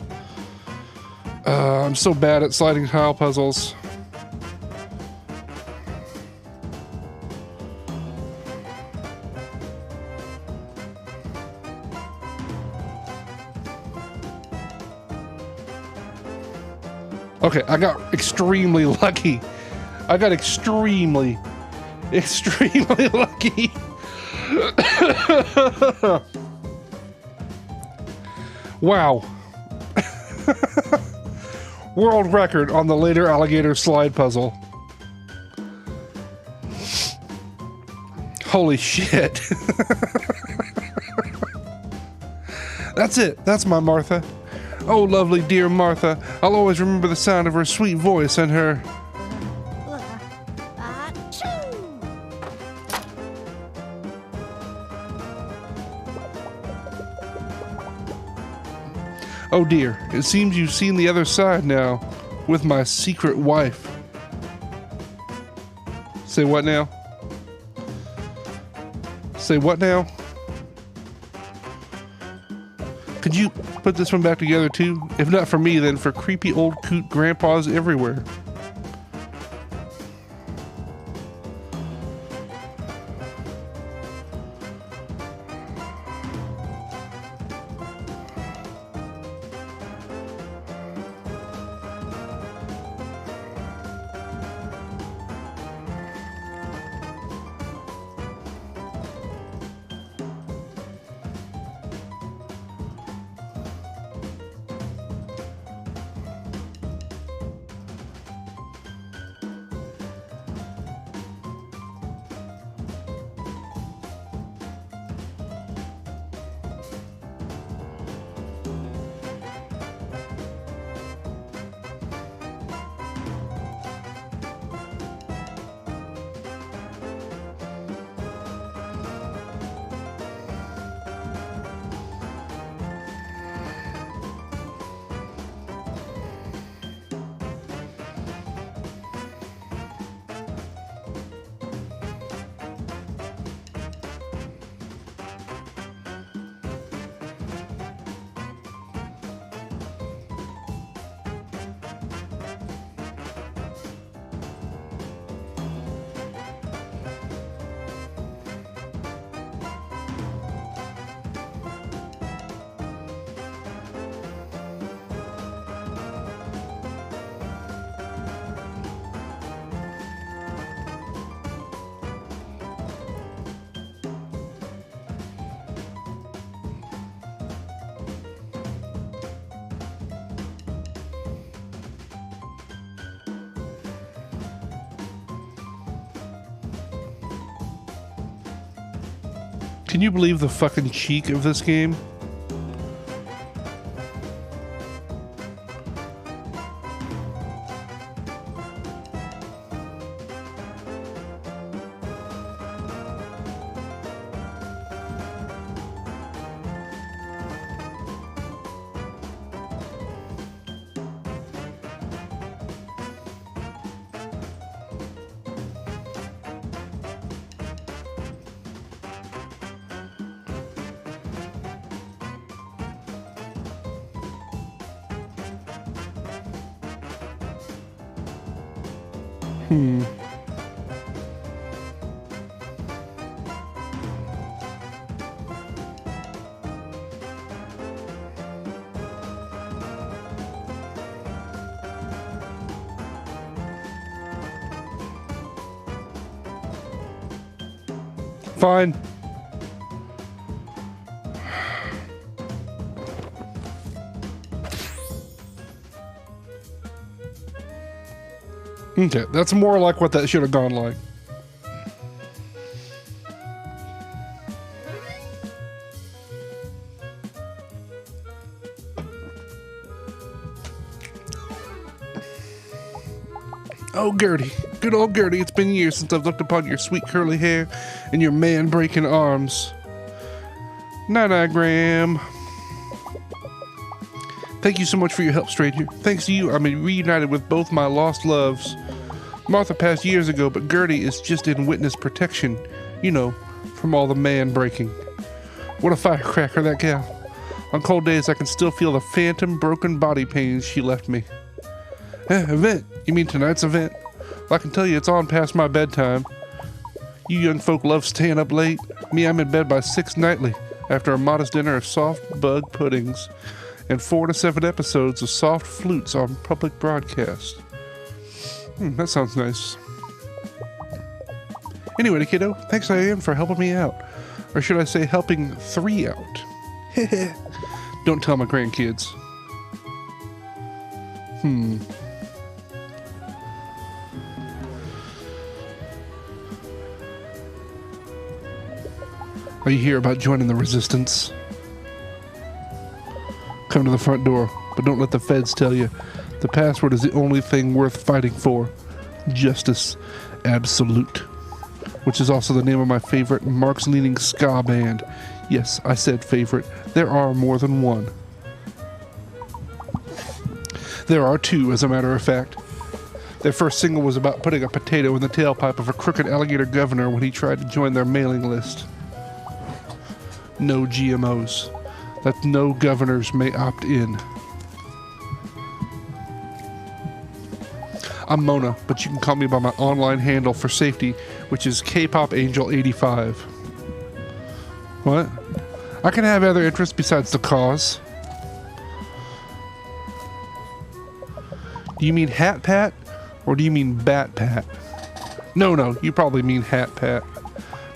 I'm so bad at sliding tile puzzles. Okay, I got extremely lucky. I got extremely lucky. Wow. World record on the later alligator slide puzzle. Holy shit. That's it. That's my Martha. Oh, lovely dear Martha. I'll always remember the sound of her sweet voice and her... Oh dear, it seems you've seen the other side now, with my secret wife. Say what now? Say what now? Could you put this one back together too? If not for me, then for creepy old coot grandpas everywhere. Can you believe the fucking cheek of this game? Fine. Okay, that's more like what that should have gone like. Oh, Gertie. Good old Gertie. It's been years since I've looked upon your sweet curly hair and your man-breaking arms. Night-night, Graham. Thank you so much for your help, stranger. Thanks to you, I'm reunited with both my lost loves. Martha passed years ago, but Gertie is just in witness protection. You know, from all the man-breaking. What a firecracker, that gal. On cold days, I can still feel the phantom broken body pains she left me. Event? You mean tonight's event? Well, I can tell you it's on past my bedtime. You young folk love staying up late. Me, I'm in bed by 6 nightly, after a modest dinner of soft bug puddings and 4 to 7 episodes of soft flutes on public broadcast. That sounds nice. Anyway, kiddo, thanks Diane for helping me out. Or should I say helping 3 out? Don't tell my grandkids. Are you here about joining the resistance? Come to the front door, but don't let the feds tell you. The password is the only thing worth fighting for. Justice Absolute. Which is also the name of my favorite Marx-leaning ska band. Yes, I said favorite. There are more than one. There are 2, as a matter of fact. Their first single was about putting a potato in the tailpipe of a crooked alligator governor when he tried to join their mailing list. No GMOs. That no governors may opt in. I'm Mona, but you can call me by my online handle for safety, which is KPopAngel85. What? I can have other interests besides the cause. Do you mean Hat Pat? Or do you mean Bat Pat? No, you probably mean Hat Pat.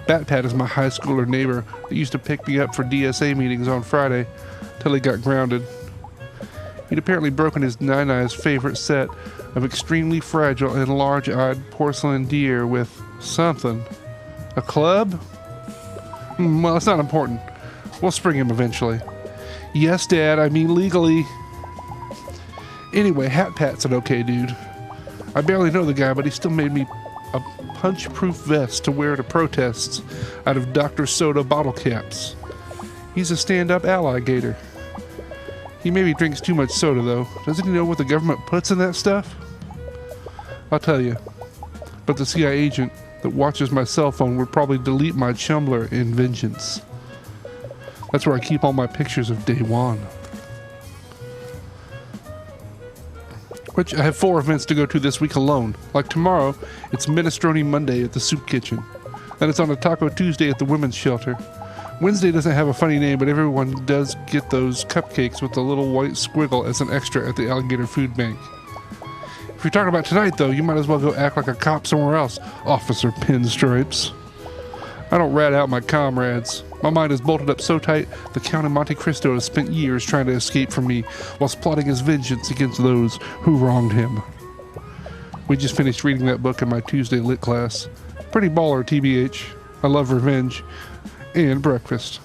Bat Pat is my high schooler neighbor that used to pick me up for DSA meetings on Friday till he got grounded. He'd apparently broken his Nine-Eyes favorite set of extremely fragile and large-eyed porcelain deer with something. A club? Well, it's not important. We'll spring him eventually. Yes, Dad, I mean legally. Anyway, Hat Pat's an okay dude. I barely know the guy, but he still made me a punch-proof vest to wear to protests out of Dr. Soda bottle caps. He's a stand-up alligator. He maybe drinks too much soda, though. Doesn't he know what the government puts in that stuff? I'll tell you. But the CIA agent that watches my cell phone would probably delete my Chumbler in vengeance. That's where I keep all my pictures of day one. Which I have 4 events to go to this week alone. Like tomorrow, it's Minestrone Monday at the Soup Kitchen. Then it's on a Taco Tuesday at the Women's Shelter. Wednesday doesn't have a funny name, but everyone does get those cupcakes with the little white squiggle as an extra at the Alligator Food Bank. If you're talking about tonight, though, you might as well go act like a cop somewhere else, Officer Pinstripes. I don't rat out my comrades. My mind is bolted up so tight, the Count of Monte Cristo has spent years trying to escape from me, whilst plotting his vengeance against those who wronged him. We just finished reading that book in my Tuesday lit class. Pretty baller, TBH. I love revenge. and breakfast.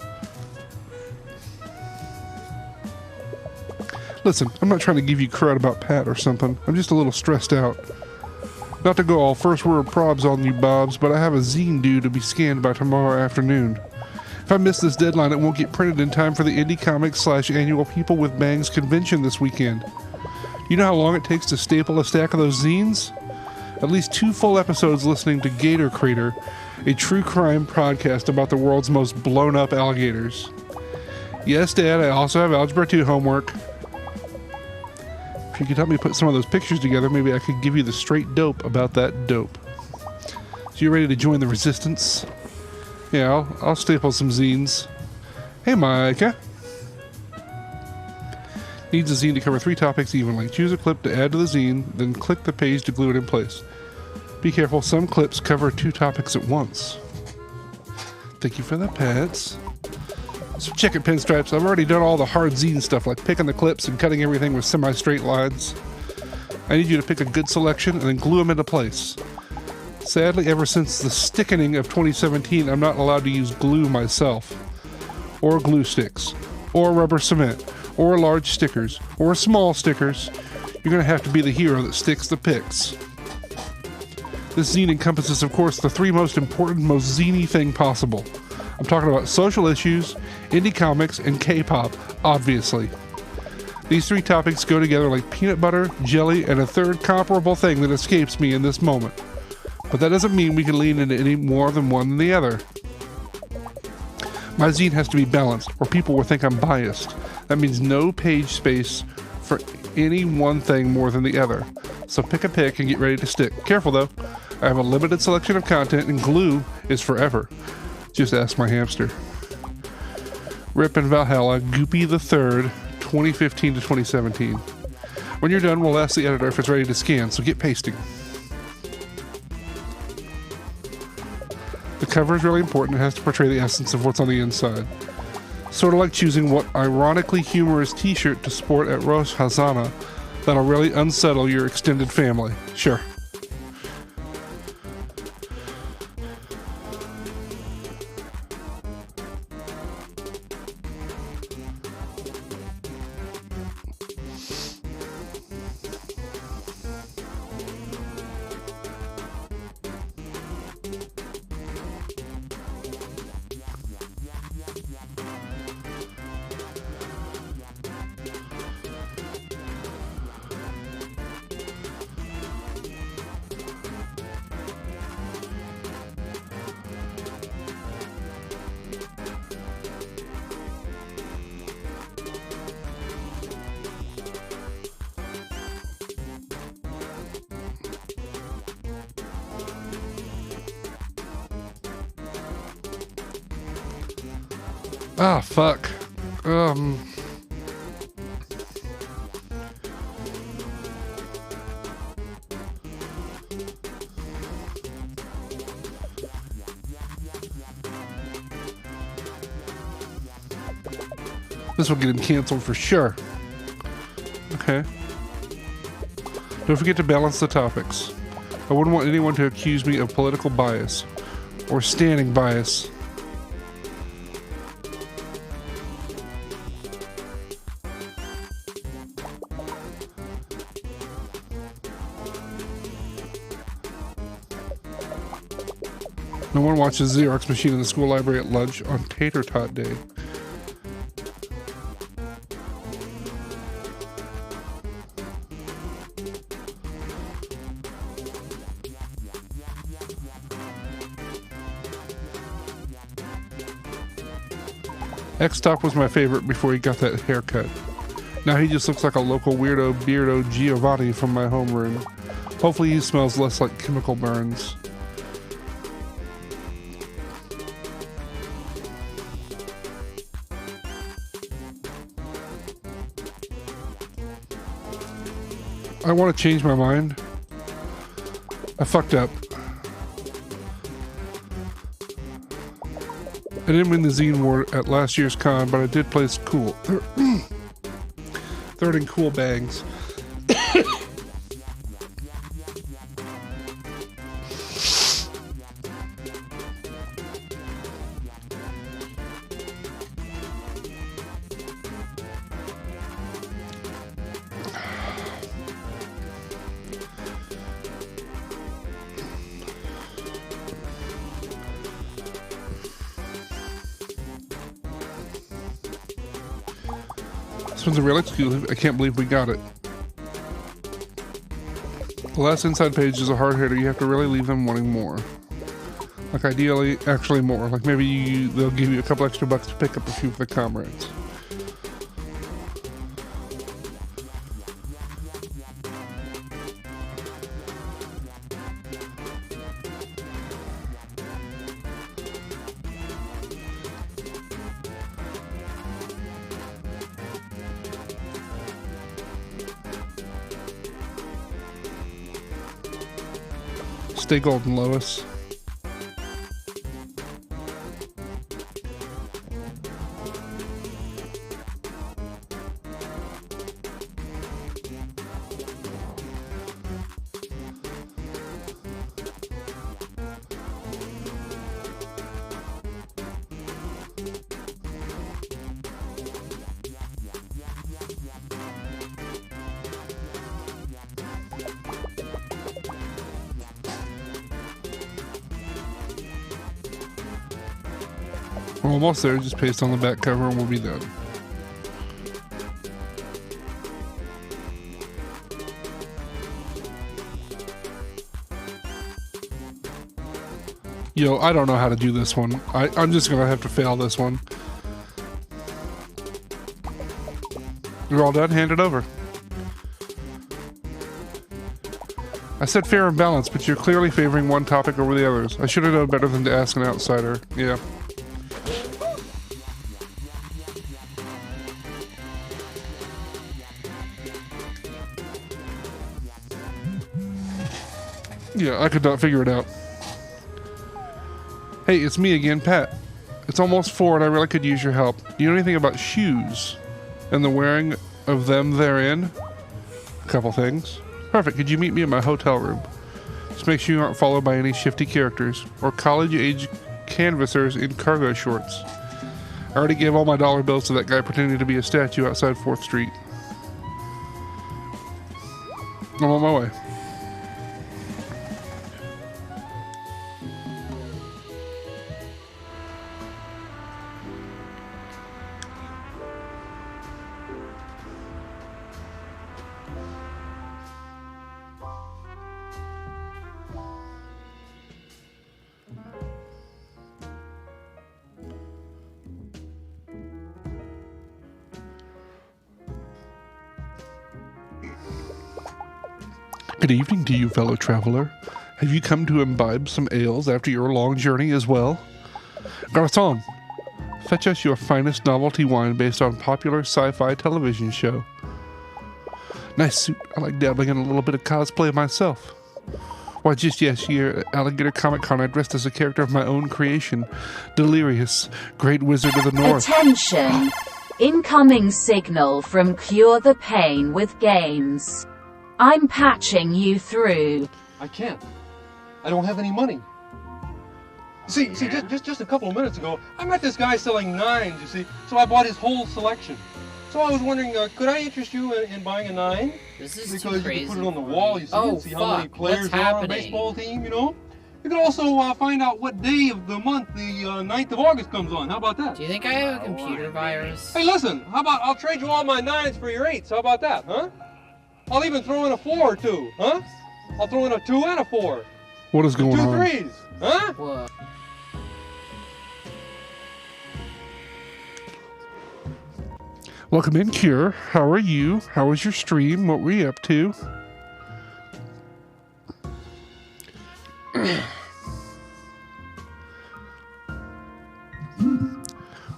Listen, I'm not trying to give you crud about Pat or something. I'm just a little stressed out. Not to go all first word probs on you, Bobs, but I have a zine due to be scanned by tomorrow afternoon. If I miss this deadline, it won't get printed in time for the Indie Comics / annual People with Bangs convention this weekend. You know how long it takes to staple a stack of those zines? At least 2 full episodes listening to Gator Crater, a true crime podcast about the world's most blown up alligators. Yes, Dad, I also have Algebra 2 homework. If you could help me put some of those pictures together, maybe I could give you the straight dope about that dope. So you ready to join the resistance? Yeah, I'll staple some zines. Hey, Micah. Needs a zine to cover 3 topics evenly. Choose a clip to add to the zine, then click the page to glue it in place. Be careful, some clips cover 2 topics at once. Thank you for the pets. So check it, Pinstripes. I've already done all the hard zine stuff, like picking the clips and cutting everything with semi-straight lines. I need you to pick a good selection and then glue them into place. Sadly, ever since the stickening of 2017, I'm not allowed to use glue myself. Or glue sticks. Or rubber cement. Or large stickers. Or small stickers. You're going to have to be the hero that sticks the pics. This zine encompasses, of course, the 3 most important, most zine-y thing possible. I'm talking about social issues, indie comics, and K-pop, obviously. These 3 topics go together like peanut butter, jelly, and a third comparable thing that escapes me in this moment. But that doesn't mean we can lean into any more than one than the other. My zine has to be balanced, or people will think I'm biased. That means no page space for any one thing more than the other. So pick a pick and get ready to stick. Careful though, I have a limited selection of content and glue is forever. Just ask my hamster. Rip in Valhalla, Goopy the 3rd, 2015 to 2017. When you're done, we'll ask the editor if it's ready to scan, so get pasting. The cover is really important. It has to portray the essence of what's on the inside. Sort of like choosing what ironically humorous t-shirt to sport at Rosh Hashanah that'll really unsettle your extended family. Sure. Ah, fuck. This will get him canceled for sure. Okay. Don't forget to balance the topics. I wouldn't want anyone to accuse me of political bias or standing bias. No one watches Xerox machine in the school library at lunch on Tater Tot Day. X-Top was my favorite before he got that haircut. Now he just looks like a local weirdo beardo Giovanni from my homeroom. Hopefully he smells less like chemical burns. I want to change my mind. I fucked up. I didn't win the Zine War at last year's con, but I did place cool. Third in cool bags. This one's a real exclusive. I can't believe we got it. The last inside page is a hard hitter. You have to really leave them wanting more. Like ideally, actually more. Like maybe they'll give you a couple extra bucks to pick up a few of the comrades. Stay golden, Lois. We're almost there, just paste on the back cover and we'll be done. Yo, I don't know how to do this one. I'm just gonna have to fail this one. You're all done? Hand it over. I said fair and balanced, but you're clearly favoring one topic over the others. I should have known better than to ask an outsider. Yeah. Yeah, I could not figure it out. Hey, it's me again, Pat. It's almost 4 and I really could use your help. Do you know anything about shoes? And the wearing of them therein? A couple things. Perfect, could you meet me at my hotel room? Just make sure you aren't followed by any shifty characters or college-age canvassers in cargo shorts. I already gave all my dollar bills to that guy pretending to be a statue outside 4th Street. I'm on my way. Good evening to you, fellow traveler. Have you come to imbibe some ales after your long journey as well? Garçon, fetch us your finest novelty wine based on popular sci-fi television show. Nice suit. I like dabbling in a little bit of cosplay myself. Why, just yesterday at Alligator Comic-Con, I dressed as a character of my own creation, Delirious, Great Wizard of the North. Attention! Incoming signal from Cure the Pain with Games. I'm patching you through. I can't. I don't have any money. See, just a couple of minutes ago, I met this guy selling 9s, you see, so I bought his whole selection. So I was wondering, could I interest you in buying a 9? This is because too crazy. You can put it on the wall, you see, and see how many players What's are on a baseball team, you know? You can also find out what day of the month the 9th of August comes on. How about that? Do you think I have a computer virus? Hey, listen, how about I'll trade you all my 9s for your 8s? How about that, huh? I'll even throw in a 4 or 2, huh? I'll throw in a 2 and a 4. What is going on? 2 3s, huh? Whoa. Welcome in, Cure. How are you? How was your stream? What were you up to?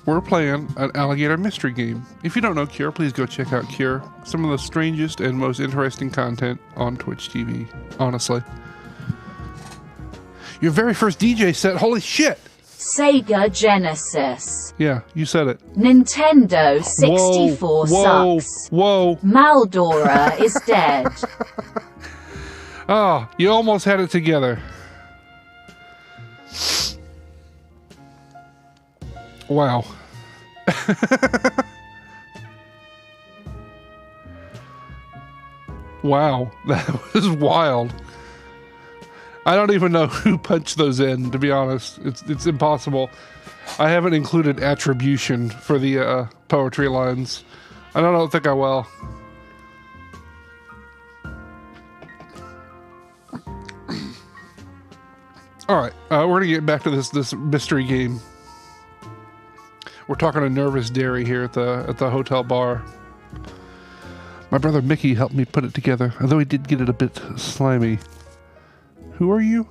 We're playing an Alligator mystery game. If you don't know Cure, please go check out Cure. Some of the strangest and most interesting content on Twitch TV, honestly. Your very first DJ set, holy shit! Sega Genesis. Yeah, you said it. Nintendo 64 whoa, sucks. Whoa. Maldora is dead. Oh, you almost had it together. Wow. Wow, that was wild. I don't even know who punched those in, to be honest. It's impossible. I haven't included attribution for the poetry lines. I don't think I will. All right, we're gonna get back to this mystery game. We're talking to Nervous Dairy here at the hotel bar. My brother Mickey helped me put it together, although he did get it a bit slimy. Who are you?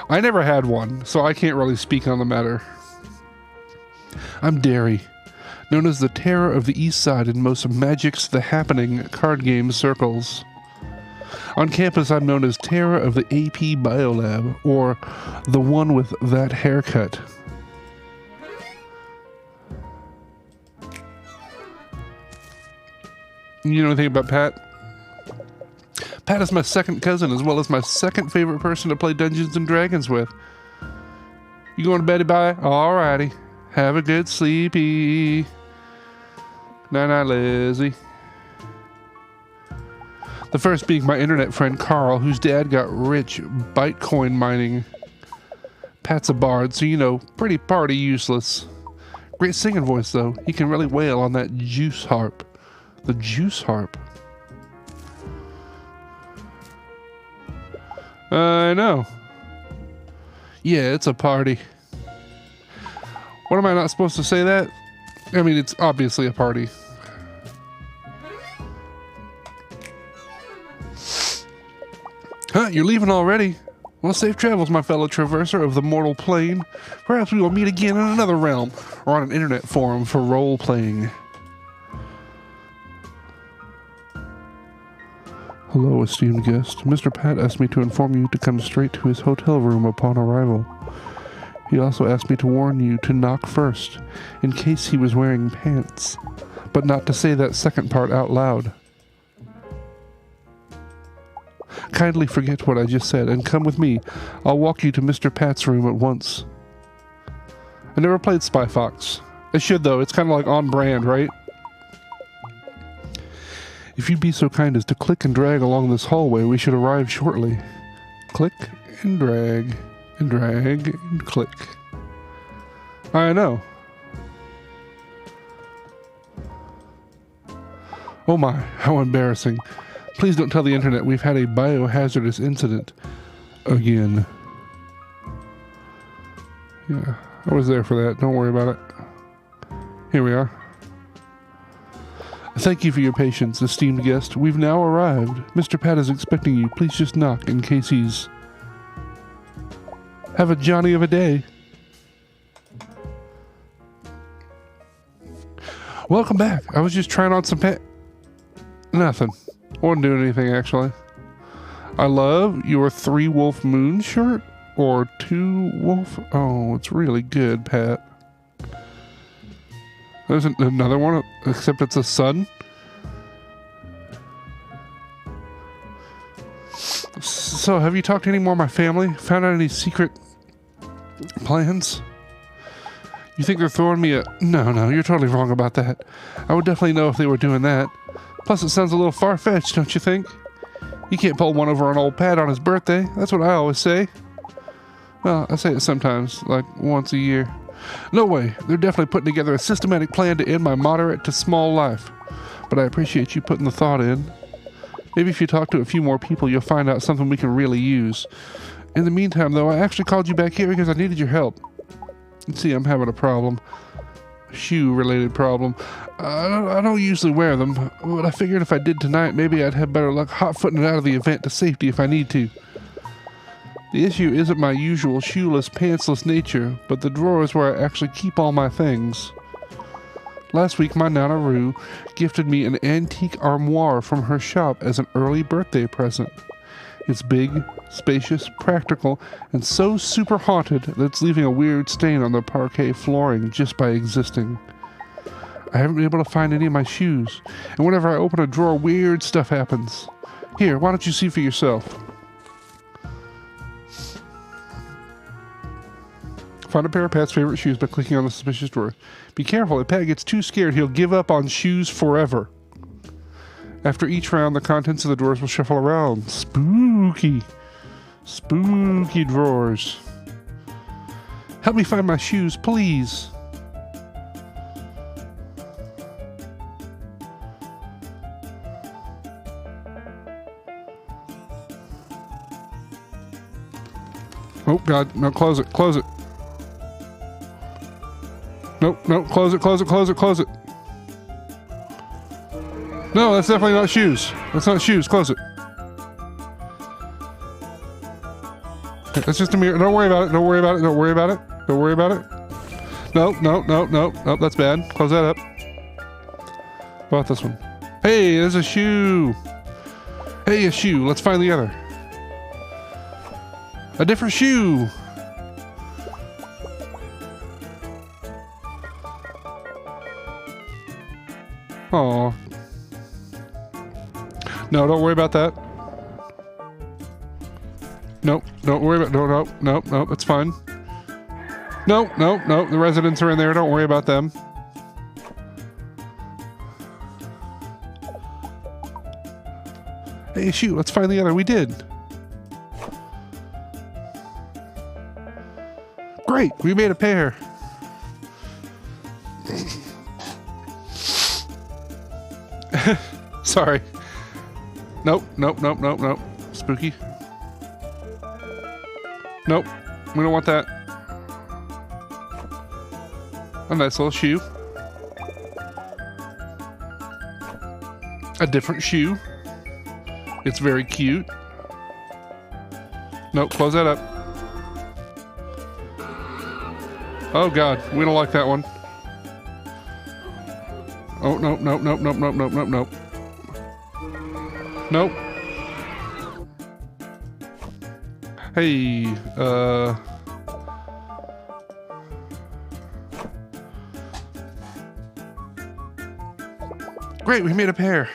I never had one, so I can't really speak on the matter. I'm Dairy, known as the terror of the East Side in most Magic's The Happening card game circles. On campus, I'm known as Terror of the AP Biolab, or the one with that haircut. You know anything about Pat? Pat is my second cousin, as well as my second favorite person to play Dungeons and Dragons with. You going to bed, bye? Alrighty. Have a good sleepy. Night-night, Lizzie. The first being my internet friend Carl, whose dad got rich Bitcoin mining. Pat's a bard, so you know, pretty party useless. Great singing voice, though. He can really wail on that juice harp. The juice harp. I know. Yeah, it's a party. What am I not supposed to say that? I mean, it's obviously a party. Huh, you're leaving already? Well, safe travels, my fellow traverser of the mortal plane. Perhaps we will meet again in another realm, or on an internet forum for role-playing. Hello, esteemed guest. Mr. Pat asked me to inform you to come straight to his hotel room upon arrival. He also asked me to warn you to knock first, in case he was wearing pants, but not to say that second part out loud. Kindly forget what I just said and come with me. I'll walk you to Mr. Pat's room at once. I never played Spy Fox. I should, though. It's kind of like on brand, right? If you'd be so kind as to click and drag along this hallway, we should arrive shortly. Click and drag and click. I know. Oh my, how embarrassing. Please don't tell the internet we've had a biohazardous incident again. Yeah, I was there for that. Don't worry about it. Here we are. Thank you for your patience, esteemed guest. We've now arrived. Mr. Pat is expecting you. Please just knock in case he's... Have a Johnny of a day. Welcome back. I was just trying on some Nothing. Wasn't doing anything, actually. I love your 3 Wolf Moon shirt. Or 2 Wolf... Oh, it's really good, Pat. There's another one, except it's a sun. So, have you talked to any more of my family? Found out any secret plans? You think they're throwing me a... No, you're totally wrong about that. I would definitely know if they were doing that. Plus, it sounds a little far-fetched, don't you think? You can't pull one over on old Pat on his birthday. That's what I always say. Well, I say it sometimes, like once a year. No way. They're definitely putting together a systematic plan to end my moderate to small life. But I appreciate you putting the thought in. Maybe if you talk to a few more people, you'll find out something we can really use. In the meantime, though, I actually called you back here because I needed your help. You see, I'm having a problem. Shoe-related problem. I don't usually wear them, but I figured if I did tonight, maybe I'd have better luck hot-footing it out of the event to safety if I need to. The issue isn't my usual shoeless, pantsless nature, but the drawers where I actually keep all my things. Last week, my Nana Roo gifted me an antique armoire from her shop as an early birthday present. It's big, spacious, practical, and so super haunted that it's leaving a weird stain on the parquet flooring just by existing. I haven't been able to find any of my shoes, and whenever I open a drawer, weird stuff happens. Here, why don't you see for yourself? Find a pair of Pat's favorite shoes by clicking on the suspicious drawer. Be careful, if Pat gets too scared, he'll give up on shoes forever. After each round, the contents of the drawers will shuffle around. Spooky. Spooky drawers. Help me find my shoes, please. Oh God, no, close it, close it. Nope, nope, close it, close it, close it, close it. No, that's definitely not shoes. That's not shoes, close it. That's just a mirror. Don't worry about it, don't worry about it, don't worry about it. Don't worry about it. Nope, nope, nope, nope, nope, that's bad. Close that up. What about this one? Hey, there's a shoe. Hey, a shoe. Let's find the other. A different shoe. Oh. No, don't worry about that. Nope, don't worry about. No, no, no, no. It's fine. No, no, no. The residents are in there. Don't worry about them. Hey, shoot. Let's find the other. We did. Great. We made a pair. Sorry. Nope, nope, nope, nope, nope. Spooky. Nope. We don't want that. A nice little shoe. A different shoe. It's very cute. Nope, close that up. Oh God, we don't like that one. Oh, nope, nope, nope, nope, nope, nope, nope, nope. Nope. Hey, great, we made a pair.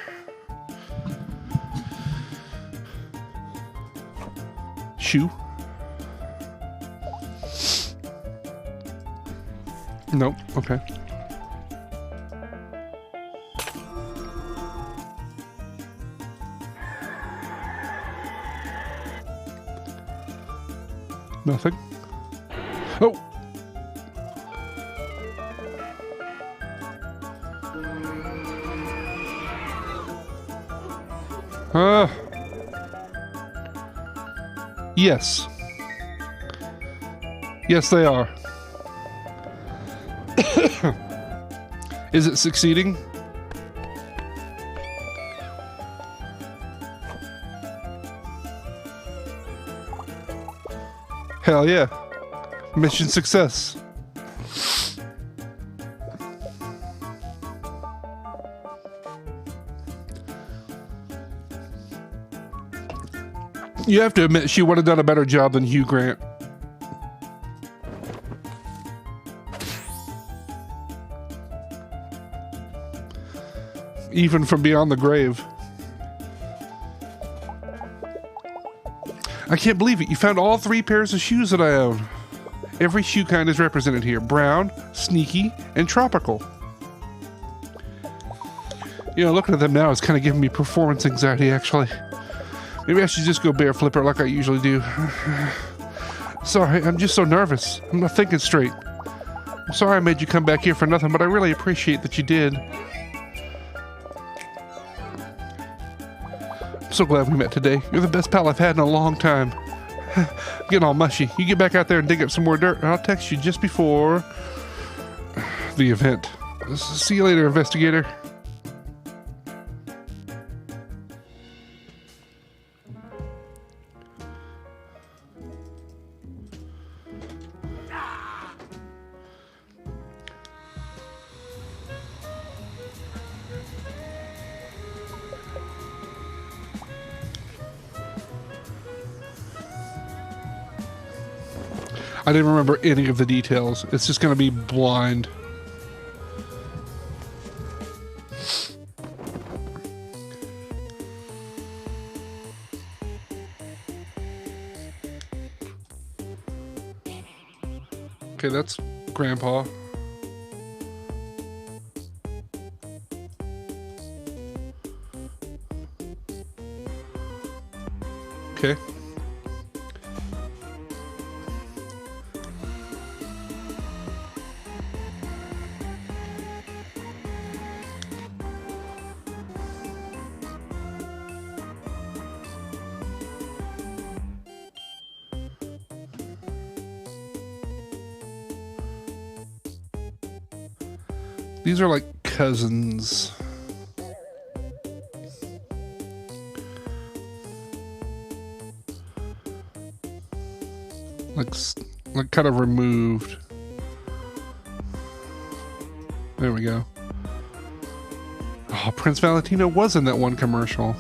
Shoe. Nope, okay. Nothing. Oh! Yes. Yes, they are. Is it succeeding? Hell yeah. Mission success. You have to admit she would have done a better job than Hugh Grant. Even from beyond the grave. I can't believe it. You found all 3 pairs of shoes that I own. Every shoe kind is represented here. Brown, sneaky, and tropical. You know, looking at them now is kind of giving me performance anxiety, actually. Maybe I should just go bear flipper like I usually do. Sorry, I'm just so nervous. I'm not thinking straight. I'm sorry I made you come back here for nothing, but I really appreciate that you did. I'm so glad we met today. You're the best pal I've had in a long time. I'm getting all mushy. You get back out there and dig up some more dirt, and I'll text you just before the event. See you later, investigator. I didn't remember any of the details. It's just going to be blind. Okay, that's Grandpa. Okay. These are like cousins. Like kind of removed. There we go. Oh, Prince Valentino was in that one commercial.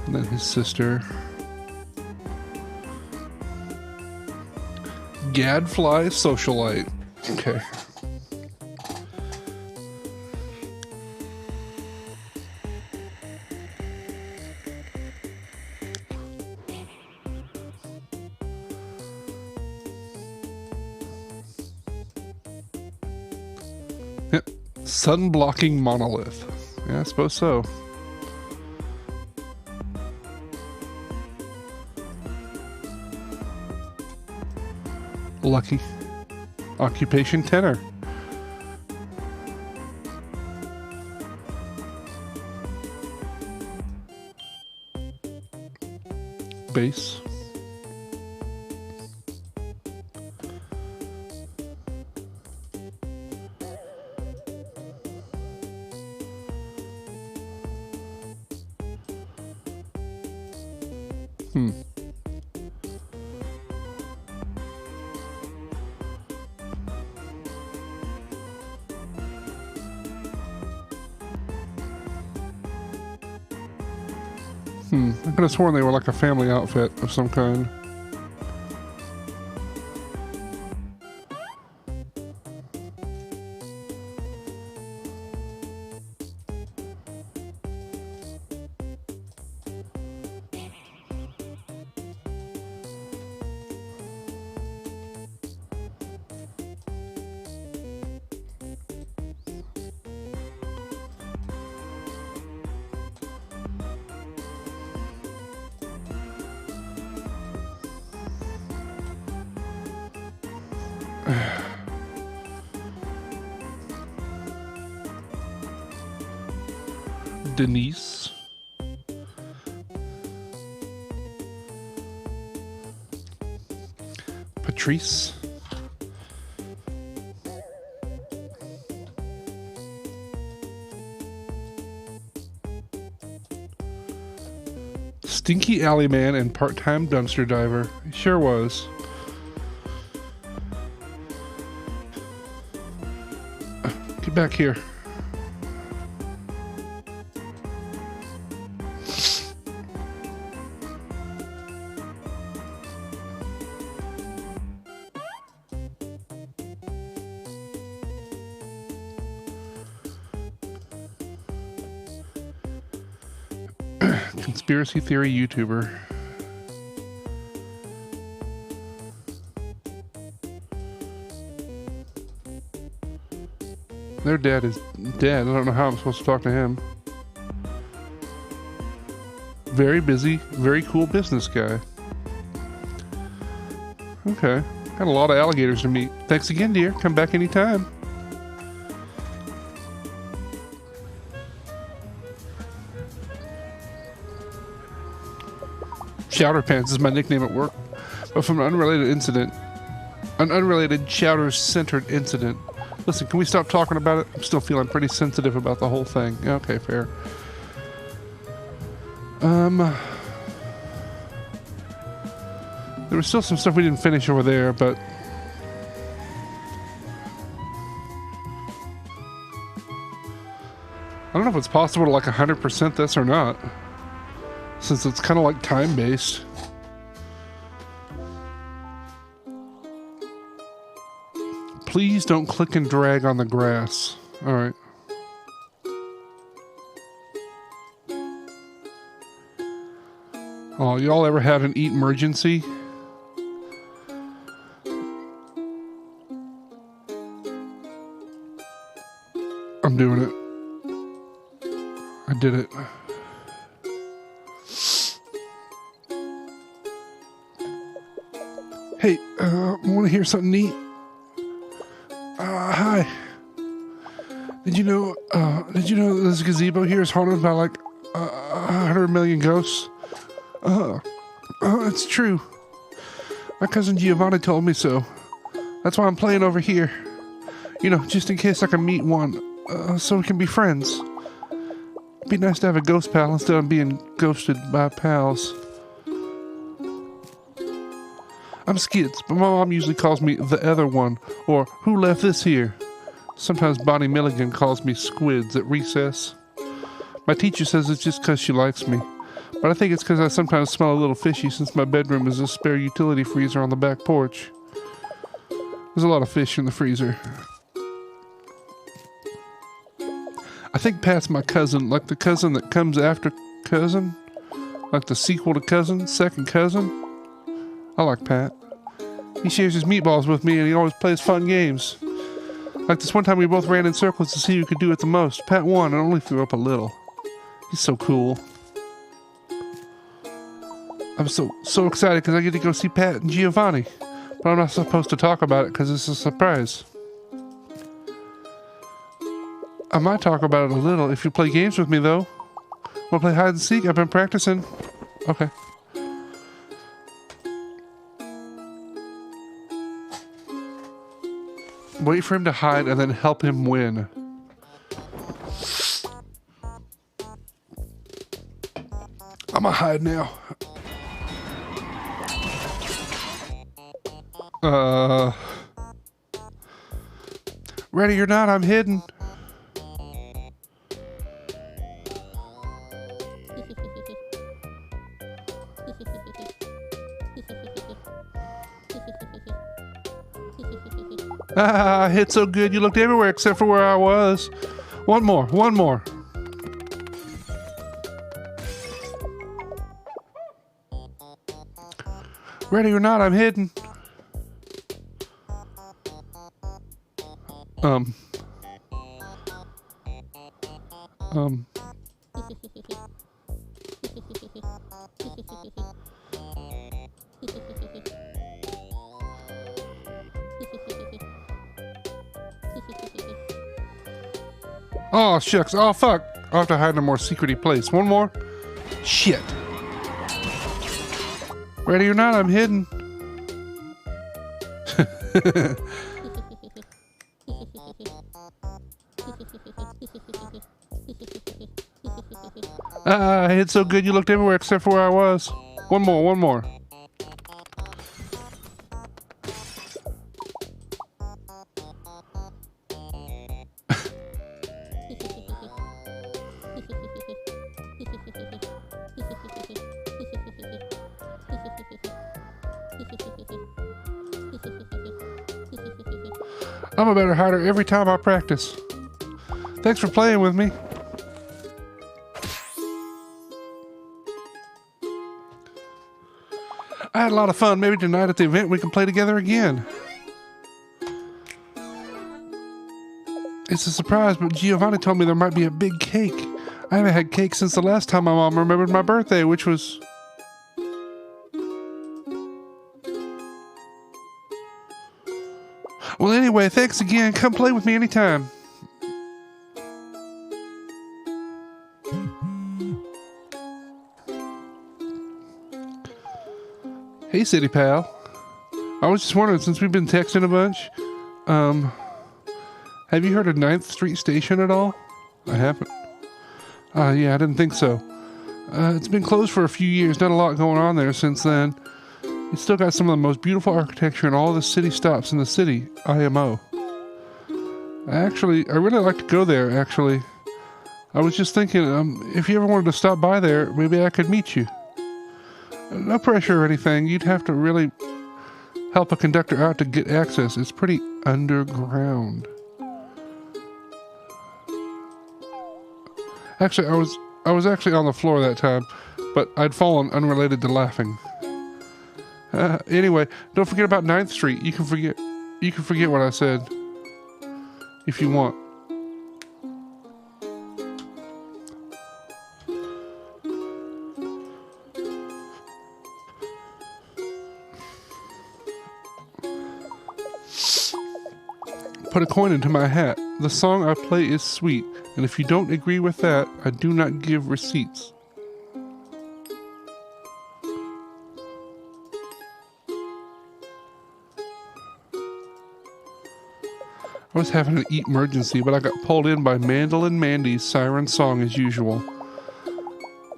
And then his sister. Gadfly Socialite. Okay. Yep. Sun blocking monolith. Yeah, I suppose so. Lucky. Occupation tenor. Bass. I could have sworn they were like a family outfit of some kind. Denise. Patrice. Stinky alley man and part-time dumpster diver. He sure was. Get back here. Conspiracy theory YouTuber. Their dad is dead. I don't know how I'm supposed to talk to him. Very busy, very cool business guy. Okay. Got a lot of alligators to meet. Thanks again, dear. Come back anytime. Chowder Pants is my nickname at work, but from an unrelated incident. An unrelated chowder-centered incident. Listen, can we stop talking about it? I'm still feeling pretty sensitive about the whole thing. Okay, fair. There was still some stuff we didn't finish over there, but I don't know if it's possible to like 100% this or not, since it's kind of like time-based. Please don't click and drag on the grass. All right. Oh, y'all ever had an eat emergency? I'm doing it. I did it. Hey, want to hear something neat? Hi. Did you know this gazebo here is haunted by like 100 million ghosts? It's true. My cousin Giovanni told me so. That's why I'm playing over here. You know, just in case I can meet one, so we can be friends. Be nice to have a ghost pal instead of being ghosted by pals. I'm Skids, but my mom usually calls me the other one, or who left this here? Sometimes Bonnie Milligan calls me Squids at recess. My teacher says it's just because she likes me, but I think it's because I sometimes smell a little fishy since my bedroom is a spare utility freezer on the back porch. There's a lot of fish in the freezer. I think Pat's my cousin, like the cousin that comes after Cousin? Like the sequel to Cousin, second cousin? I like Pat. He shares his meatballs with me and he always plays fun games. Like this one time we both ran in circles to see who could do it the most. Pat won and only threw up a little. He's so cool. I'm so excited because I get to go see Pat and Giovanni. But I'm not supposed to talk about it because it's a surprise. I might talk about it a little if you play games with me, though. Wanna play hide and seek? I've been practicing. Okay. Wait for him to hide and then help him win. I'm gonna hide now. Ready or not, I'm hidden. Ah, hit so good you looked everywhere except for where I was. One more, one more. Ready or not, I'm hidden. Oh, shucks. Oh, fuck. I'll have to hide in a more secret-y place. One more. Shit. Ready or not, I'm hidden. I hit so good you looked everywhere except for where I was. One more, one more. I'm a better hider every time I practice. Thanks for playing with me. I had a lot of fun. Maybe tonight at the event we can play together again. It's a surprise, but Giovanni told me there might be a big cake. I haven't had cake since the last time my mom remembered my birthday, which was... Well, anyway, thanks again. Come play with me anytime. Hey, City Pal. I was just wondering, since we've been texting a bunch, have you heard of 9th Street Station at all? I haven't. Yeah, I didn't think so. It's been closed for a few years. Not a lot going on there since then. It's still got some of the most beautiful architecture in all the city stops in the city, IMO. I really like to go there, actually. I was just thinking, if you ever wanted to stop by there, maybe I could meet you. No pressure or anything. You'd have to really help a conductor out to get access. It's pretty underground. Actually, I was actually on the floor that time, but I'd fallen unrelated to laughing. Anyway, don't forget about 9th Street. You can forget what I said. If you want. Put a coin into my hat. The song I play is sweet, and if you don't agree with that, I do not give receipts. I was having an emergency, but I got pulled in by Mandolin Mandy's siren song as usual.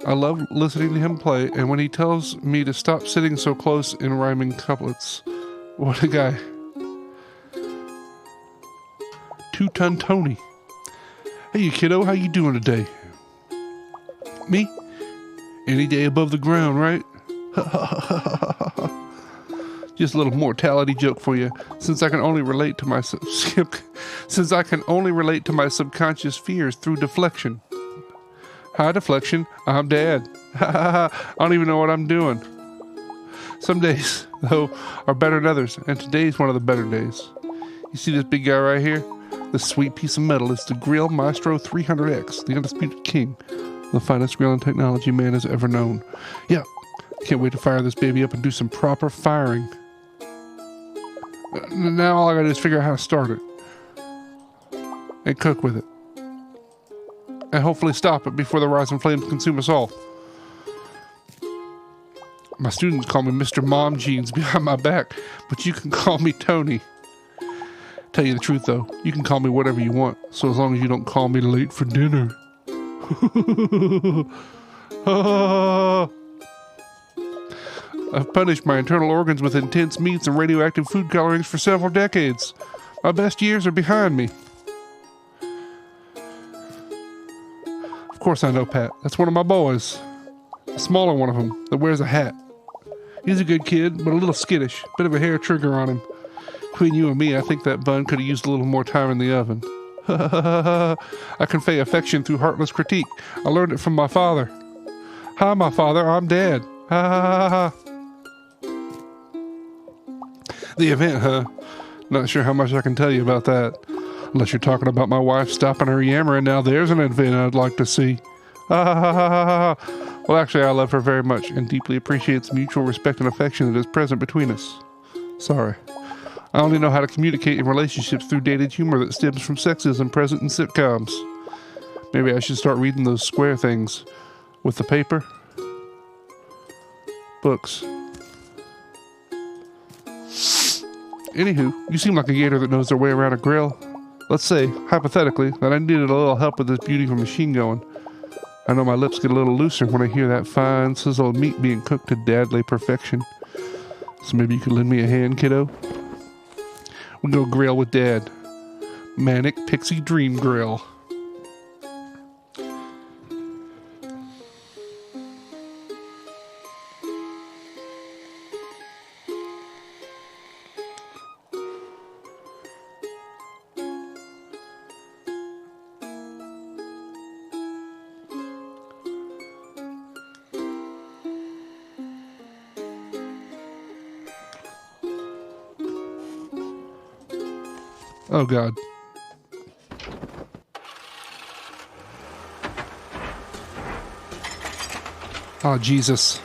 I love listening to him play, and when he tells me to stop sitting so close in rhyming couplets. What a guy. Two-Ton Tony. Hey, you kiddo, how you doing today? Me? Any day above the ground, right? Just a little mortality joke for you. Since I can only relate to my subconscious fears through deflection. Hi, deflection. I'm Dad. I don't even know what I'm doing. Some days, though, are better than others, and today's one of the better days. You see this big guy right here? This sweet piece of metal is the Grill Maestro 300X, the undisputed king, the finest grilling technology man has ever known. Yeah, can't wait to fire this baby up and do some proper firing. Now all I gotta do is figure out how to start it. And cook with it. And hopefully stop it before the rising flames consume us all. My students call me Mr. Mom Jeans behind my back, but you can call me Tony. Tell you the truth though, you can call me whatever you want, so as long as you don't call me late for dinner. I've punished my internal organs with intense meats and radioactive food colorings for several decades. My best years are behind me. Of course I know Pat. That's one of my boys. A smaller one of them that wears a hat. He's a good kid, but a little skittish. Bit of a hair trigger on him. Between you and me, I think that bun could have used a little more time in the oven. I convey affection through heartless critique. I learned it from my father. Hi, my father. I'm Dad. Ha ha ha ha. The event, huh? Not sure how much I can tell you about that. Unless you're talking about my wife stopping her yammering. Now there's an event I'd like to see. Ha ha ha ha ha. Well, actually, I love her very much and deeply appreciates the mutual respect and affection that is present between us. Sorry. I only know how to communicate in relationships through dated humor that stems from sexism present in sitcoms. Maybe I should start reading those square things with the paper. Books. Anywho, you seem like a gator that knows their way around a grill. Let's say, hypothetically, that I needed a little help with this beautiful machine going. I know my lips get a little looser when I hear that fine sizzle of meat being cooked to dadly perfection. So maybe you could lend me a hand, kiddo? We go grill with Dad. Manic Pixie Dream Grill. Oh, God. Oh, Jesus.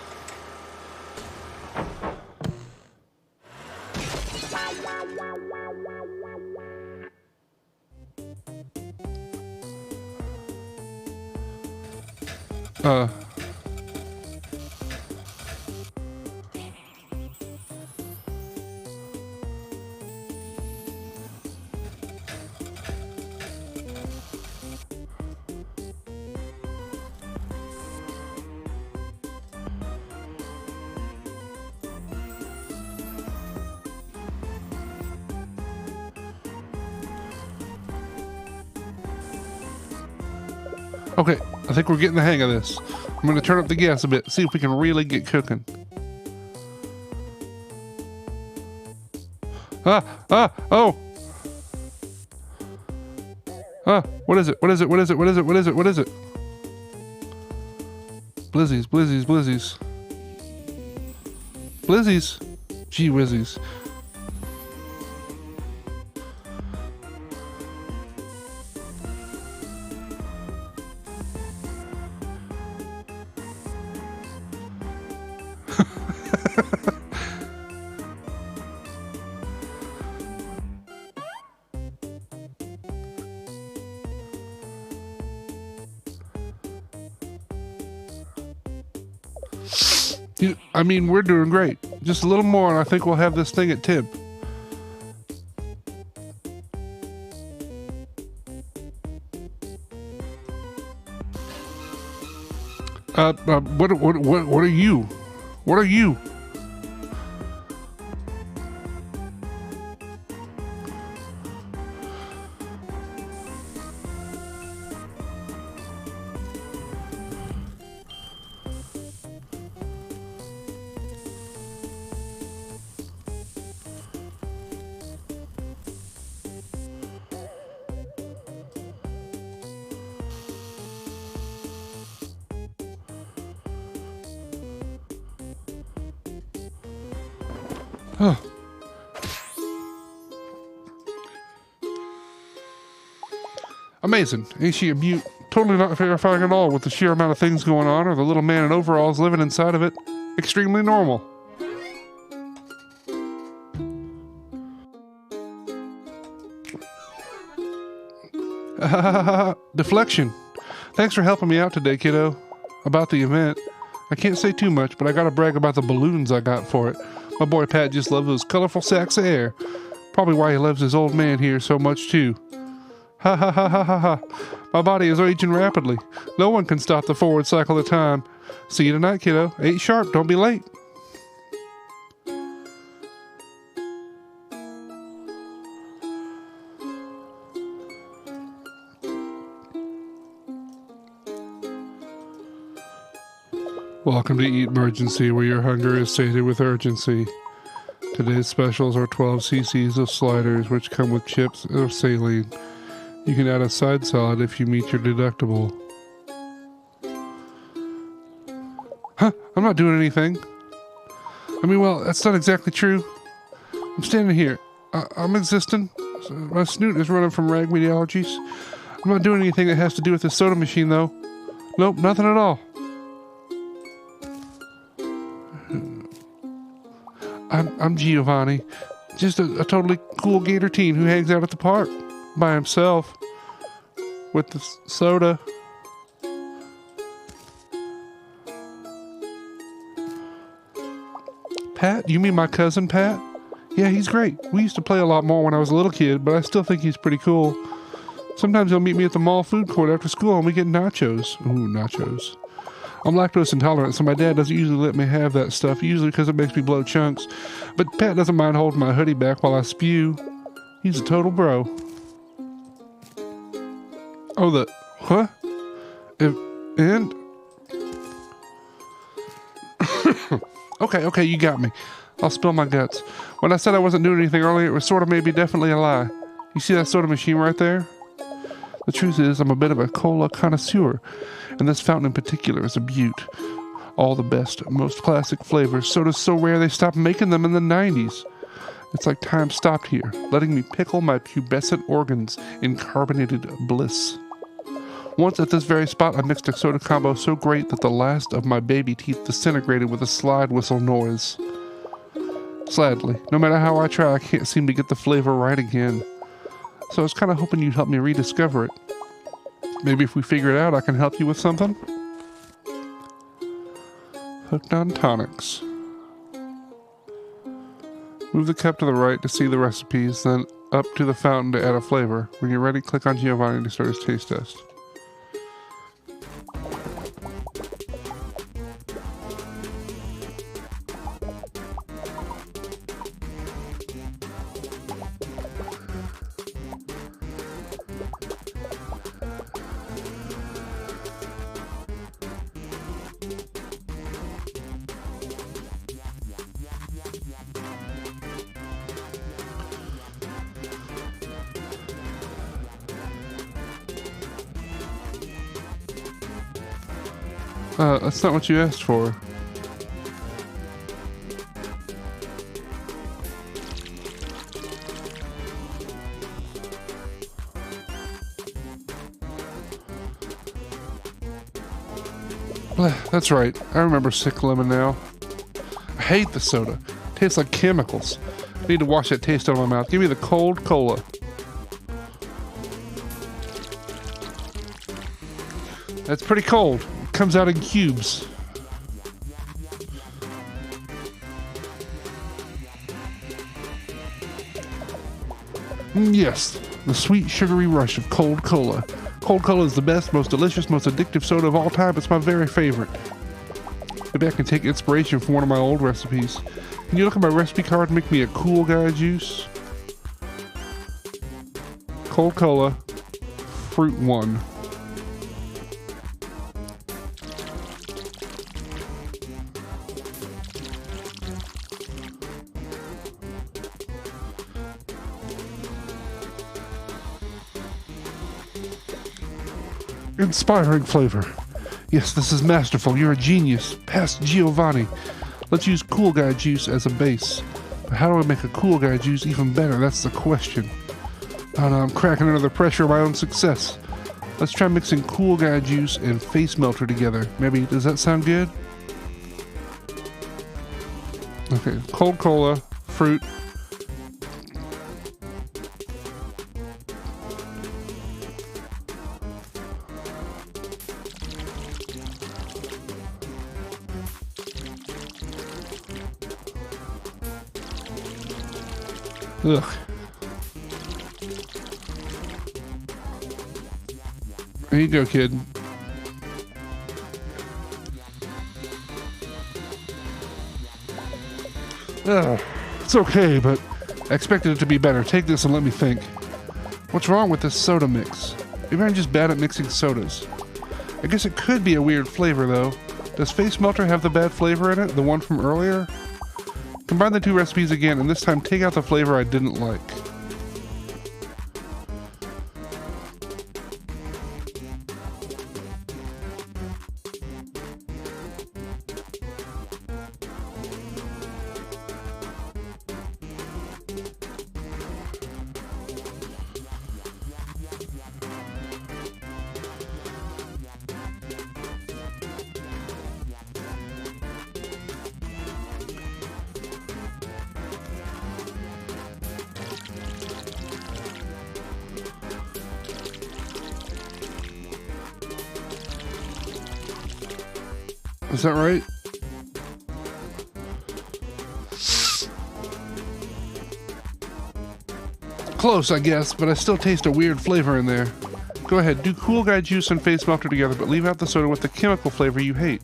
Okay, I think we're getting the hang of this. I'm going to turn up the gas a bit, see if we can really get cooking. Oh! What is it? What is it? What is it? What is it? What is it? What is it? Blizzies, blizzies, blizzies. Blizzies? Gee whizzies. I mean, we're doing great. Just a little more, and I think we'll have this thing at temp. What are you? What are you? Huh. Amazing. Ain't she a beaut? Totally not terrifying at all with the sheer amount of things going on or the little man in overalls living inside of it. Extremely normal. Deflection. Thanks for helping me out today, kiddo. About the event. I can't say too much, but I gotta brag about the balloons I got for it. My boy Pat just loves those colorful sacks of air. Probably why he loves his old man here so much too. Ha ha ha ha ha ha. My body is aging rapidly. No one can stop the forward cycle of time. See you tonight, kiddo. 8 sharp, don't be late. Welcome to Eat Emergency, where your hunger is sated with urgency. Today's specials are 12 cc's of sliders, which come with chips of saline. You can add a side salad if you meet your deductible. Huh? I'm not doing anything. I mean, well, that's not exactly true. I'm standing here. I'm existing. My snoot is running from ragweed allergies. I'm not doing anything that has to do with this soda machine, though. Nope, nothing at all. I'm Giovanni, just a totally cool gator teen who hangs out at the park by himself with the soda. Pat? You mean my cousin Pat? Yeah, he's great. We used to play a lot more when I was a little kid, but I still think he's pretty cool. Sometimes he'll meet me at the mall food court after school and we get nachos. Ooh, nachos. I'm lactose intolerant, so my dad doesn't usually let me have that stuff, usually because it makes me blow chunks. But Pat doesn't mind holding my hoodie back while I spew. He's a total bro. Oh, huh? And? Okay, you got me. I'll spill my guts. When I said I wasn't doing anything earlier, it was sort of maybe definitely a lie. You see that soda machine right there? The truth is, I'm a bit of a cola connoisseur, and this fountain in particular is a beaut. All the best, most classic flavors. Soda's so rare they stopped making them in the 90s. It's like time stopped here, letting me pickle my pubescent organs in carbonated bliss. Once at this very spot, I mixed a soda combo so great that the last of my baby teeth disintegrated with a slide whistle noise. Sadly, no matter how I try, I can't seem to get the flavor right again. So I was kind of hoping you'd help me rediscover it. Maybe if we figure it out, I can help you with something? Hooked on tonics. Move the cup to the right to see the recipes, then up to the fountain to add a flavor. When you're ready, click on Giovanni to start his taste test. That's not what you asked for. That's right. I remember sick lemon now. I hate the soda. Tastes like chemicals. I need to wash that taste out of my mouth. Give me the cold cola. That's pretty cold. It comes out in cubes. Yes, the sweet sugary rush of cold cola. Cold Cola is the best, most delicious, most addictive soda of all time. It's my very favorite. Maybe I can take inspiration from one of my old recipes. Can you look at my recipe card and make me a cool guy juice? Cold Cola, Fruit 1. Inspiring flavor. Yes, this is masterful. You're a genius. Past Giovanni. Let's use Cool Guy juice as a base. But how do I make a Cool Guy juice even better? That's the question. Oh no, I'm cracking under the pressure of my own success. Let's try mixing Cool Guy juice and Face Melter together. Maybe, does that sound good? Okay, Cold Cola, Fruit. Ugh. There you go, kid. It's okay, but I expected it to be better. Take this and let me think. What's wrong with this soda mix? Maybe I'm just bad at mixing sodas. I guess it could be a weird flavor, though. Does Face Melter have the bad flavor in it? The one from earlier? Combine the two recipes again, and this time take out the flavor I didn't like. Is that right? Close, I guess, but I still taste a weird flavor in there. Go ahead, do Cool Guy juice and Face Melter together, but leave out the soda with the chemical flavor you hate.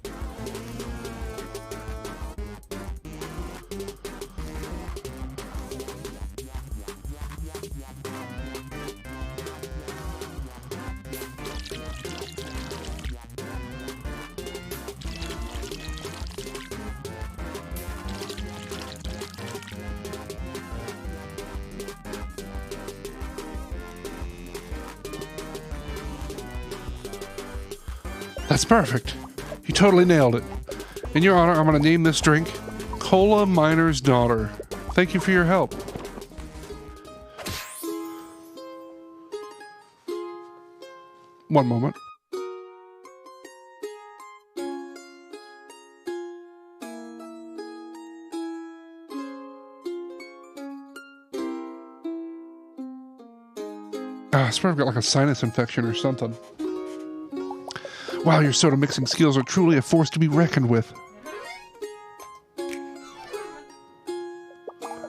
That's perfect. You totally nailed it. In your honor, I'm going to name this drink Cola Miner's Daughter. Thank you for your help. One moment. I swear I've got like a sinus infection or something. Wow, your soda mixing skills are truly a force to be reckoned with.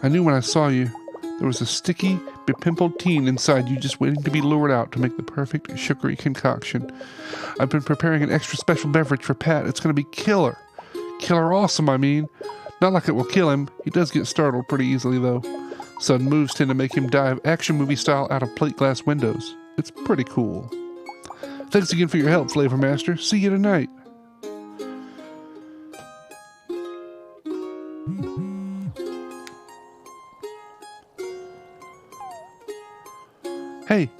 I knew when I saw you, there was a sticky, bepimpled teen inside you just waiting to be lured out to make the perfect sugary concoction. I've been preparing an extra special beverage for Pat. It's going to be killer. Killer awesome, I mean. Not like it will kill him. He does get startled pretty easily, though. Sudden moves tend to make him dive action movie style out of plate glass windows. It's pretty cool. Thanks again for your help, Flavor Master. See you tonight. Hey,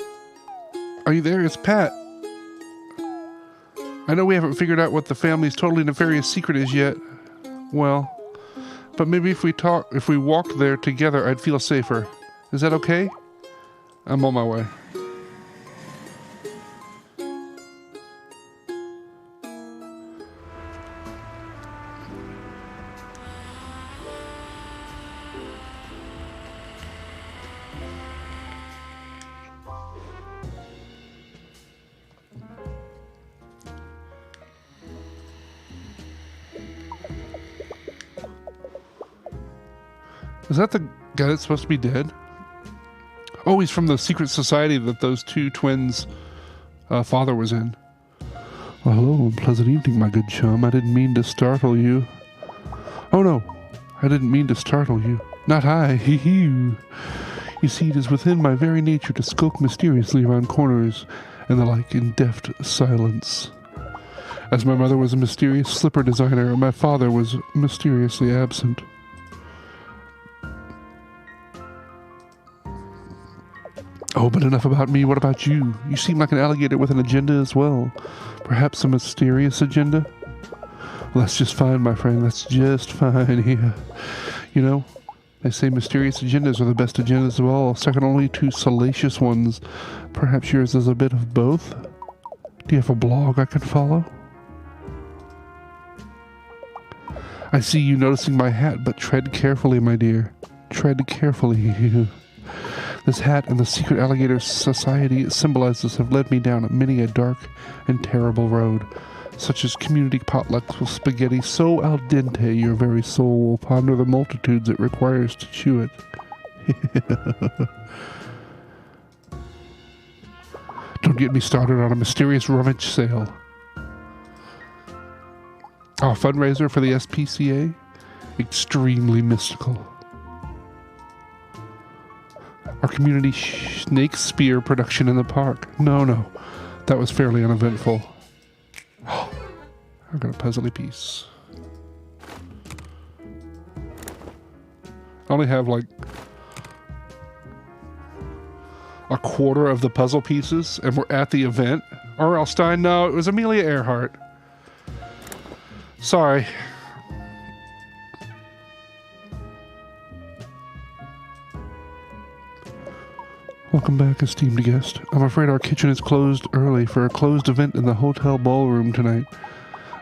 are you there? It's Pat. I know we haven't figured out what the family's totally nefarious secret is yet. Well, but maybe if we walked there together, I'd feel safer. Is that okay? I'm on my way. Is that the guy that's supposed to be dead? Oh, he's from the secret society that those two twins Father was in. Well, hello and pleasant evening, my good chum. I didn't mean to startle you. Oh no, I didn't mean to startle you. Not I, hee-hee. You see, it is within my very nature to skulk mysteriously around corners and the like in deft silence. As my mother was a mysterious slipper designer, and my father was mysteriously absent. Oh, but enough about me. What about you? You seem like an alligator with an agenda as well. Perhaps a mysterious agenda? Well, that's just fine, my friend. That's just fine. Yeah. You know, they say mysterious agendas are the best agendas of all, second only to salacious ones. Perhaps yours is a bit of both? Do you have a blog I can follow? I see you noticing my hat, but tread carefully, my dear. Tread carefully. This hat and the secret alligator society it symbolizes have led me down many a dark and terrible road, such as community potlucks with spaghetti so al dente your very soul will ponder the multitudes it requires to chew it. Don't get me started on a mysterious rummage sale. Our fundraiser for the SPCA? Extremely mystical. Our community snake spear production in the park. No. That was fairly uneventful. I got a puzzly piece. I only have like a quarter of the puzzle pieces, and we're at the event. R.L. Stein, no, it was Amelia Earhart. Sorry. Welcome back, esteemed guest. I'm afraid our kitchen is closed early for a closed event in the hotel ballroom tonight.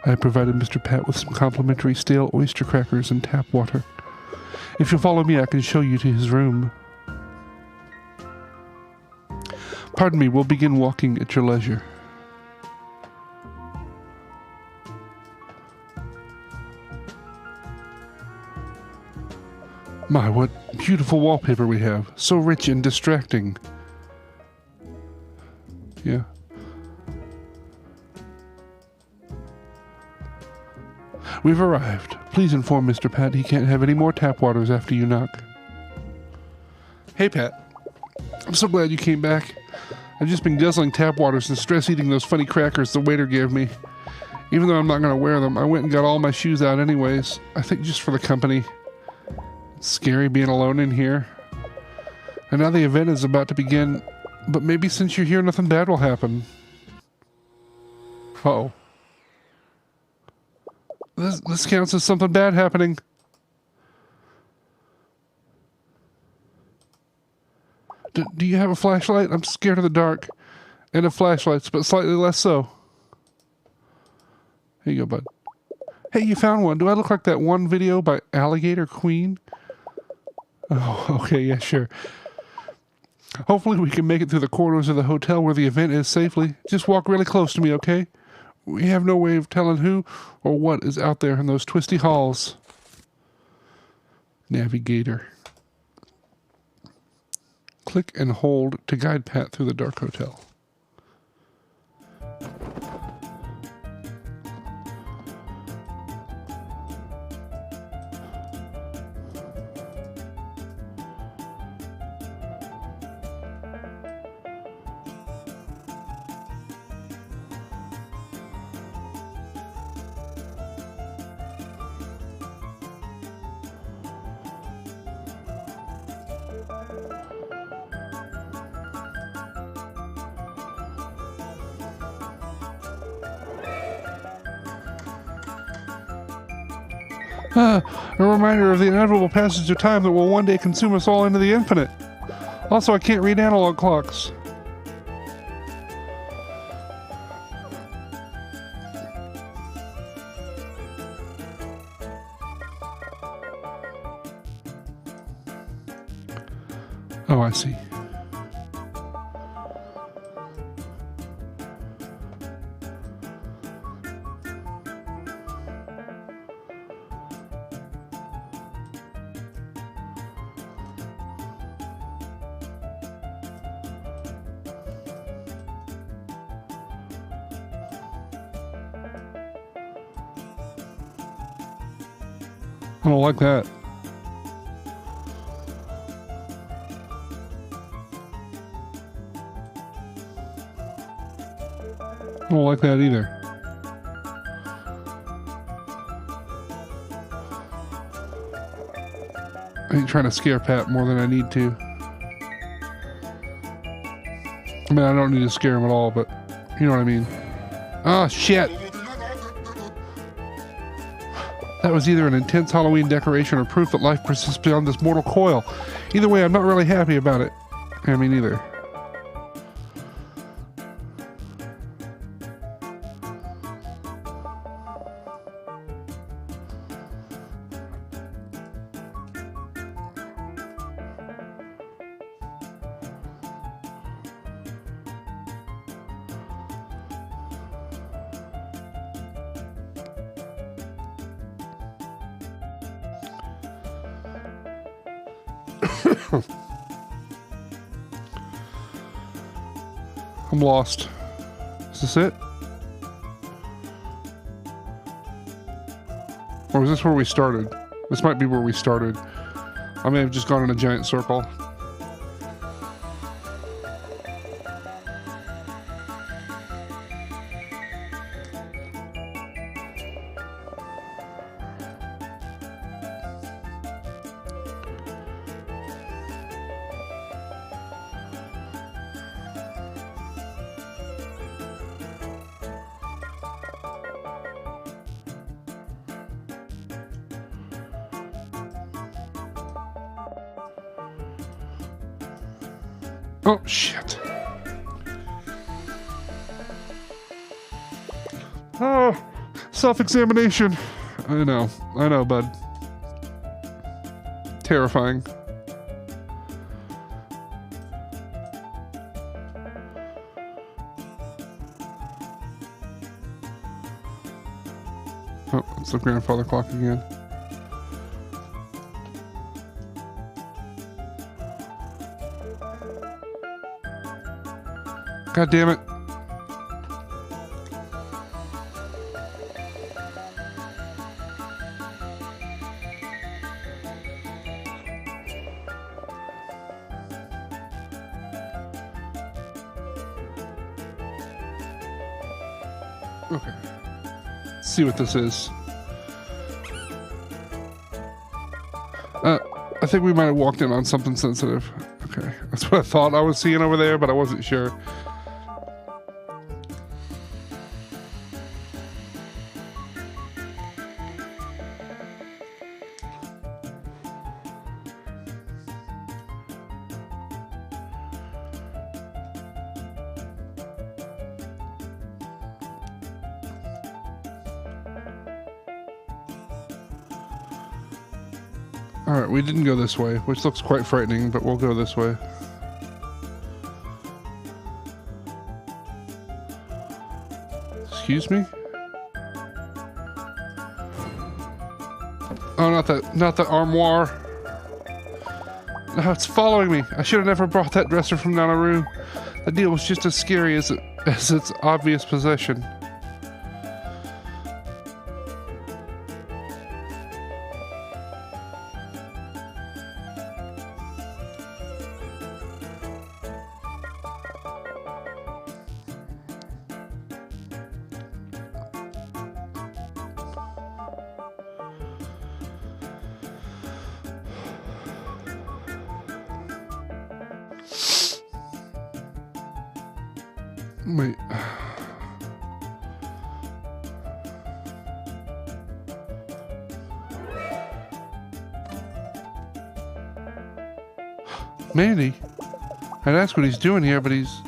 I provided Mr. Pat with some complimentary stale oyster crackers and tap water. If you'll follow me, I can show you to his room. Pardon me, we'll begin walking at your leisure. My, what beautiful wallpaper we have. So rich and distracting. Yeah. We've arrived. Please inform Mr. Pat he can't have any more tap waters after you knock. Hey, Pat. I'm so glad you came back. I've just been guzzling tap waters and stress eating those funny crackers the waiter gave me. Even though I'm not going to wear them, I went and got all my shoes out anyways. I think just for the company. It's scary being alone in here. And now the event is about to begin, but maybe since you're here, nothing bad will happen. Uh-oh. This counts as something bad happening. Do you have a flashlight? I'm scared of the dark. And of flashlights, but slightly less so. Here you go, bud. Hey, you found one. Do I look like that one video by Alligator Queen? Oh, okay, yeah, sure. Hopefully we can make it through the corridors of the hotel where the event is safely. Just walk really close to me, okay? We have no way of telling who or what is out there in those twisty halls. Navigator. Click and hold to guide Pat through the dark hotel. A reminder of the inevitable passage of time that will one day consume us all into the infinite. Also, I can't read analog clocks. Oh, I see. I don't like that. I don't like that either. I ain't trying to scare Pat more than I need to. I mean, I don't need to scare him at all, but you know what I mean. Oh, shit. That was either an intense Halloween decoration or proof that life persists beyond this mortal coil. Either way, I'm not really happy about it. I mean, either. I'm lost. Is this it? Or is this where we started? This might be where we started. I may have just gone in a giant circle. Oh, shit. Oh, self-examination. I know, bud. Terrifying. Oh, it's the grandfather clock again. God damn it. Okay. Let's see what this is. I think we might have walked in on something sensitive. Okay. That's what I thought I was seeing over there, but I wasn't sure. Alright, we didn't go this way, which looks quite frightening, but we'll go this way. Excuse me? Oh, not the armoire. No, it's following me. I should have never brought that dresser from Nanaru. The deal was just as scary as its obvious possession. Wait. Mandy? I'd ask what he's doing here, but he's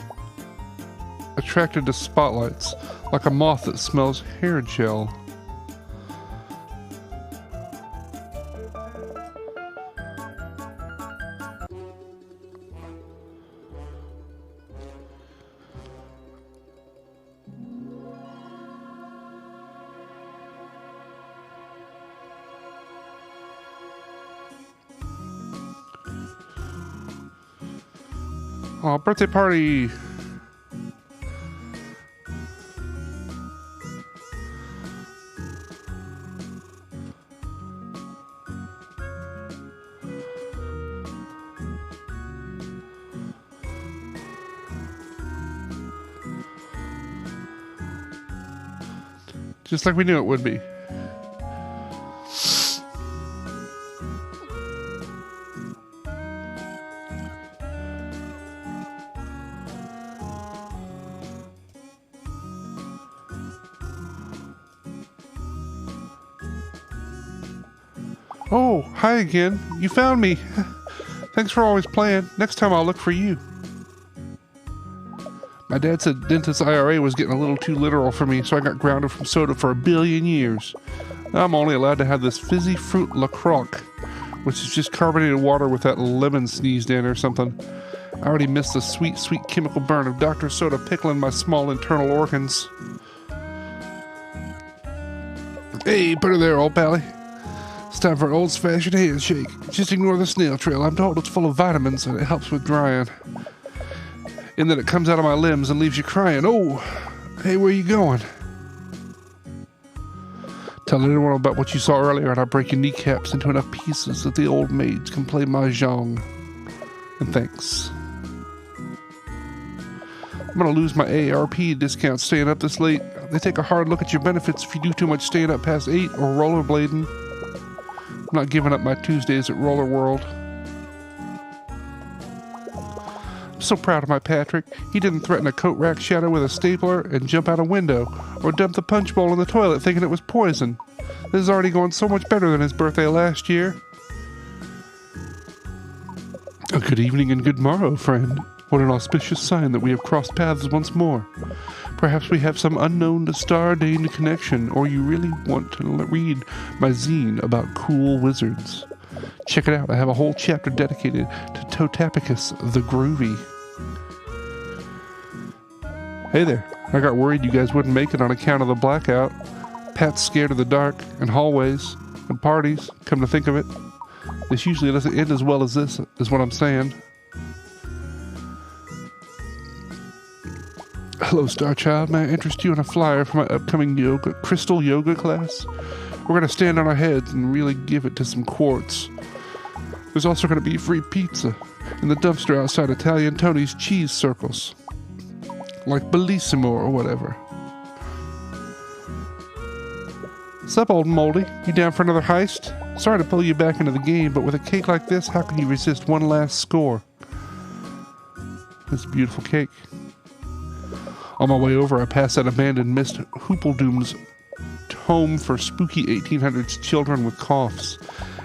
attracted to spotlights, like a moth that smells hair gel. Oh, birthday party! Just like we knew it would be. Oh, hi again. You found me. Thanks for always playing. Next time I'll look for you. My dad said dentist IRA was getting a little too literal for me, so I got grounded from soda for 1 billion years. Now I'm only allowed to have this fizzy fruit LaCroix, which is just carbonated water with that lemon sneezed in or something. I already missed the sweet, sweet chemical burn of Dr. Soda pickling my small internal organs. Hey, put her there, old pally. It's time for an old-fashioned handshake. Just ignore the snail trail. I'm told it's full of vitamins and it helps with drying. And then it comes out of my limbs and leaves you crying. Oh, hey, where you going? Tell anyone about what you saw earlier and I'll break your kneecaps into enough pieces that the old maids can play mahjong. And thanks. I'm gonna lose my ARP discount staying up this late. They take a hard look at your benefits if you do too much staying up past 8 or rollerblading. I'm not giving up my Tuesdays at Roller World. I'm so proud of my Patrick. He didn't threaten a coat rack shadow with a stapler and jump out a window, or dump the punch bowl in the toilet thinking it was poison. This is already going so much better than his birthday last year. A good evening and good morrow, friend. What an auspicious sign that we have crossed paths once more. Perhaps we have some unknown star-ordained connection, or you really want to read my zine about cool wizards. Check it out, I have a whole chapter dedicated to Totapicus the Groovy. Hey there, I got worried you guys wouldn't make it on account of the blackout. Pat's scared of the dark, and hallways, and parties, come to think of it. This usually doesn't end as well as this, is what I'm saying. Hello, Star Child. May I interest you in a flyer for my upcoming crystal yoga class? We're going to stand on our heads and really give it to some quartz. There's also going to be free pizza in the dumpster outside Italian Tony's cheese circles. Like Bellissimo or whatever. Sup, old moldy? You down for another heist? Sorry to pull you back into the game, but with a cake like this, how can you resist one last score? This beautiful cake. On my way over, I passed that abandoned Miss Hoopledoom's home for spooky 1800s children with coughs.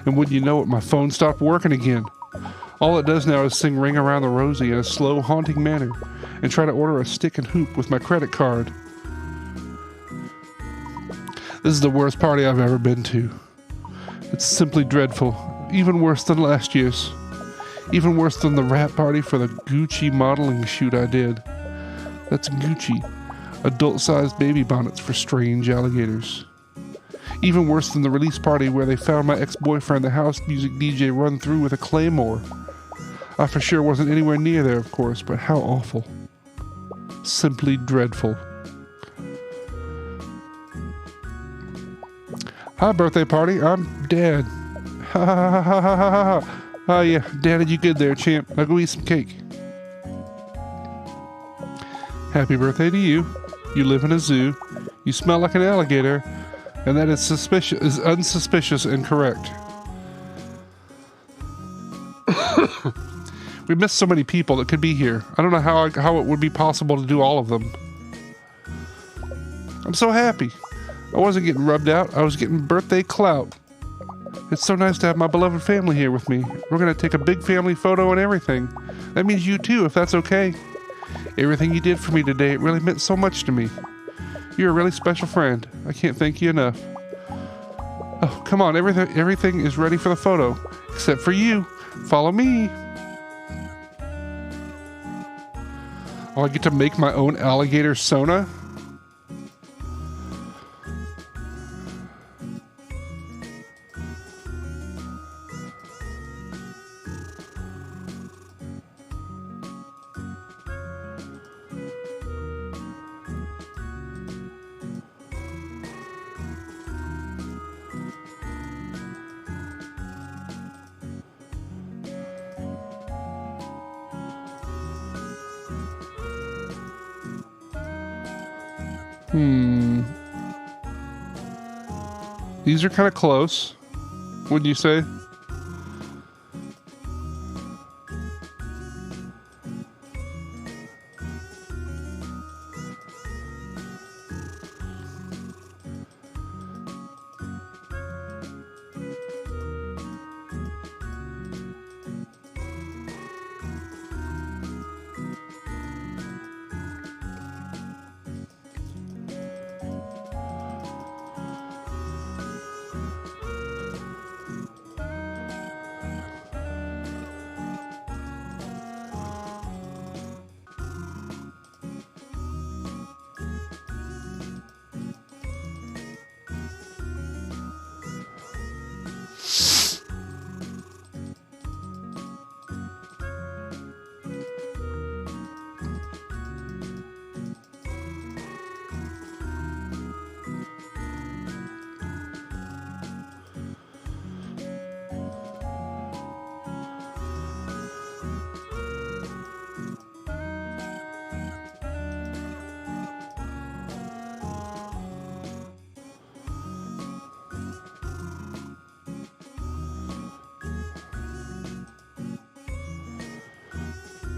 And wouldn't you know it, my phone stopped working again. All it does now is sing Ring Around the Rosie in a slow, haunting manner and try to order a stick and hoop with my credit card. This is the worst party I've ever been to. It's simply dreadful. Even worse than last year's. Even worse than the wrap party for the Gucci modeling shoot I did. That's Gucci, adult-sized baby bonnets for strange alligators. Even worse than the release party where they found my ex-boyfriend the house music DJ run through with a claymore. I for sure wasn't anywhere near there, of course, but how awful. Simply dreadful. Hi, birthday party. I'm Dad. Ha ha ha ha ha ha ha. Oh yeah, Dad, you good there, champ. Now go eat some cake. Happy birthday to you. You live in a zoo. You smell like an alligator, and that is unsuspicious and correct. We missed so many people that could be here. I don't know how it would be possible to do all of them. I'm so happy. I wasn't getting rubbed out. I was getting birthday clout. It's so nice to have my beloved family here with me. We're going to take a big family photo and everything. That means you too, if that's okay. Everything you did for me today, it really meant so much to me. You're a really special friend. I can't thank you enough. Oh, come on, everything is ready for the photo. Except for you. Follow me. Oh, I get to make my own alligator Sona? These are kind of close, wouldn't you say?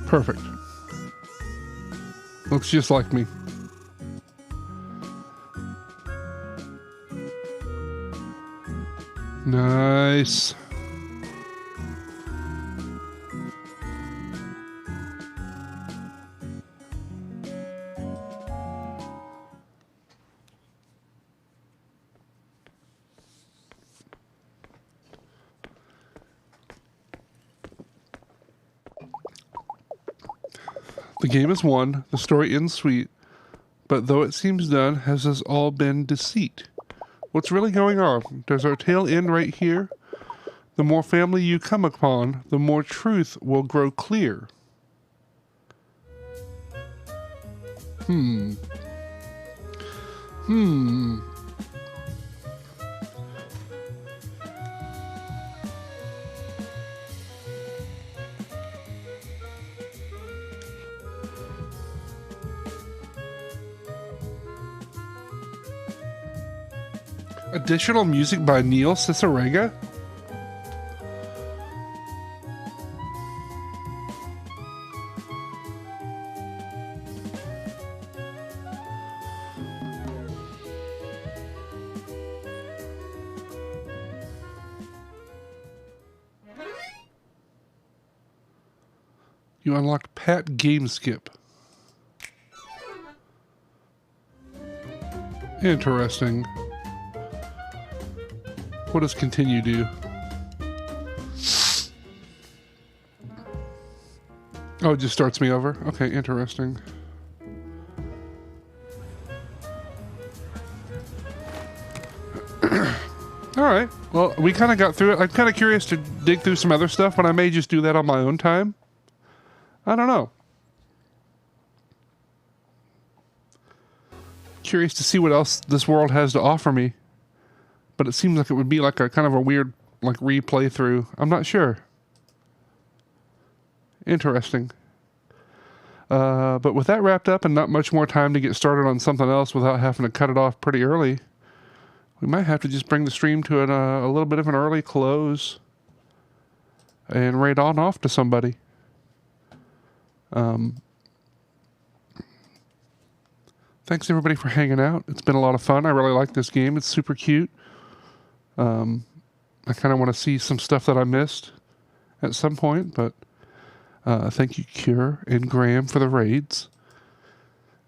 Perfect. Looks just like me. Nice. The game is won, the story ends sweet, but though it seems done, has this all been deceit? What's really going on? Does our tale end right here? The more family you come upon, the more truth will grow clear. Additional music by Neil Cicerega? You unlocked Pat Game Skip. Interesting. What does continue do? Oh, it just starts me over? Okay, interesting. Alright, well, we kind of got through it. I'm kind of curious to dig through some other stuff, but I may just do that on my own time. I don't know. Curious to see what else this world has to offer me. But it seems like it would be like a kind of a weird like replay through. I'm not sure. Interesting. But with that wrapped up and not much more time to get started on something else without having to cut it off pretty early, we might have to just bring the stream to a little bit of an early close and raid on off to somebody. Thanks everybody for hanging out. It's been a lot of fun. I really like this game. It's super cute. I kind of want to see some stuff that I missed at some point, but thank you, Cure and Graham, for the raids,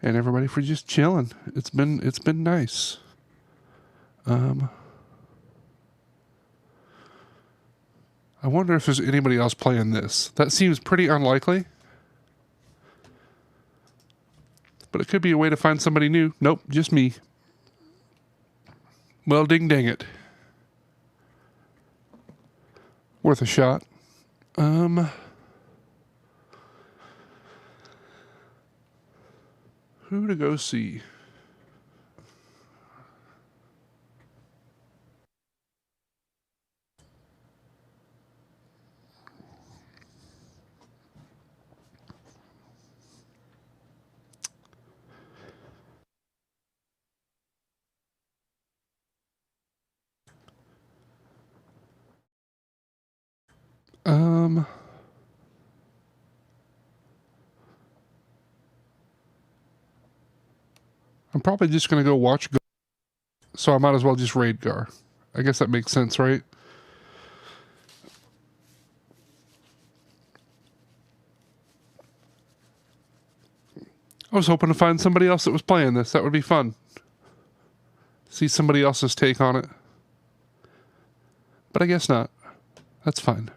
and everybody for just chilling. It's been nice. I wonder if there's anybody else playing this. That seems pretty unlikely, but it could be a way to find somebody new. Nope, just me. Well, ding dang it. Worth a shot. Who to go see? I'm probably just going to go watch Gar, so I might as well just raid Gar. I guess that makes sense, right? I was hoping to find somebody else that was playing this. That would be fun. See somebody else's take on it. But I guess not. That's fine.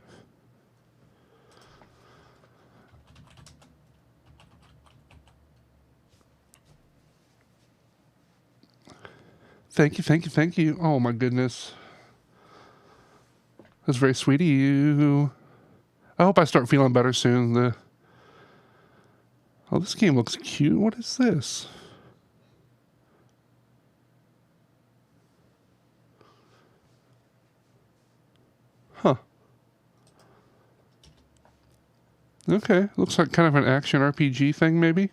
Thank you, thank you, thank you. Oh my goodness. That's very sweet of you. I hope I start feeling better soon. Oh, this game looks cute. What is this? Huh. Okay. Looks like kind of an action RPG thing, maybe?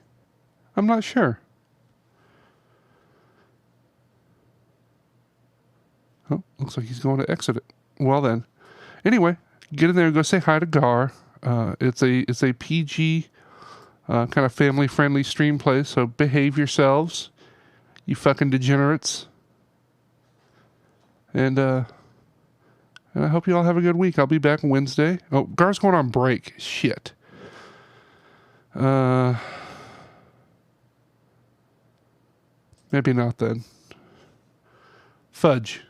I'm not sure. Oh, looks like he's going to exit it. Well then. Anyway, get in there and go say hi to Gar. It's a PG, kind of family-friendly stream play, so behave yourselves, you fucking degenerates. And I hope you all have a good week. I'll be back Wednesday. Oh, Gar's going on break. Shit. Maybe not then. Fudge.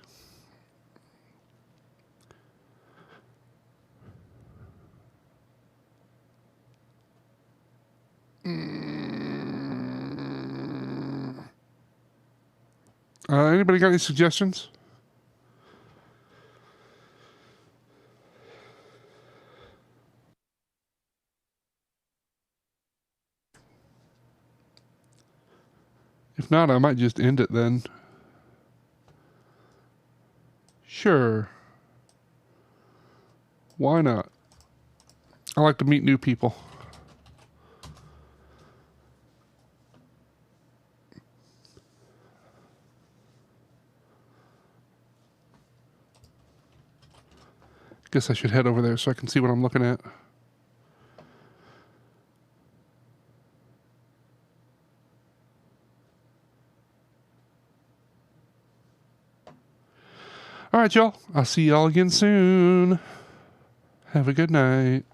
Anybody got any suggestions? If not, I might just end it then. Sure. Why not? I like to meet new people. Guess I should head over there so I can see what I'm looking at. All right, y'all. I'll see y'all again soon. Have a good night.